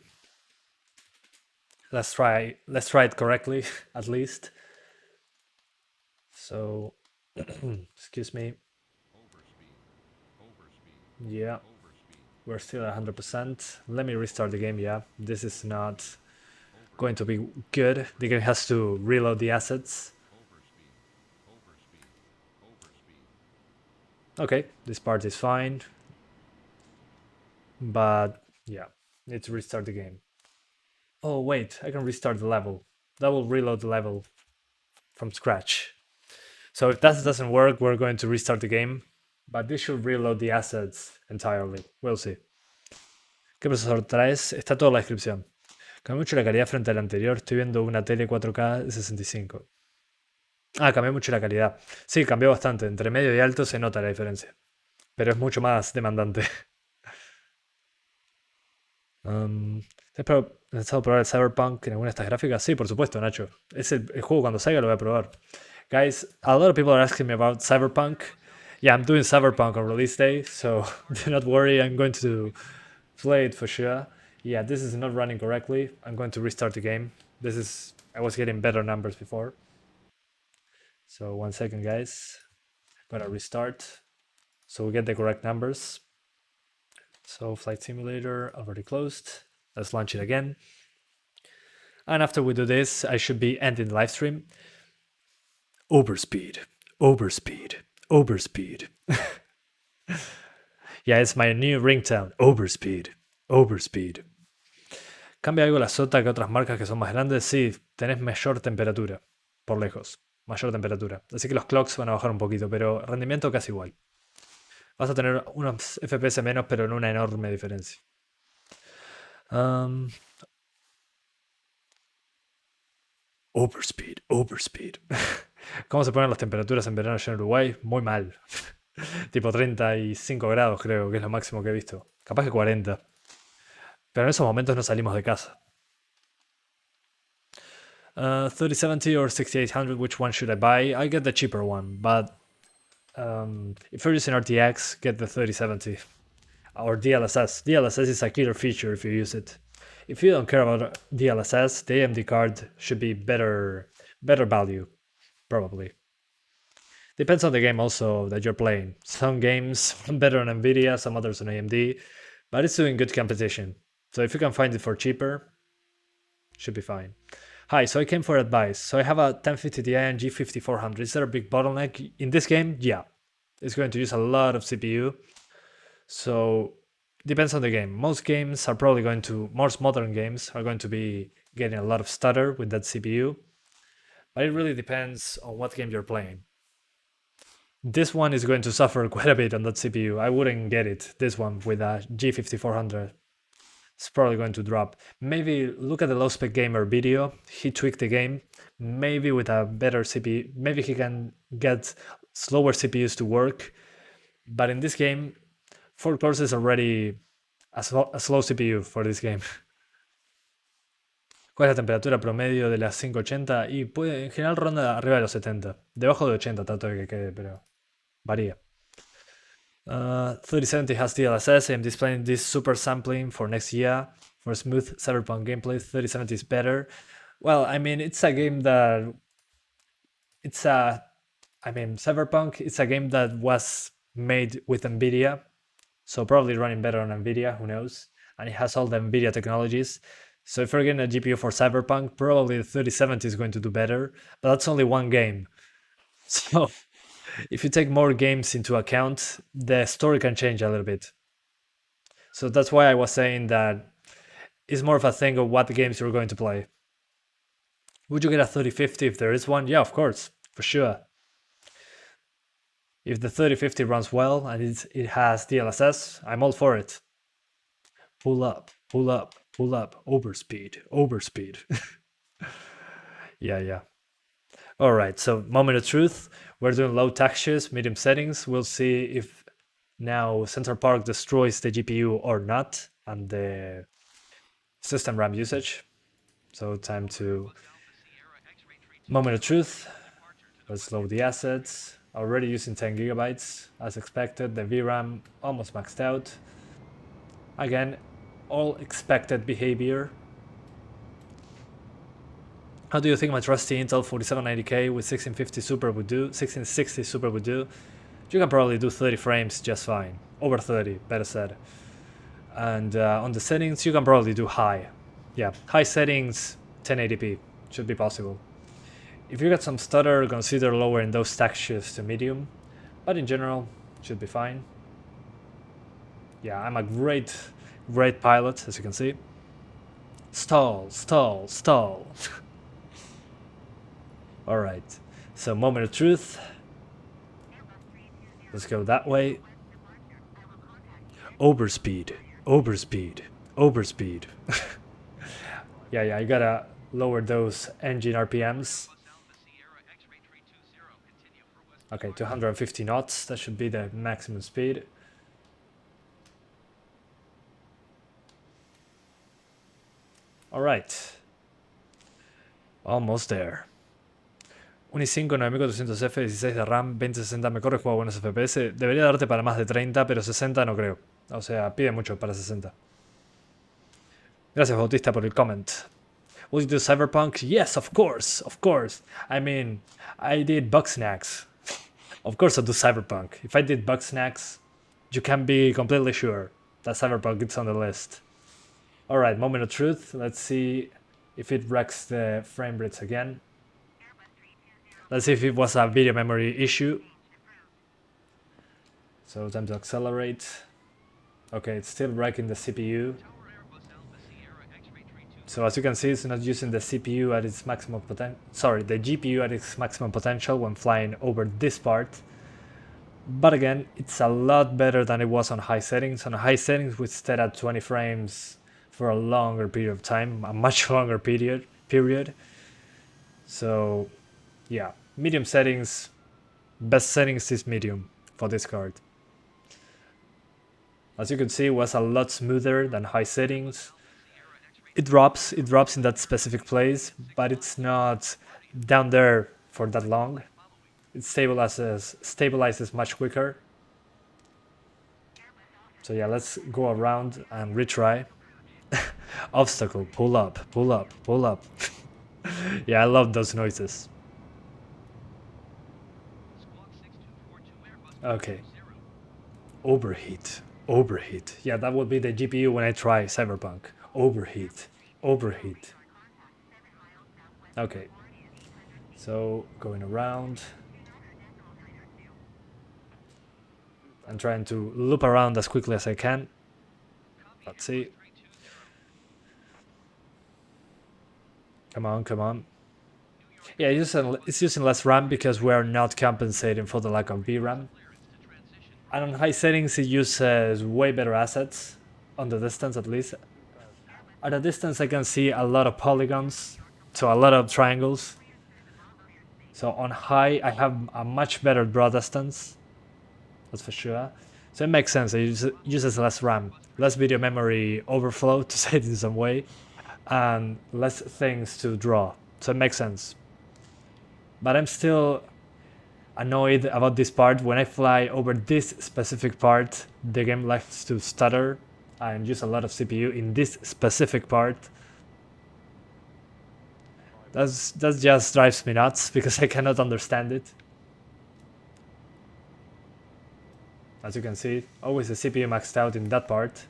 let's try it correctly at least. So excuse me. Yeah, we're still at 100%. Let me restart the game. Yeah, this is not going to be good. The game has to reload the assets. Okay, this part is fine. But yeah, need to restart the game. Oh wait, I can restart the level. That will reload the level from scratch. So if that doesn't work, we're going to restart the game. But this should reload the assets entirely. We'll see. ¿Qué procesador traes? Está toda la descripción. Cambió mucho la calidad frente al anterior. Estoy viendo una tele 4K de 65. Ah, cambió mucho la calidad. Sí, cambió bastante. Entre medio y alto se nota la diferencia. Pero es mucho más demandante. ¿Has pensado probar el Cyberpunk en alguna de estas gráficas? Sí, por supuesto, Nacho. Es el juego cuando salga lo voy a probar. Guys, a lot of people are asking me about Cyberpunk. Yeah, I'm doing Cyberpunk on release day, so do not worry, I'm going to play it for sure. Yeah, this is not running correctly. I'm going to restart the game. I was getting better numbers before. So 1 second, guys. Gotta restart. So we get the correct numbers. So Flight Simulator already closed. Let's launch it again. And after we do this, I should be ending the live stream. Overspeed, overspeed, overspeed. Yeah, it's my new ringtone. Overspeed, overspeed. ¿Cambia algo la SOTA que otras marcas que son más grandes? Sí, tenés mayor temperatura, por lejos. Mayor temperatura. Así que los clocks van a bajar un poquito, pero rendimiento casi igual. Vas a tener unos FPS menos, pero en una enorme diferencia. Overspeed, overspeed. ¿Cómo se ponen las temperaturas en verano allá en Uruguay? Muy mal. Tipo 35 grados creo que es lo máximo que he visto. Capaz que 40. Pero en esos momentos no salimos de casa. 3070 or 6800, which one should I buy? I get the cheaper one, but if you're using RTX, get the 3070 or DLSS. DLSS is a killer feature if you use it. If you don't care about DLSS, the AMD card should be better value, probably. Depends on the game also that you're playing. Some games are better on Nvidia, some others on AMD, but it's doing good competition. So if you can find it for cheaper, should be fine. Hi, so I came for advice. So I have a 1050 Ti and G5400. Is there a big bottleneck in this game? Yeah, it's going to use a lot of CPU. So depends on the game. Most games are probably most modern games are going to be getting a lot of stutter with that CPU. But it really depends on what game you're playing. This one is going to suffer quite a bit on that CPU. I wouldn't get it, this one with a G5400. It's probably going to drop. Maybe look at the low spec gamer video. He tweaked the game. Maybe with a better CPU, maybe he can get slower CPUs to work. But in this game, 4 cores is already a slow CPU for this game. ¿Cuál es la temperatura promedio de las 580? Y en general ronda arriba de los 70. Debajo de 80 trato de que quede, pero varía. 3070 has DLSS. I'm displaying this super sampling for next year. For smooth Cyberpunk gameplay, 3070 is better. Well, I mean, it's a game that... Cyberpunk, it's a game that was made with NVIDIA. So probably running better on NVIDIA, who knows? And it has all the NVIDIA technologies. So if you're getting a GPU for Cyberpunk, probably the 3070 is going to do better. But that's only one game. So if you take more games into account, the story can change a little bit. So that's why I was saying that it's more of a thing of what games you're going to play. Would you get a 3050 if there is one? Yeah, of course, for sure. If the 3050 runs well and it has DLSS, I'm all for it. Pull up, pull up, pull up, overspeed, overspeed. Yeah. Alright, so moment of truth. We're doing low textures, medium settings. We'll see if now Central Park destroys the GPU or not and the system RAM usage. So time to moment of truth. Let's load the assets. Already using 10 gigabytes as expected. The VRAM almost maxed out. Again, all expected behavior. How do you think my trusty Intel 4790K with 1650 Super would do? 1660 Super would do? You can probably do 30 frames just fine. Over 30, better said. And on the settings, you can probably do high. Yeah, high settings, 1080p. Should be possible. If you got some stutter, consider lowering those textures to medium. But in general, should be fine. Yeah, I'm a great pilot, as you can see. Stall, stall, stall. Alright, so moment of truth. Let's go that way. Overspeed, overspeed, overspeed. Yeah, you gotta lower those engine RPMs. Okay, 250 knots, that should be the maximum speed. Alright. Almost there. Un i5 9400F, 16 de RAM, 2060 me corre, juega buenos FPS. Debería darte para más de 30, pero 60 no creo. O sea, pide mucho para 60. Gracias, Bautista, por el comment. Will you do Cyberpunk? Yes, of course, of course. I mean, I did Bugsnax. Of course I'll do Cyberpunk. If I did Bugsnax, you can be completely sure that Cyberpunk is on the list. Alright, moment of truth. Let's see if it wrecks the frame rates again. Let's see if it was a video memory issue. So time to accelerate. Okay, it's still wrecking the CPU. So as you can see, it's not using the CPU at its maximum potential. Sorry, the GPU at its maximum potential when flying over this part. But again, it's a lot better than it was on high settings. On high settings, we stayed at 20 frames for a longer period of time, a much longer period. So yeah, medium settings, best settings is medium for this card. As you can see, it was a lot smoother than high settings. It drops in that specific place, but it's not down there for that long. It stabilizes much quicker. So yeah, let's go around and retry. Obstacle, pull up, pull up, pull up. Yeah, I love those noises. Okay. Overheat, overheat. Yeah, that would be the GPU when I try Cyberpunk. Overheat, overheat. Okay. So, going around. I'm trying to loop around as quickly as I can. Let's see. Come on, come on. Yeah, it's using less RAM because we are not compensating for the lack of VRAM. And on high settings, it uses way better assets, on the distance at least. At a distance, I can see a lot of polygons, so a lot of triangles. So on high, I have a much better draw distance, that's for sure. So it makes sense, it uses less RAM, less video memory overflow, to say it in some way, and less things to draw. So it makes sense. But I'm still annoyed about this part. When I fly over this specific part, the game likes to stutter and use a lot of CPU in this specific part. That just drives me nuts because I cannot understand it. As you can see, always the CPU maxed out in that part.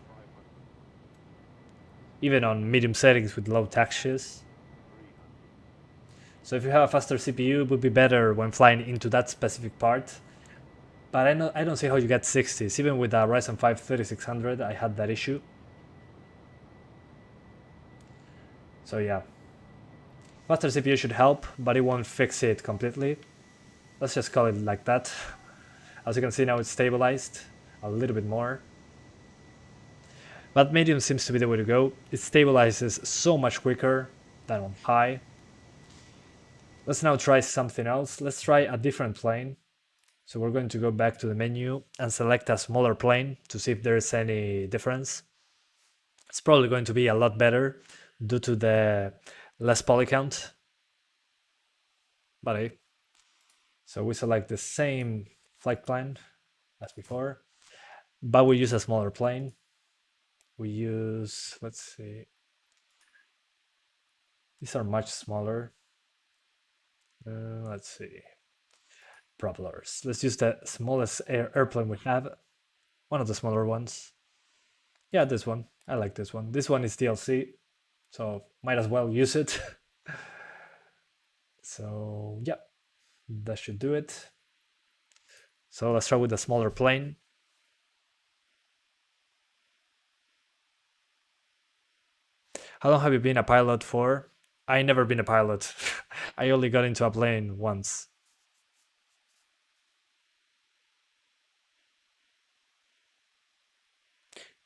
Even on medium settings with low textures. So if you have a faster CPU, it would be better when flying into that specific part. But I don't see how you get 60s. Even with a Ryzen 5 3600, I had that issue. So yeah. Faster CPU should help, but it won't fix it completely. Let's just call it like that. As you can see now, it's stabilized a little bit more. But medium seems to be the way to go. It stabilizes so much quicker than on high. Let's now try something else. Let's try a different plane. So we're going to go back to the menu and select a smaller plane to see if there's any difference. It's probably going to be a lot better due to the less poly count. But hey. So we select the same flight plan as before, but we use a smaller plane. We use, let's see, these are much smaller. Let's see, propellers. Let's use the smallest airplane we have, one of the smaller ones. Yeah, this one. I like this one. This one is DLC, so might as well use it. So yeah, that should do it. So let's try with the smaller plane. How long have you been a pilot for? I never been a pilot. I only got into a plane once.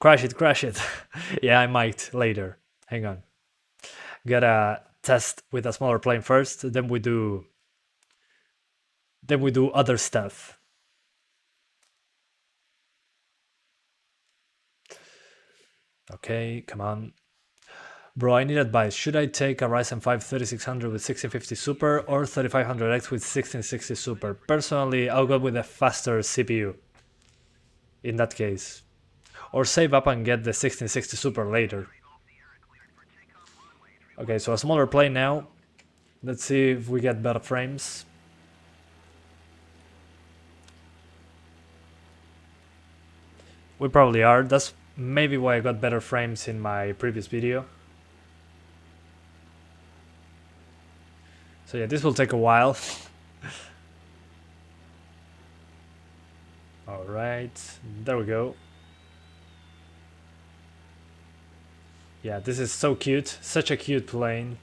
Crash it, crash it. Yeah, I might later. Hang on. Gotta test with a smaller plane first, then we do other stuff. Okay, come on. Bro, I need advice. Should I take a Ryzen 5 3600 with 1650 Super or 3500X with 1660 Super? Personally, I'll go with a faster CPU in that case. Or save up and get the 1660 Super later. Okay, so a smaller plane now. Let's see if we get better frames. We probably are. That's maybe why I got better frames in my previous video. So yeah, this will take a while. Alright, there we go. Yeah, this is so cute. Such a cute plane.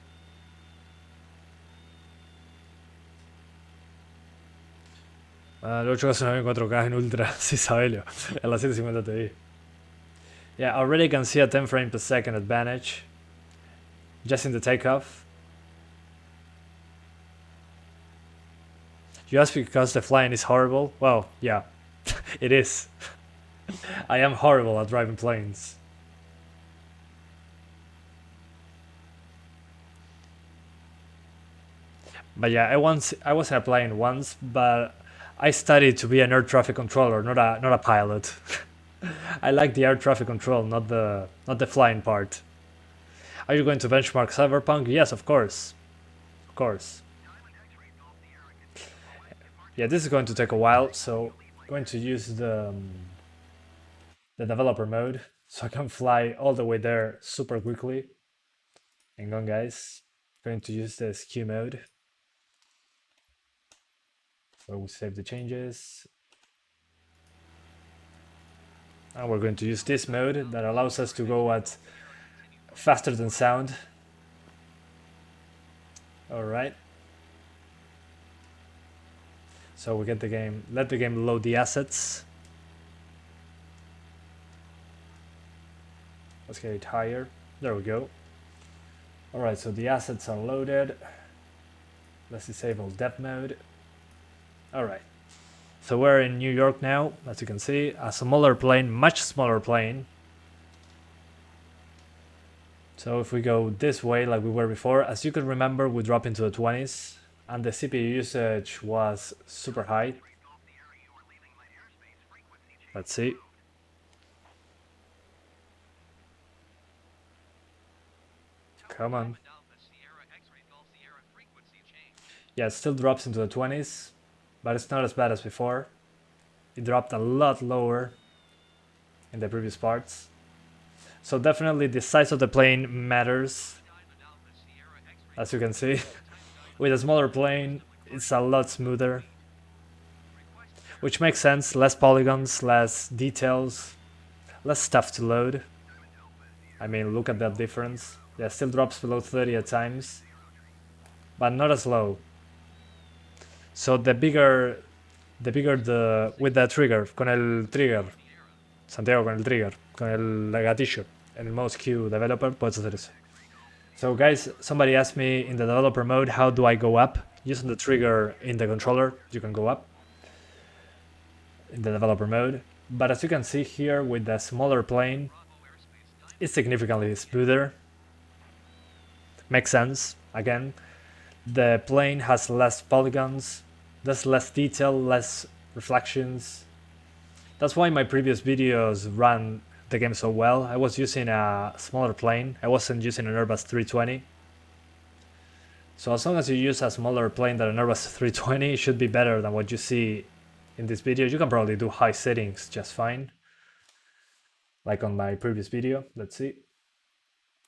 Lo 8K en 4K en Ultra. Sí, Sabelio. En la 750 Ti. Yeah, already can see a 10 frame per second advantage. Just in the takeoff. You ask because the flying is horrible? Well, yeah, it is. I am horrible at driving planes. But yeah, I was in a plane once, but I studied to be an air traffic controller, not a pilot. I like the air traffic control, not the flying part. Are you going to benchmark Cyberpunk? Yes, of course. Of course. Yeah, this is going to take a while, so I'm going to use the developer mode so I can fly all the way there super quickly. Hang on, guys. I'm going to use the SKU mode. So we save the changes. And we're going to use this mode that allows us to go at faster than sound. Alright. So we get the game, let the game load the assets. Let's get it higher. There we go. Alright, so the assets are loaded. Let's disable depth mode. Alright. So we're in New York now, as you can see. A smaller plane, much smaller plane. So if we go this way like we were before, as you can remember, we drop into the 20s. And the CPU usage was super high. Let's see. Come on. Yeah, it still drops into the 20s, but it's not as bad as before. It dropped a lot lower in the previous parts. So definitely the size of the plane matters, as you can see. With a smaller plane, it's a lot smoother. Which makes sense, less polygons, less details, less stuff to load. I mean, look at that difference. Yeah, still drops below 30 at times, but not as low. So the bigger with the trigger, con el trigger, Santiago con el trigger, con el gatillo, en el modo SKU developer puedes hacer eso. So guys, somebody asked me in the developer mode, how do I go up? using the trigger in the controller, you can go up in the developer mode. But as you can see here with the smaller plane, it's significantly smoother. Makes sense. Again, the plane has less polygons, there's less detail, less reflections. That's why my previous videos ran the game so well. I was using a smaller plane. I wasn't using an Airbus 320. So as long as you use a smaller plane than an Airbus 320, it should be better than what you see in this video. You can probably do high settings just fine, like on my previous video. Let's see.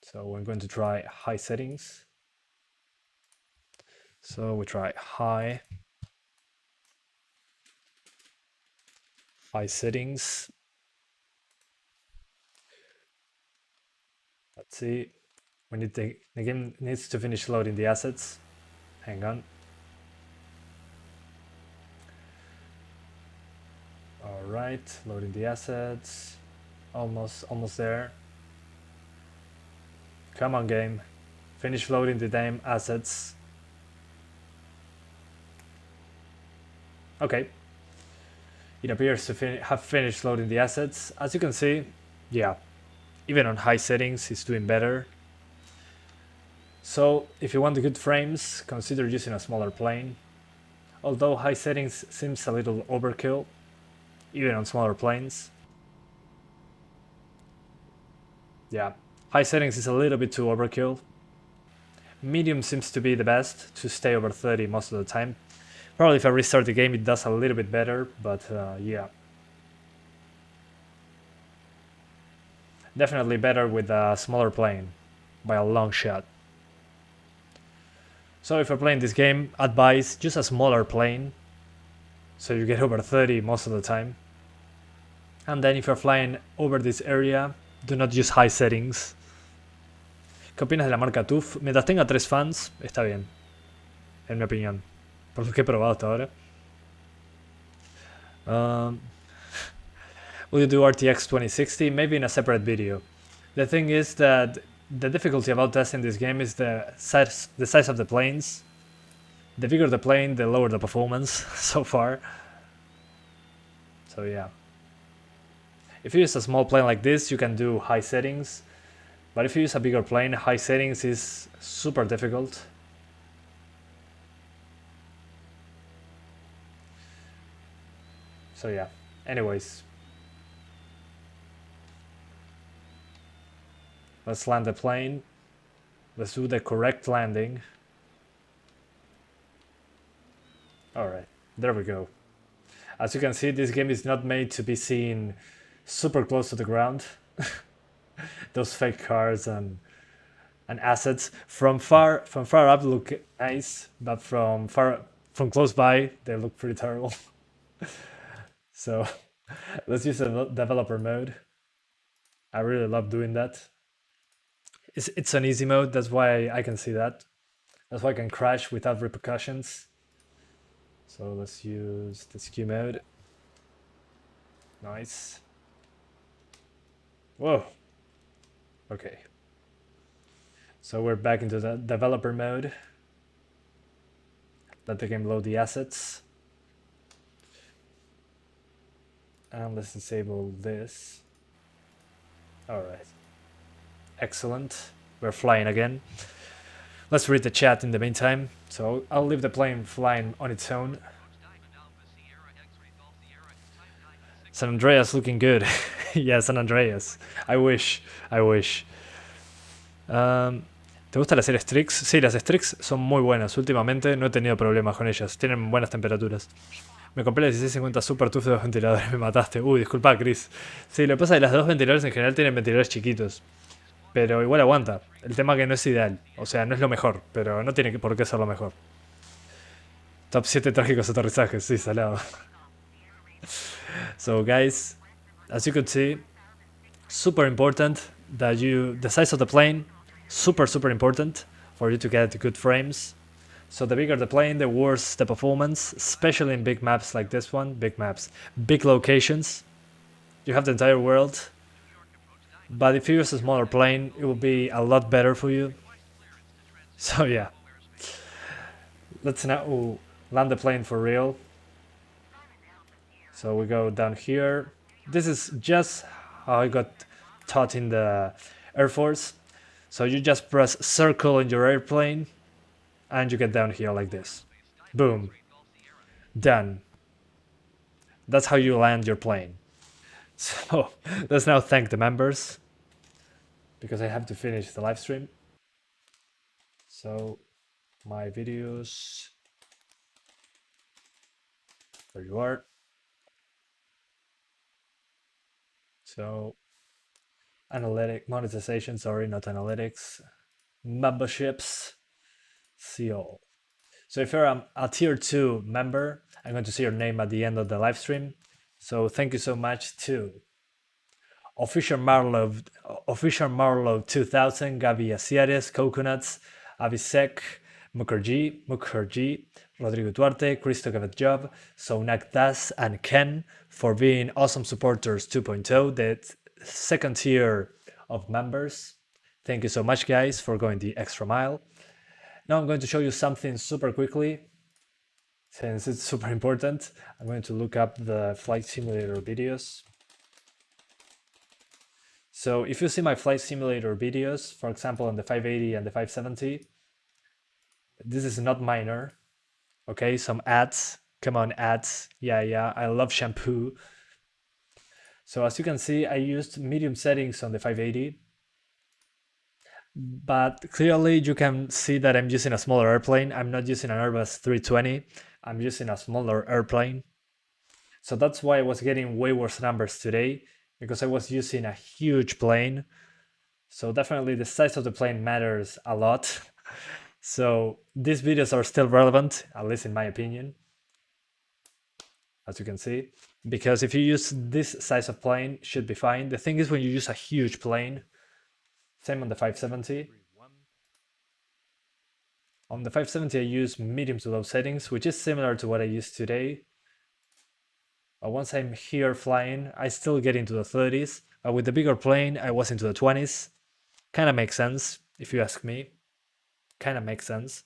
So I'm going to try high settings. So we try high settings. Let's see. We need the game needs to finish loading the assets. Hang on. All right, loading the assets. Almost there. Come on, game. Finish loading the damn assets. Okay. It appears to have finished loading the assets. As you can see, yeah, even on high settings, it's doing better. So if you want the good frames, consider using a smaller plane. Although high settings seems a little overkill, even on smaller planes. Yeah, high settings is a little bit too overkill. Medium seems to be the best to stay over 30 most of the time. Probably if I restart the game it does a little bit better, but yeah. Definitely better with a smaller plane, by a long shot. So if you're playing this game, advise just a smaller plane, so you get over 30 most of the time. And then if you're flying over this area, do not use high settings. ¿Qué opinas de la marca TUF? Mientras tenga 3 fans, está bien, en mi opinión, por lo que he probado hasta ahora. Will you do RTX 2060? Maybe in a separate video. The thing is that the difficulty about testing this game is the size of the planes. The bigger the plane, the lower the performance so far. So yeah. If you use a small plane like this, you can do high settings. But if you use a bigger plane, high settings is super difficult. So yeah, anyways. Let's land the plane. Let's do the correct landing. Alright, there we go. As you can see, this game is not made to be seen super close to the ground. Those fake cars and assets from far up look nice, but from close by they look pretty terrible. So let's use the developer mode. I really love doing that. It's an easy mode, that's why I can see that. That's why I can crash without repercussions. So let's use the skew mode. Nice. Whoa. Okay. So we're back into the developer mode. Let the game load the assets. And let's disable this. Alright. Excellent. We're flying again. Let's read the chat in the meantime. So I'll leave the plane flying on its own. San Andreas looking good. Yeah, San Andreas. I wish. ¿Te gustan las series Strix? Sí, las Strix son muy buenas. Últimamente no he tenido problemas con ellas. Tienen buenas temperaturas. Me compré la 1650 Super TUF de 2 ventiladores. Me mataste. Uy, disculpa, Chris. Sí, lo que pasa es que las 2 ventiladores en general tienen ventiladores chiquitos. Pero igual aguanta. El tema que no es ideal. O sea, no es lo mejor. Pero no tiene por qué ser lo mejor. Top 7 trágicos aterrizajes. Sí, salado. So guys, as you could see, super important that the size of the plane, super important for you to get good frames. So the bigger the plane, the worse the performance, especially in big maps like this one. Big locations. You have the entire world. But if you use a smaller plane, it will be a lot better for you. So yeah, Let's now land the plane for real. So we go down here. This is just how I got taught in the Air Force. So you just press circle in your airplane and you get down here like this. Boom. Done. That's how you land your plane. So let's now thank the members because I have to finish the live stream. So my videos, there you are. So monetization, sorry, not analytics, memberships, see all. So if you're a tier 2 member, I'm going to see your name at the end of the live stream. So thank you so much to Official Marlow 2000, Gabi Asiares, Coconuts, Avisek, Mukherjee, Rodrigo Duarte, Christo Job, Sonak Das, and Ken for being awesome supporters 2.0, the second tier of members. Thank you so much, guys, for going the extra mile. Now I'm going to show you something super quickly. Since it's super important, I'm going to look up the flight simulator videos. So if you see my flight simulator videos, for example, on the 580 and the 570, this is not minor. Okay, some ads. Come on, ads. Yeah, I love shampoo. So as you can see, I used medium settings on the 580. But clearly you can see that I'm using a smaller airplane. I'm not using an Airbus 320. I'm using a smaller airplane. So that's why I was getting way worse numbers today, because I was using a huge plane. So definitely the size of the plane matters a lot. So these videos are still relevant, at least in my opinion, as you can see, because if you use this size of plane, should be fine. The thing is when you use a huge plane, same on the 570. On the 570 I use medium to low settings, which is similar to what I used today. But once I'm here flying, I still get into the 30s. But with the bigger plane, I was into the 20s. Kind of makes sense, if you ask me. Kind of makes sense.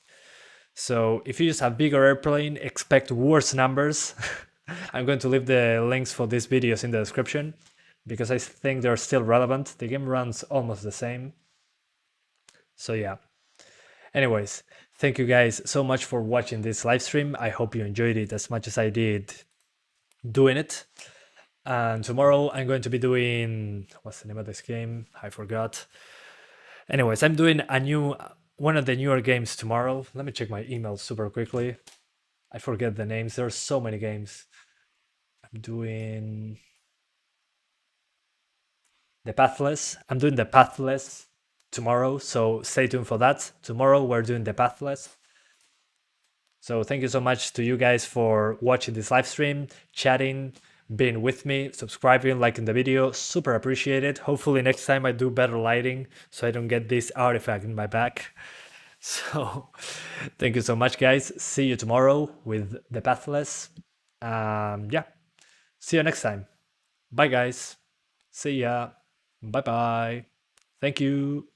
So if you use a bigger airplane, expect worse numbers. I'm going to leave the links for these videos in the description because I think they're still relevant. The game runs almost the same. So yeah. Anyways, thank you guys so much for watching this live stream. I hope you enjoyed it as much as I did doing it. And tomorrow I'm going to be doing, what's the name of this game? I forgot. Anyways, I'm doing one of the newer games tomorrow. Let me check my email super quickly. I forget the names. There's so many games. I'm doing the Pathless. I'm doing the Pathless tomorrow, so stay tuned for that. Tomorrow we're doing the Pathless. So thank you so much to you guys for watching this live stream, chatting, being with me, subscribing, liking the video. Super appreciate it. Hopefully next time I do better lighting so I don't get this artifact in my back. So thank you so much, guys. See you tomorrow with the Pathless. Yeah, see you next time. Bye, guys. See ya. Bye-bye. Thank you.